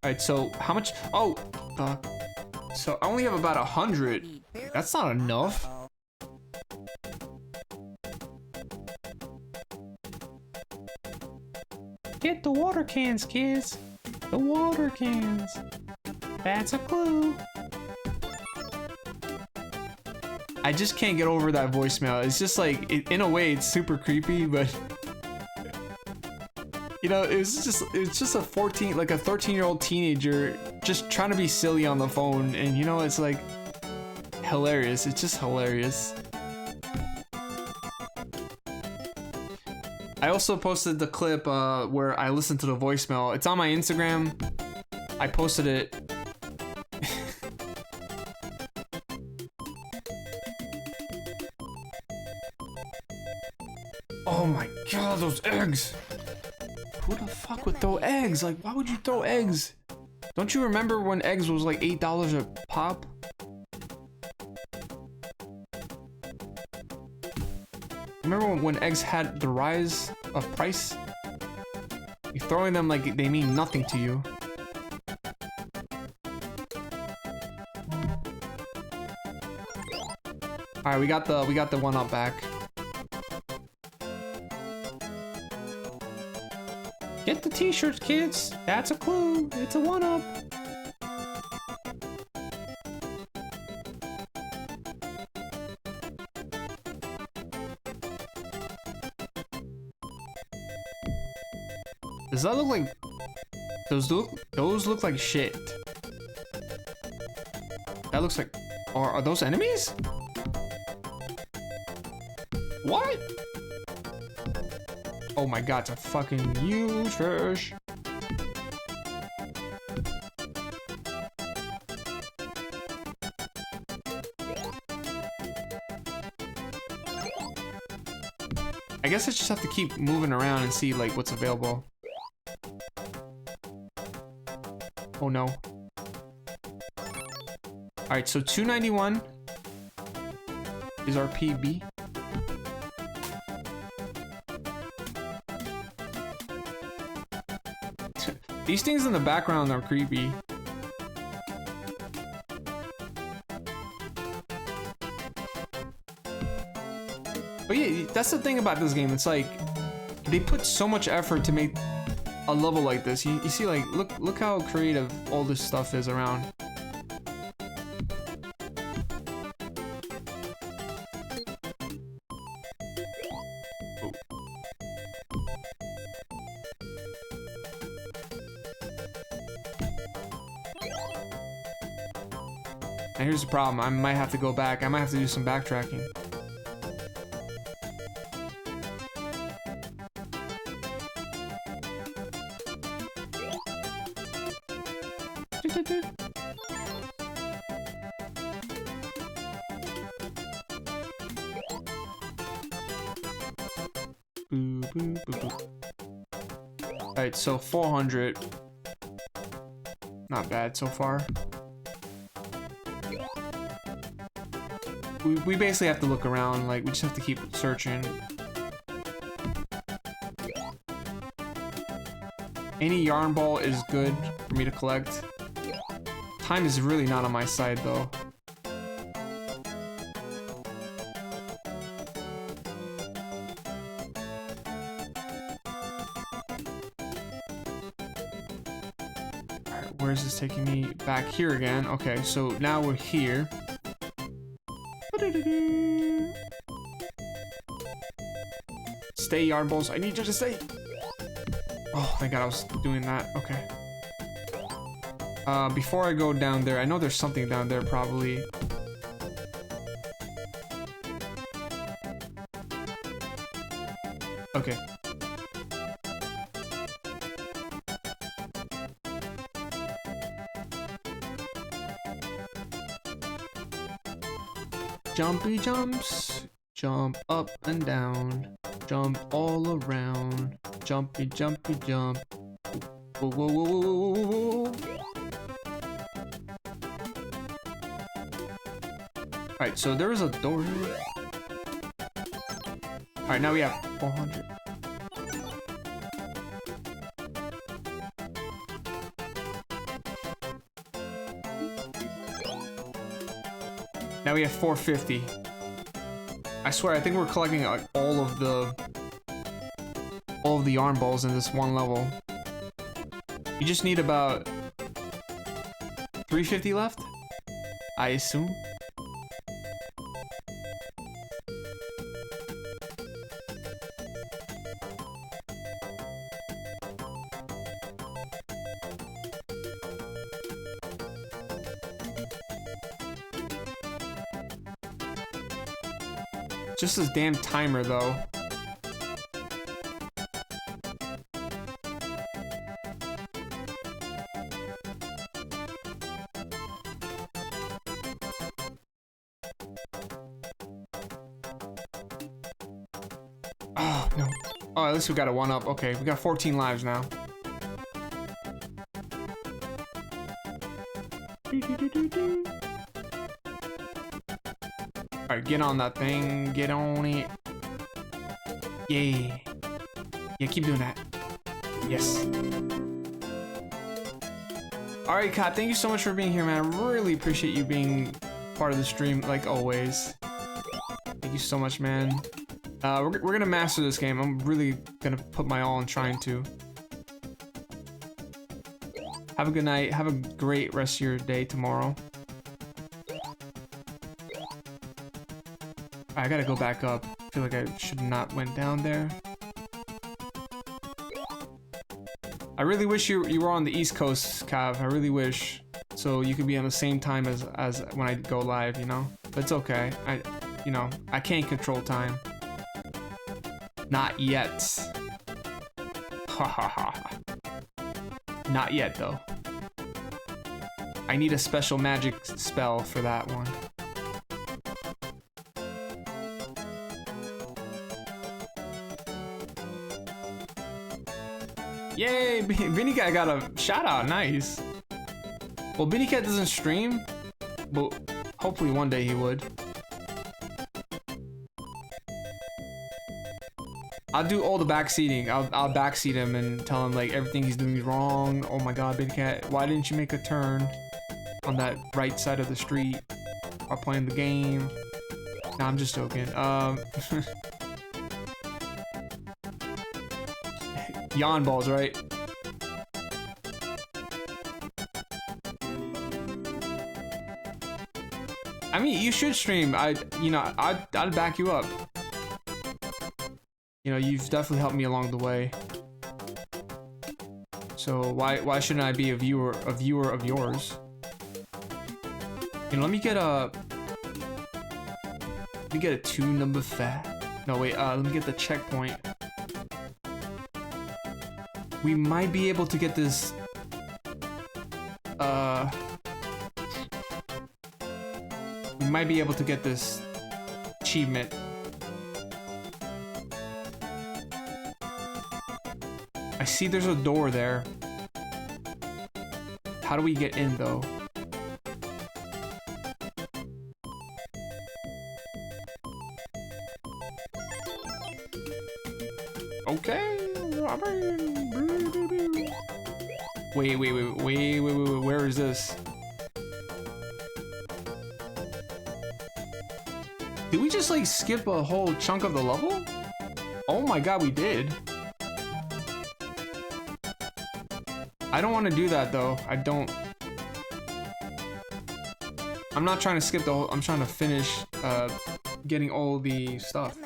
Alright, so how much? Oh, so I only have about 100. That's not enough. Get the water cans, kids. The water cans. That's a clue. I just can't get over that voicemail. It's just like, in a way, it's super creepy, but you know, it's just a 13-year-old teenager just trying to be silly on the phone, and you know, it's like hilarious. It's just hilarious. I also posted the clip where I listened to the voicemail. It's on my Instagram. I posted it. Oh my god, those eggs! Who the fuck would throw eggs? Like, why would you throw eggs? Don't you remember when eggs was like $8 a pop? Remember when eggs had the rise of price? You're throwing them like they mean nothing to you. Alright, we got the one up back. Get the t-shirts, kids. That's a clue. It's a one-up. Does that look like those look like shit? That looks like, are those enemies? What? Oh my god, it's a fucking huge fish. I guess I just have to keep moving around and see like what's available. Oh no. Alright, so 291 is our PB. These things in the background are creepy. But yeah, that's the thing about this game. It's like they put so much effort to make a level like this. You see, like, look how creative all this stuff is around. Now here's the problem. I might have to go back. I might have to do some backtracking. Alright, so 400. Not bad so far. We basically have to look around, like, we just have to keep searching. Any yarn ball is good for me to collect. Time is really not on my side, though. Alright, where is this taking me? Back here again. Okay, so now we're here. Stay, yarn balls. I need you to stay. Oh, thank God I was doing that. Okay. Before I go down there, I know there's something down there probably. Okay. Jumpy jumps. Jump up and down. Jump all around. Jumpy, jumpy, jump. Whoa, whoa, whoa, whoa, whoa, whoa, whoa. Alright, so there is a door here. Alright, now we have 400. Now we have 450. I swear, I think we're collecting like, all of the yarn balls in this one level. You just need about 350 left, I assume. Just this damn timer, though. Oh, no. Oh, at least we got a 1-up. Okay, we got 14 lives now. Alright, get on that thing. Get on it. Yeah. Yeah, keep doing that. Yes. Alright, Kat, thank you so much for being here, man. I really appreciate you being part of the stream, like always. Thank you so much, man. We're gonna master this game. I'm really gonna put my all in trying to. Have a good night. Have a great rest of your day tomorrow. I gotta go back up. I feel like I should not went down there. I really wish you were on the East Coast, Cav. I really wish. So you could be on the same time as when I go live, you know? But it's okay. I can't control time. Not yet. Ha ha ha. Not yet, though. I need a special magic spell for that one. Yay! Vinny Cat got a shout out. Nice. Well, Vinny Cat doesn't stream, but hopefully one day he would. I'll do all the backseating. I'll backseat him and tell him like everything he's doing is wrong. Oh my God, Vinny Cat, why didn't you make a turn on that right side of the street while playing the game? Nah, I'm just joking. Yawn balls, right? I mean, you should stream. I'd back you up. You know, you've definitely helped me along the way. So why shouldn't I be a viewer of yours? You know, let me get a 2 number fat. No wait, let me get the checkpoint. We might be able to get this. We might be able to get this achievement. I see there's a door there. How do we get in though? Okay, wait, where is this? Did we just like skip a whole chunk of the level? Oh my God, we did. I don't want to do that though. I'm not trying to skip the whole, I'm trying to finish getting all the stuff.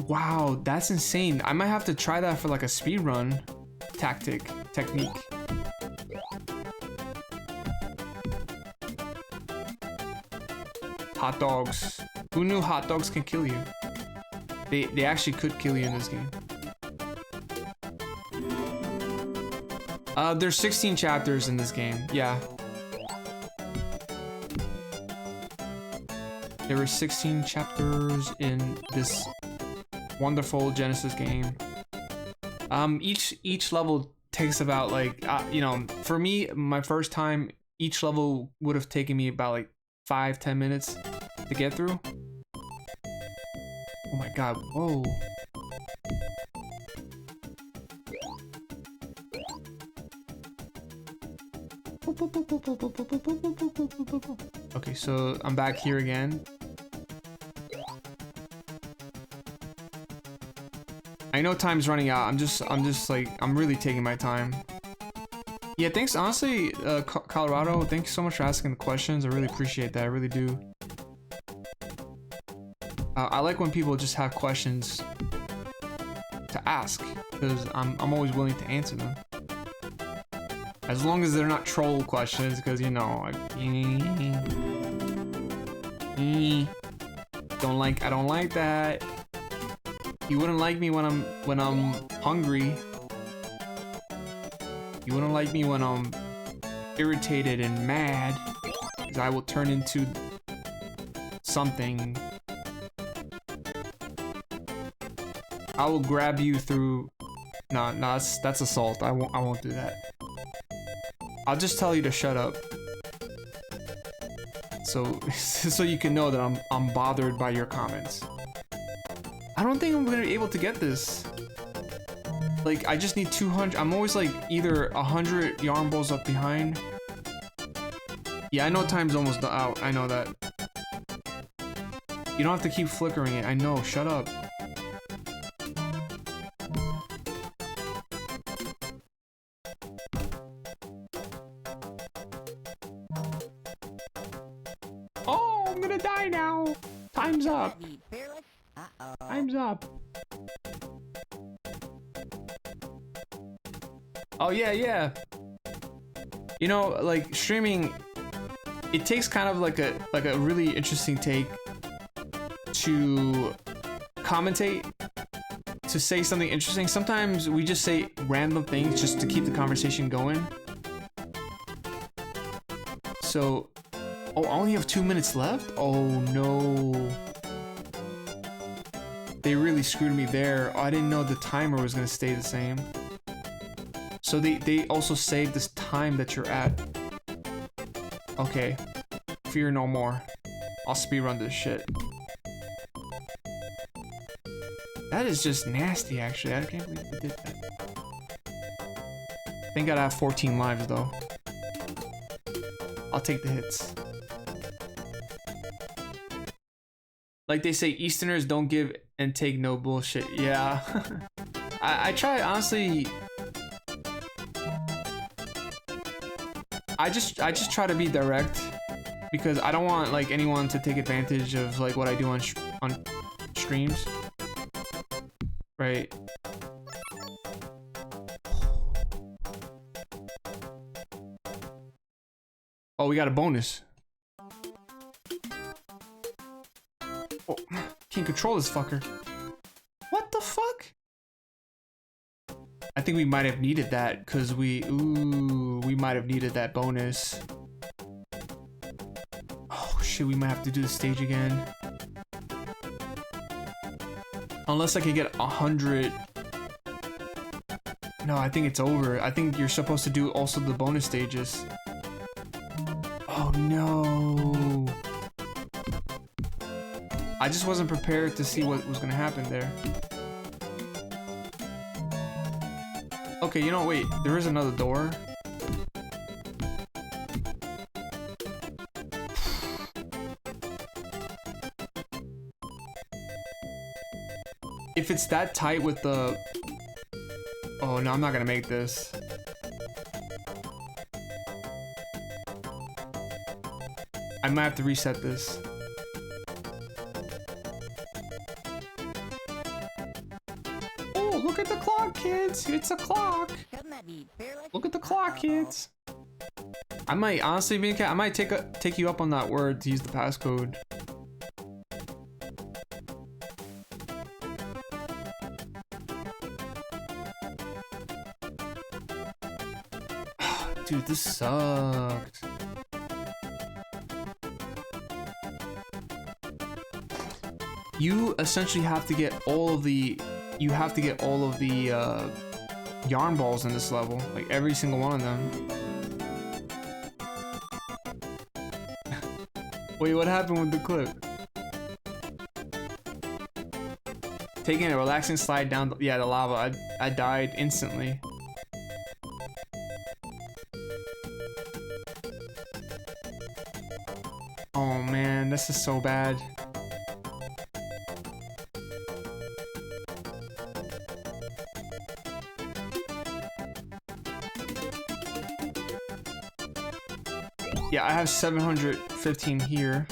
Wow, that's insane. I might have to try that for like a speedrun technique. Hot dogs. Who knew hot dogs can kill you? They actually could kill you in this game. There's 16 chapters in this game. Yeah. There were 16 chapters in this wonderful Genesis game. Each level takes about like, you know, for me, my first time, each level would have taken me about like 5-10 minutes to get through. Oh my god, whoa. Okay, so I'm back here again. I know time's running out. I'm just like, I'm really taking my time. Yeah, thanks, honestly, Colorado, thanks so much for asking the questions. I really appreciate that, I really do. I like when people just have questions to ask, because I'm always willing to answer them. As long as they're not troll questions, because you know, I don't like that. You wouldn't like me when I'm hungry. You wouldn't like me when I'm irritated and mad, because I will turn into something. I will grab you through. No, that's assault. I won't do that. I'll just tell you to shut up. So so you can know that I'm bothered by your comments. I don't think I'm gonna be able to get this. Like, I just need 200. I'm always like either 100 yarn balls up behind. Yeah, I know time's almost out. I know that. You don't have to keep flickering it. I know. Shut up. Oh, I'm gonna die now. Time's up. Time's up. Oh yeah, yeah. You know, like streaming, it takes kind of like a really interesting take to commentate, to say something interesting. Sometimes we just say random things just to keep the conversation going. So, oh, I only have 2 minutes left? Oh no. They really screwed me there. Oh, I didn't know the timer was gonna stay the same. So they also save this time that you're at. Okay. Fear no more. I'll speedrun this shit. That is just nasty, actually. I can't believe they did that. Thank God I have 14 lives, though. I'll take the hits. Like they say, Easterners don't give and take no bullshit. Yeah. I try, honestly... I just try to be direct, because I don't want like anyone to take advantage of like what I do on streams, right? Oh, we got a bonus. Oh, can't control this fucker. What the fuck? I think we might have needed that, because we might have needed that bonus. Oh shit, we might have to do the stage again. Unless I could get 100. No, I think it's over. I think you're supposed to do also the bonus stages. Oh no. I just wasn't prepared to see what was gonna happen there. Okay, you know, wait, there is another door. If it's that tight with the... Oh no, I'm not gonna make this. I might have to reset this. Oh, look at the clock, kids! It's a clock! Look at the clock, kids! I might, honestly, Vincat, I might take you up on that word to use the passcode. Dude, this sucks. You essentially have to get all of the yarn balls in this level, like every single one of them. Wait, what happened with the clip? Taking a relaxing slide down, the lava. I died instantly. Oh man, this is so bad. Yeah, I have 715 here.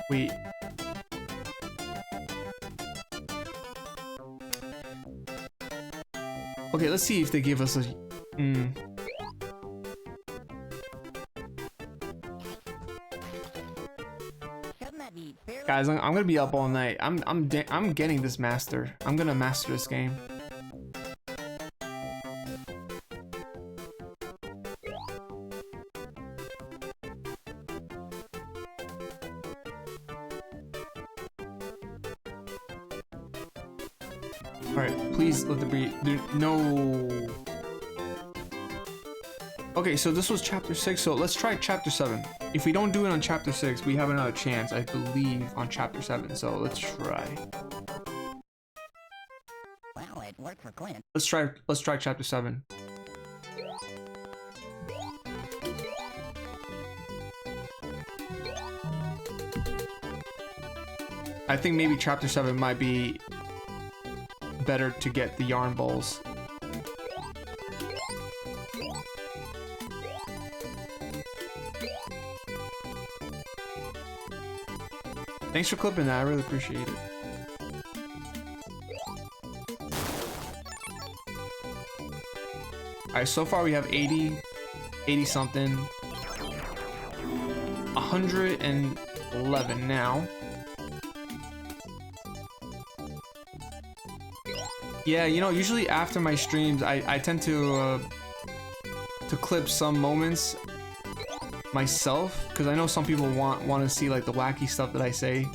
Wait. Okay, let's see if they give us a... Guys, I'm gonna be up all night. I'm getting this master. I'm gonna master this game. Alright, please let the breed. No. Okay, so this was chapter 6, so let's try chapter 7. If we don't do it on chapter 6, we have another chance, I believe, on chapter 7. So let's try. Well, it worked for Clint. Let's try chapter 7. I think maybe chapter 7 might be better to get the yarn balls. Thanks for clipping that, I really appreciate it. Alright, so far we have 80 something. 111 now. Yeah, you know, usually after my streams, I tend to clip some moments myself, because I know some people want to see like the wacky stuff that I say.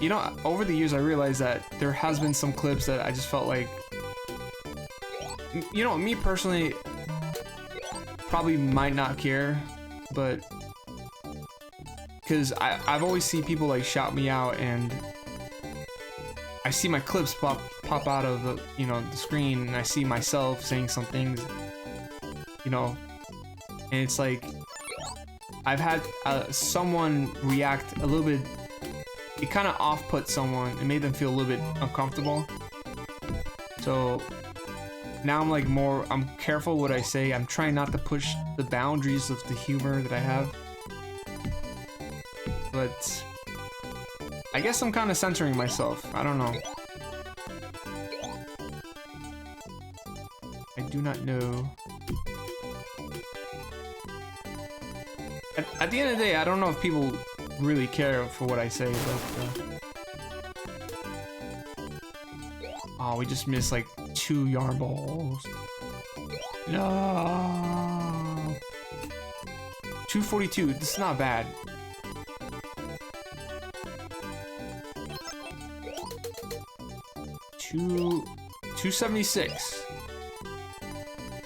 You know, over the years I realized that there has been some clips that I just felt like, you know, me personally probably might not care, but because I've always seen people like shout me out, and I see my clips pop out of the, you know, the screen, and I see myself saying some things, you know, and it's like I've had someone react a little bit. It kind of off-put someone. It made them feel a little bit uncomfortable. So now I'm like I'm careful what I say. I'm trying not to push the boundaries of the humor that I have. But I guess I'm kind of censoring myself. I don't know. I do not know. At the end of the day, I don't know if people really care for what I say, but oh, we just missed like 2 yarn balls. No. 242. This is not bad. Two 276.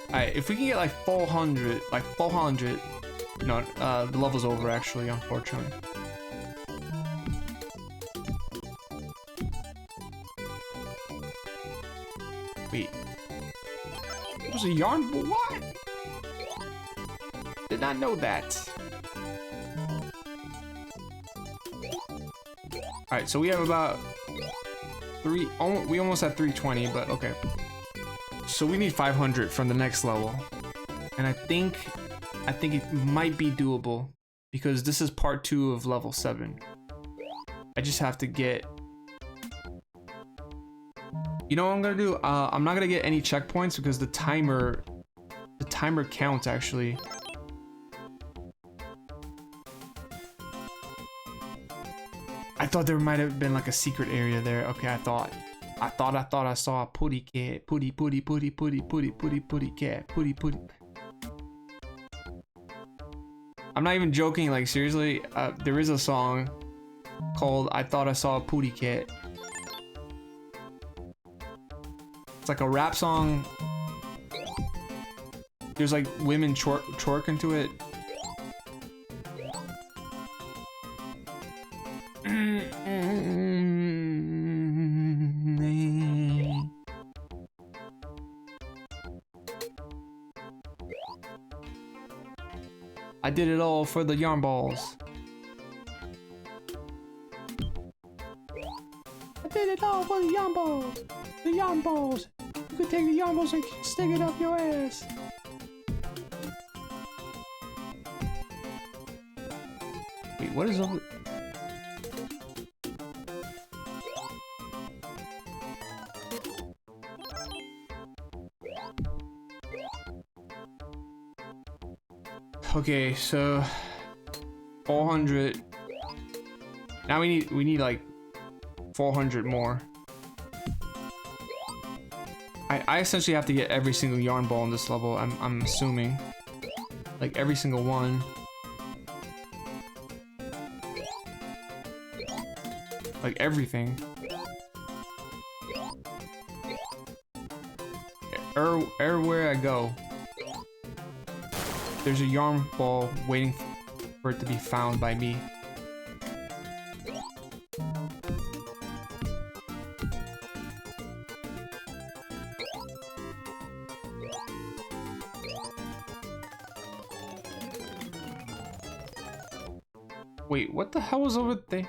Alright, if we can get like 400, no, the level's over actually, unfortunately. Wait. It was a yarn ball? What? Did not know that. Alright, so we have about we almost had 320, but okay. So we need 500 from the next level. And I think it might be doable, because this is part 2 of level 7. I just have to get... You know what I'm gonna do? I'm not gonna get any checkpoints, because the timer counts actually. I thought there might have been like a secret area there. Okay, I thought I thought I saw a putty cat. Putty cat. Putty. I'm not even joking, like seriously, there is a song called I Thought I Saw a Putty Cat. It's like a rap song. There's like women twerking to it. I did it all for the yarn balls. I did it all for the yarn balls. The yarn balls. You could take the yarn balls and stick it up your ass. Wait, what is over? Okay, so 400. Now we need like 400 more. I essentially have to get every single yarn ball in this level. I'm assuming, like every single one. Like everything. Everywhere I go, there's a yarn ball waiting for it to be found by me. Wait, what the hell was over there?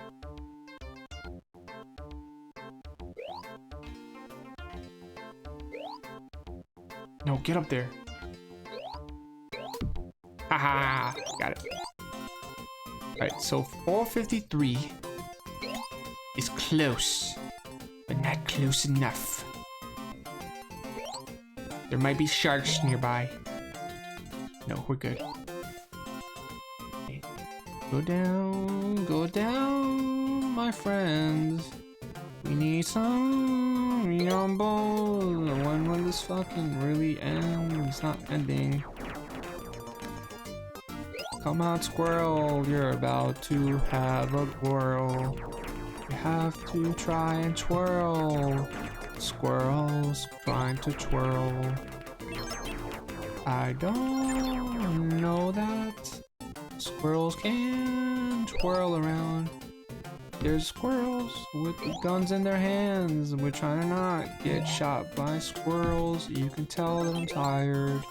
No, get up there. Haha, got it. Alright, so 453 is close, but not close enough. There might be sharks nearby. No, we're good. Okay. Go down, my friends. We need some yarn balls. When will this fucking really end? It's not ending. Come out, squirrel. You're about to have a whirl. You have to try and twirl. Squirrels trying to twirl. I don't know that squirrels can twirl around. There's squirrels with the guns in their hands. We're trying to not get shot by squirrels. You can tell that I'm tired.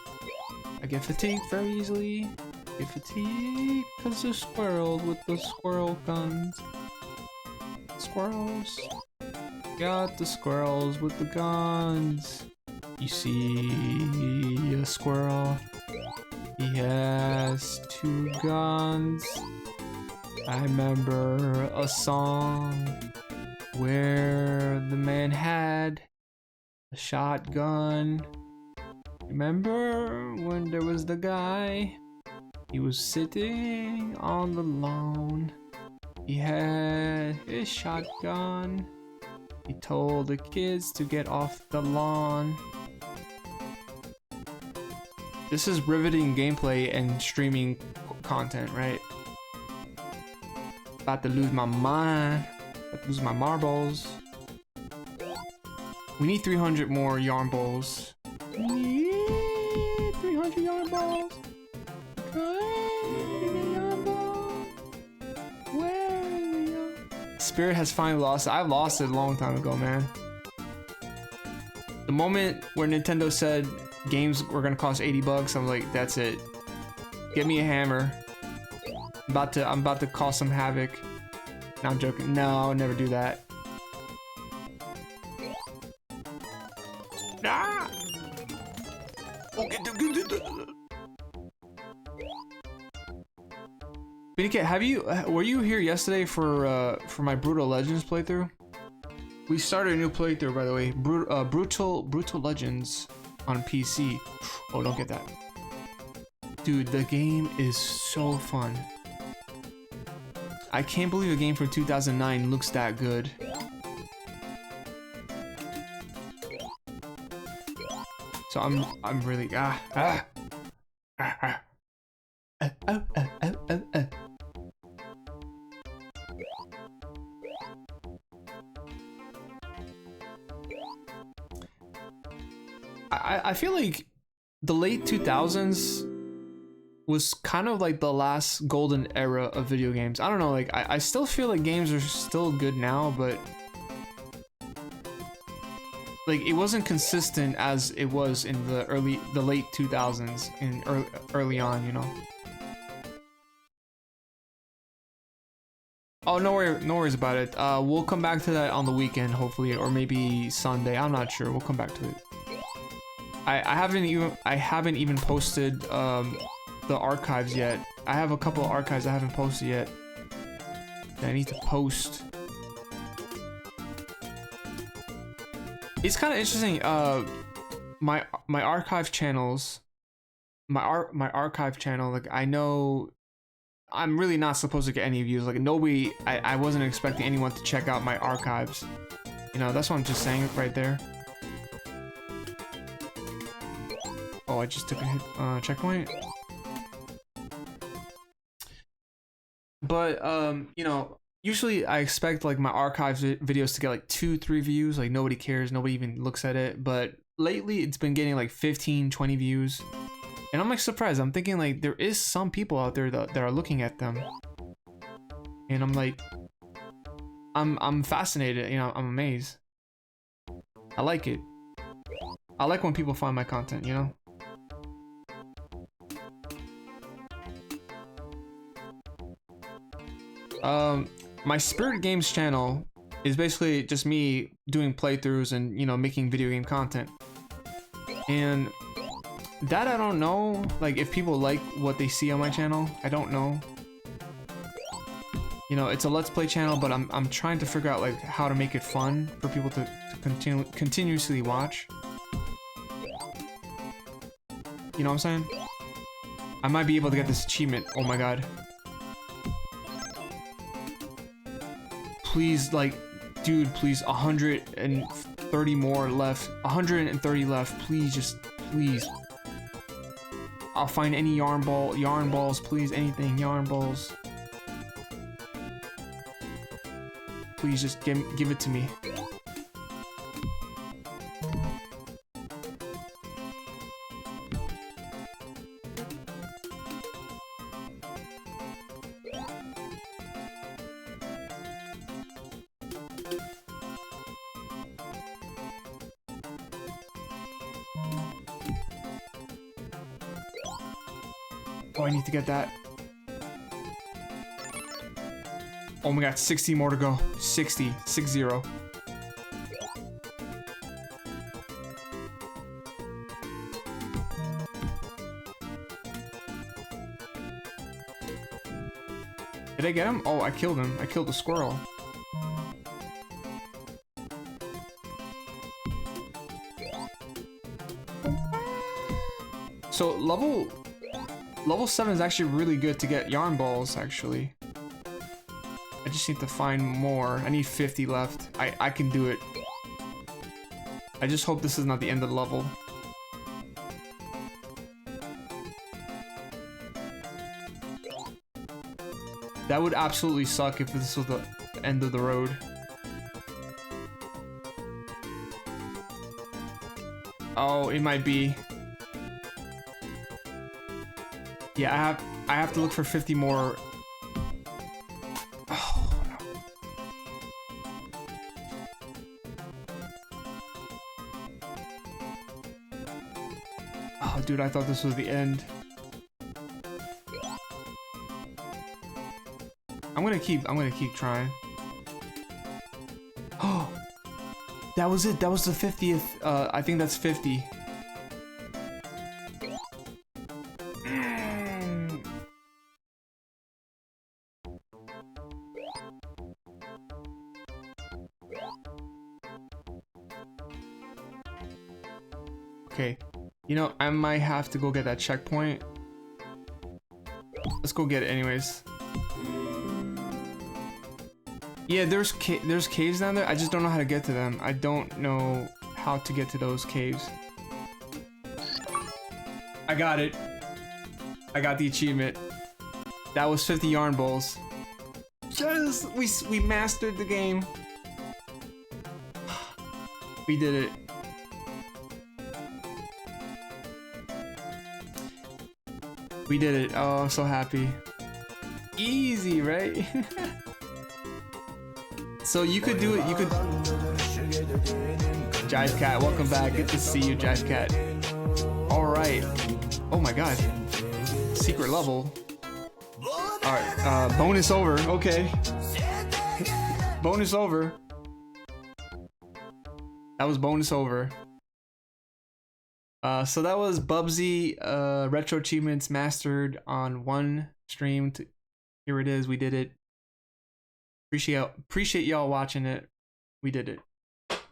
I get fatigued very easily. Get fatigued because there's squirrels with the squirrel guns. Squirrels. Got the squirrels with the guns. You see a squirrel. He has 2 guns. I remember a song where the man had a shotgun. Remember when there was the guy? He was sitting on the lawn. He had his shotgun. He told the kids to get off the lawn. This is riveting gameplay and streaming content, right? About to lose my mind. About to lose my marbles. We need 300 more yarn balls. We need 300 yarn balls. Spirit has finally lost. I've lost it a long time ago, man. The moment where Nintendo said games were gonna cost 80 bucks, I'm like, that's it. Get me a hammer. I'm about to cause some havoc. No, I'm joking. No, I'll never do that. Ah! BDK, were you here yesterday for my Brutal Legends playthrough? We started a new playthrough, by the way. Brutal Legends on PC. Oh, don't get that. Dude, the game is so fun. I can't believe a game from 2009 looks that good. So I'm really I feel like the late 2000s was kind of like the last golden era of video games. I don't know, like I still feel like games are still good now, but like it wasn't consistent as it was in the late 2000s and early on, you know. Oh, no worries about it. We'll come back to that on the weekend, hopefully, or maybe Sunday. I'm not sure. We'll come back to it. I haven't even posted the archives yet. I have a couple of archives I haven't posted yet that I need to post. It's kind of interesting. My archive channels, my archive channel. Like I know, I'm really not supposed to get any views. Like nobody, I wasn't expecting anyone to check out my archives. You know, that's what I'm just saying right there. Oh, I just took a hit, checkpoint. But you know, usually I expect like my archives videos to get like 2-3 views. Like nobody cares, nobody even looks at it. But lately it's been getting like 15-20 views. And I'm like surprised. I'm thinking like there is some people out there that are looking at them. And I'm like, I'm fascinated, you know, I'm amazed. I like it. I like when people find my content, you know? My Spirit Games channel is basically just me doing playthroughs and, you know, making video game content. And that I don't know, like if people like what they see on my channel, I don't know. You know, it's a Let's Play channel, but I'm trying to figure out like how to make it fun for people to continuously watch. You know what I'm saying? I might be able to get this achievement. Oh my god. Please, like, dude, please, 130 more left. 130 left. Please, just, please. I'll find any yarn balls, please, anything, yarn balls. Please, just give it to me. Oh, I need to get that. Oh my god, 60 more to go. 60. Did I get him? Oh, I killed him. I killed the squirrel. So level 7 is actually really good to get yarn balls, actually. I just need to find more. I need 50 left. I can do it. I just hope this is not the end of the level. That would absolutely suck if this was the end of the road. Oh, it might be. Yeah, I have to look for 50 more. Oh, no. Oh, dude, I thought this was the end. I'm gonna keep trying. Oh, that was it. That was the 50th. I think that's 50. Okay, you know, I might have to go get that checkpoint. Let's go get it anyways. Yeah, there's caves down there. I just don't know how to get to them. I don't know how to get to those caves. I got it. I got the achievement. That was 50 yarn bowls. Yes, we mastered the game. We did it. We did it. Oh, I'm so happy. Easy, right? So you could do it. You could. Jive Cat, welcome back. Good to see you, Jive Cat. All right. Oh my God. Secret level. All right. Bonus over. Okay. Bonus over. That was bonus over. So that was Bubsy retro achievements mastered on one stream. Here it is. We did it. Appreciate y'all watching it. We did it.